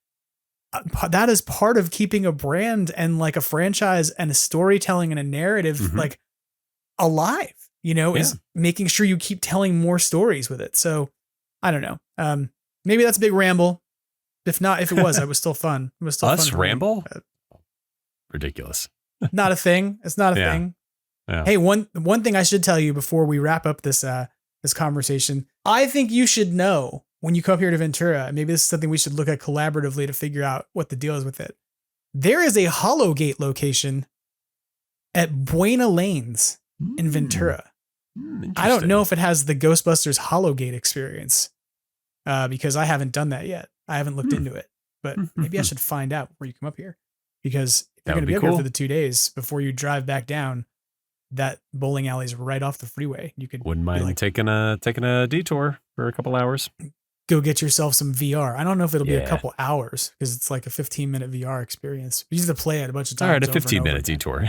that is part of keeping a brand and like a franchise and a storytelling and a narrative like alive, is making sure you keep telling more stories with it. So I don't know. Maybe that's a big ramble. If not, if it was, it was still fun. It was still Us fun. Ramble? Ridiculous. Not a thing. It's not a thing. Yeah. Hey, one thing I should tell you before we wrap up this conversation, I think you should know when you come up here to Ventura, and maybe this is something we should look at collaboratively to figure out what the deal is with it. There is a Hollowgate location at Buena Lanes in Ventura. I don't know if it has the Ghostbusters Hollowgate experience because I haven't done that yet. I haven't looked into it, but maybe I should find out before you come up here, because if you're going to be up here for the 2 days before you drive back down, that bowling alley is right off the freeway. You could wouldn't mind taking a detour for a couple hours. Go get yourself some VR. I don't know if it'll be a couple hours because it's like a 15-minute VR experience. You have to play it a bunch of times. All right, a 15-minute detour.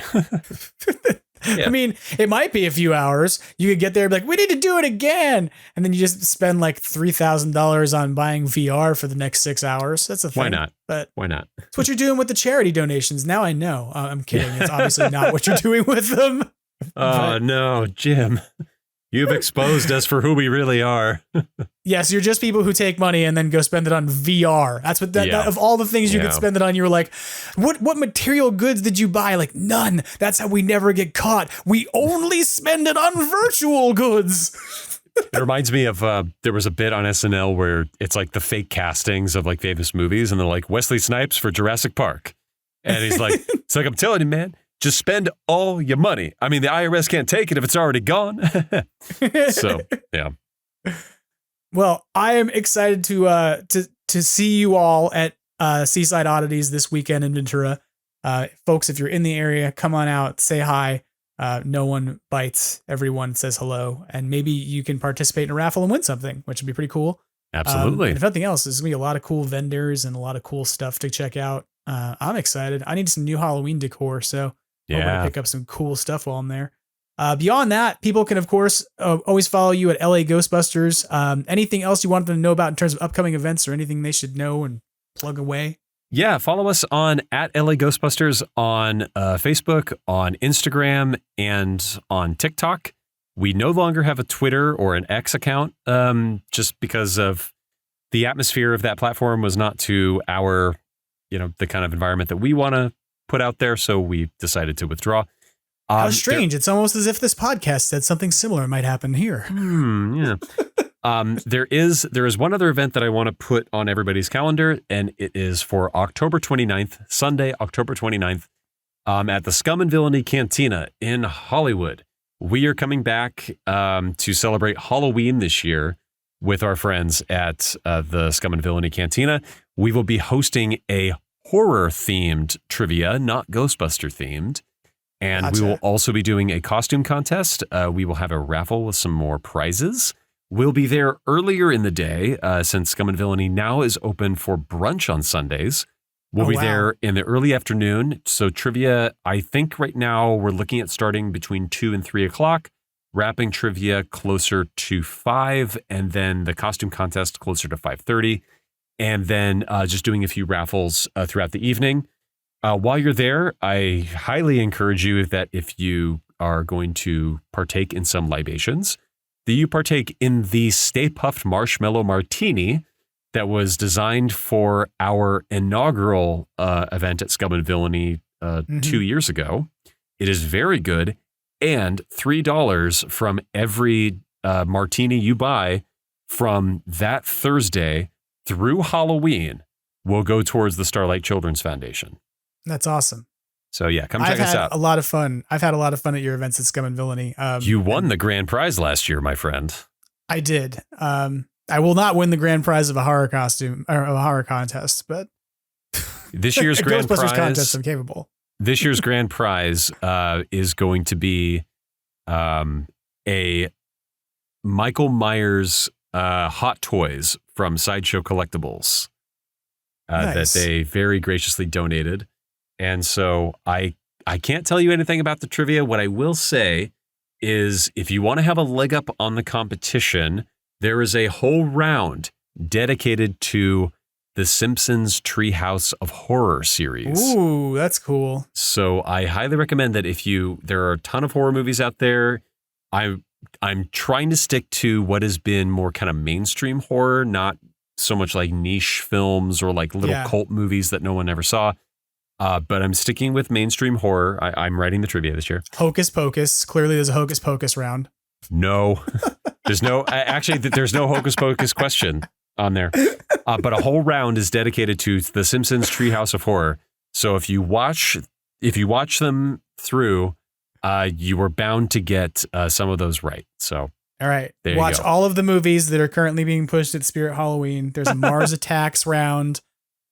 I mean, it might be a few hours. You could get there and be like, we need to do it again. And then you just spend like $3,000 on buying VR for the next 6 hours. That's a thing. Why not? But why not? It's what you're doing with the charity donations. Now I know. I'm kidding. It's obviously not what you're doing with them. Oh, no, Jim. You've exposed us for who we really are. Yes, you're just people who take money and then go spend it on VR. That's what that of all the things you could spend it on. You were like, what material goods did you buy? Like, none. That's how we never get caught. We only spend it on virtual goods. It reminds me of there was a bit on SNL where it's like the fake castings of like famous movies, and they're like Wesley Snipes for Jurassic Park, and he's like, it's like, I'm telling you, man, Just spend all your money. I mean, the IRS can't take it if it's already gone. So, yeah. Well, I am excited to see you all at Seaside Oddities this weekend in Ventura. Folks, if you're in the area, come on out, say hi. No one bites. Everyone says hello. And maybe you can participate in a raffle and win something, which would be pretty cool. Absolutely. And if nothing else, there's going to be a lot of cool vendors and a lot of cool stuff to check out. I'm excited. I need some new Halloween decor, so I'm going to pick up some cool stuff while I'm there. Beyond that, people can, of course, always follow you at LA Ghostbusters. Anything else you want them to know about in terms of upcoming events or anything they should know and plug away? Yeah, follow us on at LA Ghostbusters on Facebook, on Instagram, and on TikTok. We no longer have a Twitter or an X account just because of the atmosphere of that platform was not to our, the kind of environment that we want to put out there. So we decided to withdraw. How strange. It's almost as if this podcast said something similar might happen here. Yeah. There is one other event that I want to put on everybody's calendar, and it is for October 29th, Sunday, October 29th, at the Scum and Villainy Cantina in Hollywood. We are coming back to celebrate Halloween this year with our friends at the Scum and Villainy Cantina. We will be hosting a horror-themed trivia, not Ghostbuster-themed. And we will also be doing a costume contest. We will have a raffle with some more prizes. We'll be there earlier in the day since Scum and Villainy now is open for brunch on Sundays. We'll be there in the early afternoon. So trivia, I think right now we're looking at starting between 2 and 3 o'clock, wrapping trivia closer to 5, and then the costume contest closer to 5:30, and then just doing a few raffles throughout the evening. While you're there, I highly encourage you that if you are going to partake in some libations, that you partake in the Stay Puft Marshmallow Martini that was designed for our inaugural event at Scum and Villainy 2 years ago. It is very good, and $3 from every martini you buy from that Thursday through Halloween will go towards the Starlight Children's Foundation. That's awesome. So yeah, come check us out. A lot of fun. I've had a lot of fun at your events at Scum and Villainy. You won the grand prize last year, my friend. I did. I will not win the grand prize of a horror costume or a horror contest, but this year's grand prize contest, I'm capable. This year's grand prize is going to be a Michael Myers Hot Toys from Sideshow Collectibles that they very graciously donated. And so I can't tell you anything about the trivia. What I will say is if you want to have a leg up on the competition, there is a whole round dedicated to the Simpsons Treehouse of Horror series. Ooh, that's cool. So I highly recommend that there are a ton of horror movies out there. I'm trying to stick to what has been more kind of mainstream horror, not so much like niche films or like little cult movies that no one ever saw. But I'm sticking with mainstream horror. I'm writing the trivia this year. Hocus Pocus. Clearly there's a Hocus Pocus round. No, there's no Hocus Pocus question on there. But a whole round is dedicated to the Simpsons Treehouse of Horror. So if you watch them through, you were bound to get some of those right. So all right, there watch you go. all of the movies that are currently being pushed at Spirit Halloween. There's a Mars Attacks round.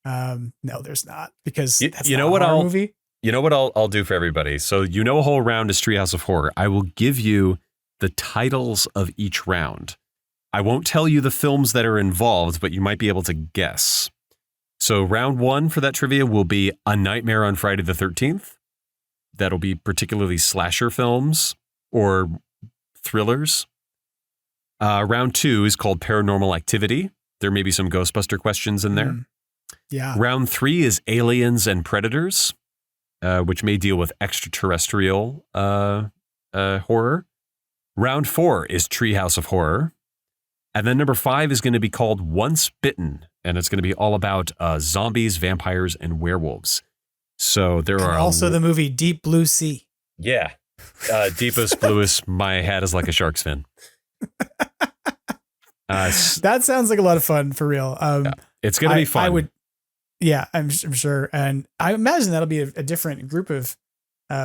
No, there's not, because that's not a horror movie. You know what I'll do for everybody? So a whole round is Treehouse of Horror. I will give you the titles of each round. I won't tell you the films that are involved, but you might be able to guess. So round 1 for that trivia will be A Nightmare on Friday the 13th. That'll be particularly slasher films or thrillers. Round 2 is called Paranormal Activity. There may be some Ghostbuster questions in there. Yeah. Round 3 is Aliens and Predators, which may deal with extraterrestrial horror. Round 4 is Treehouse of Horror. And then number 5 is going to be called Once Bitten, and it's going to be all about zombies, vampires, and werewolves. So there are also the movie Deep Blue Sea. Yeah. Deepest, bluest, my hat is like a shark's fin. That sounds like a lot of fun, for real. It's going to be fun. I'm sure. And I imagine that'll be a different group of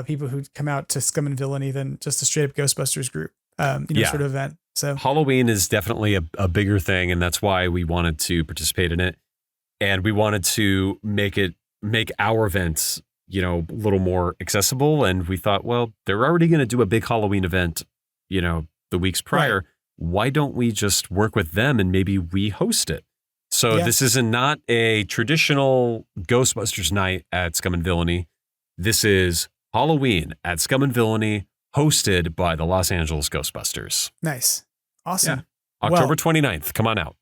people who come out to Scum and Villainy than just a straight up Ghostbusters group, sort of event. So Halloween is definitely a bigger thing, and that's why we wanted to participate in it. And we wanted to make our events, a little more accessible. And we thought, well, they're already going to do a big Halloween event, the weeks prior. Right. Why don't we just work with them and maybe we host it? So This is not a traditional Ghostbusters night at Scum and Villainy. This is Halloween at Scum and Villainy, hosted by the Los Angeles Ghostbusters. Nice. Awesome. Yeah. October 29th. Come on out.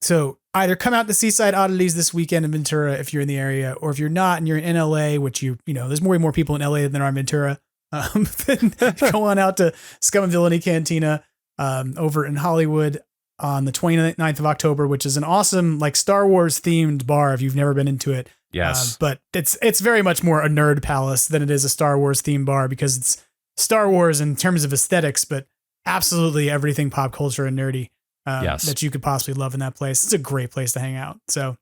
So either come out to Seaside Oddities this weekend in Ventura if you're in the area, or if you're not and you're in LA, which there's more and more people in LA than there are in Ventura, then go on out to Scum and Villainy Cantina over in Hollywood on the 29th of October, which is an awesome Star Wars themed bar if you've never been into it. Yes. But it's very much more a nerd palace than it is a Star Wars themed bar, because it's Star Wars in terms of aesthetics, but absolutely everything pop culture and nerdy that you could possibly love in that place. It's a great place to hang out. So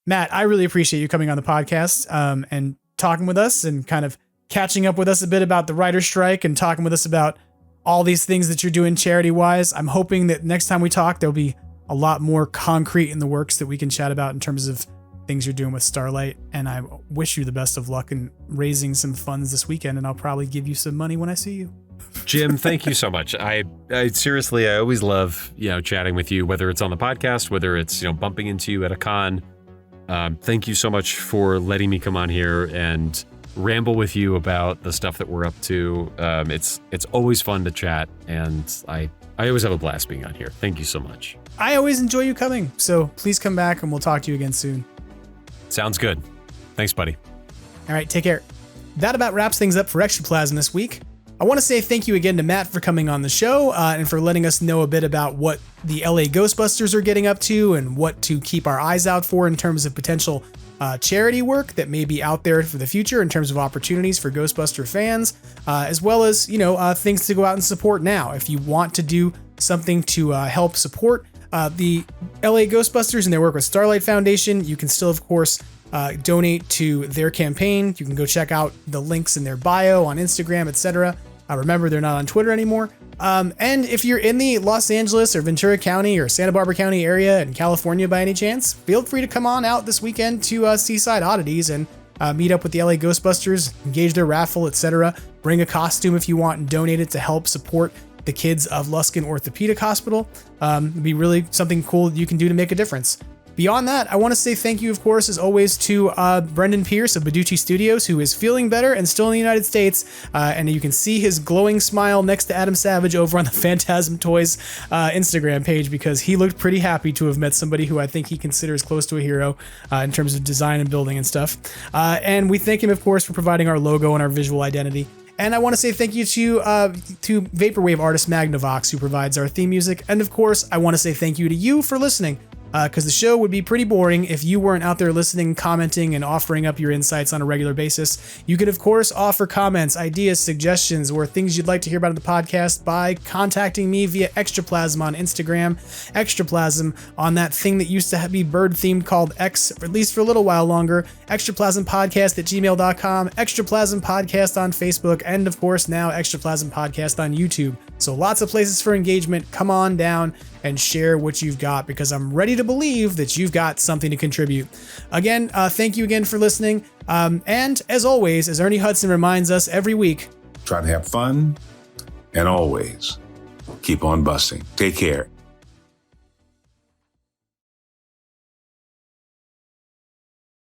Matt, I really appreciate you coming on the podcast and talking with us and kind of catching up with us a bit about the writer's strike and talking with us about all these things that you're doing charity wise. I'm hoping that next time we talk, there'll be a lot more concrete in the works that we can chat about in terms of things you're doing with Starlight. And I wish you the best of luck in raising some funds this weekend. And I'll probably give you some money when I see you. Jim, thank you so much. I seriously, I always love, chatting with you, whether it's on the podcast, whether it's, bumping into you at a con. Thank you so much for letting me come on here and ramble with you about the stuff that we're up to. It's always fun to chat, and I always have a blast being on here. Thank you so much. I always enjoy you coming, so please come back and we'll talk to you again soon. Sounds good. Thanks, buddy. All right, take care. That about wraps things up for Extraplasm this week. I want to say thank you again to Matt for coming on the show and for letting us know a bit about what the LA Ghostbusters are getting up to and what to keep our eyes out for in terms of potential charity work that may be out there for the future in terms of opportunities for Ghostbuster fans, as well as, things to go out and support now. If you want to do something to help support the LA Ghostbusters and their work with Starlight Foundation, you can still, of course, donate to their campaign. You can go check out the links in their bio on Instagram, etc. Remember, they're not on Twitter anymore. And if you're in the Los Angeles or Ventura County or Santa Barbara County area in California by any chance, feel free to come on out this weekend to Seaside Oddities and meet up with the LA Ghostbusters, engage their raffle, etc. Bring a costume if you want and donate it to help support the kids of Luskin Orthopedic Hospital. It'd be really something cool that you can do to make a difference. Beyond that, I want to say thank you, of course, as always, to Brendan Pearce of Badoochi Studios, who is feeling better and still in the United States. And you can see his glowing smile next to Adam Savage over on the Phantasm Toys Instagram page, because he looked pretty happy to have met somebody who I think he considers close to a hero in terms of design and building and stuff. And we thank him, of course, for providing our logo and our visual identity. And I want to say thank you to Vaporwave artist MAGNAVOX, who provides our theme music. And of course, I want to say thank you to you for listening, because the show would be pretty boring if you weren't out there listening, commenting, and offering up your insights on a regular basis. You can, of course, offer comments, ideas, suggestions, or things you'd like to hear about in the podcast by contacting me via Extraplasm on Instagram, Extraplasm on that thing that used to be bird-themed called X, at least for a little while longer, extraplasompodcast@gmail.com, Extraplasm Podcast on Facebook, and of course now Extraplasm Podcast on YouTube. So lots of places for engagement. Come on down and share what you've got, because I'm ready to believe that you've got something to contribute. Again, thank you again for listening. And as always, as Ernie Hudson reminds us every week, try to have fun and always keep on busting. Take care.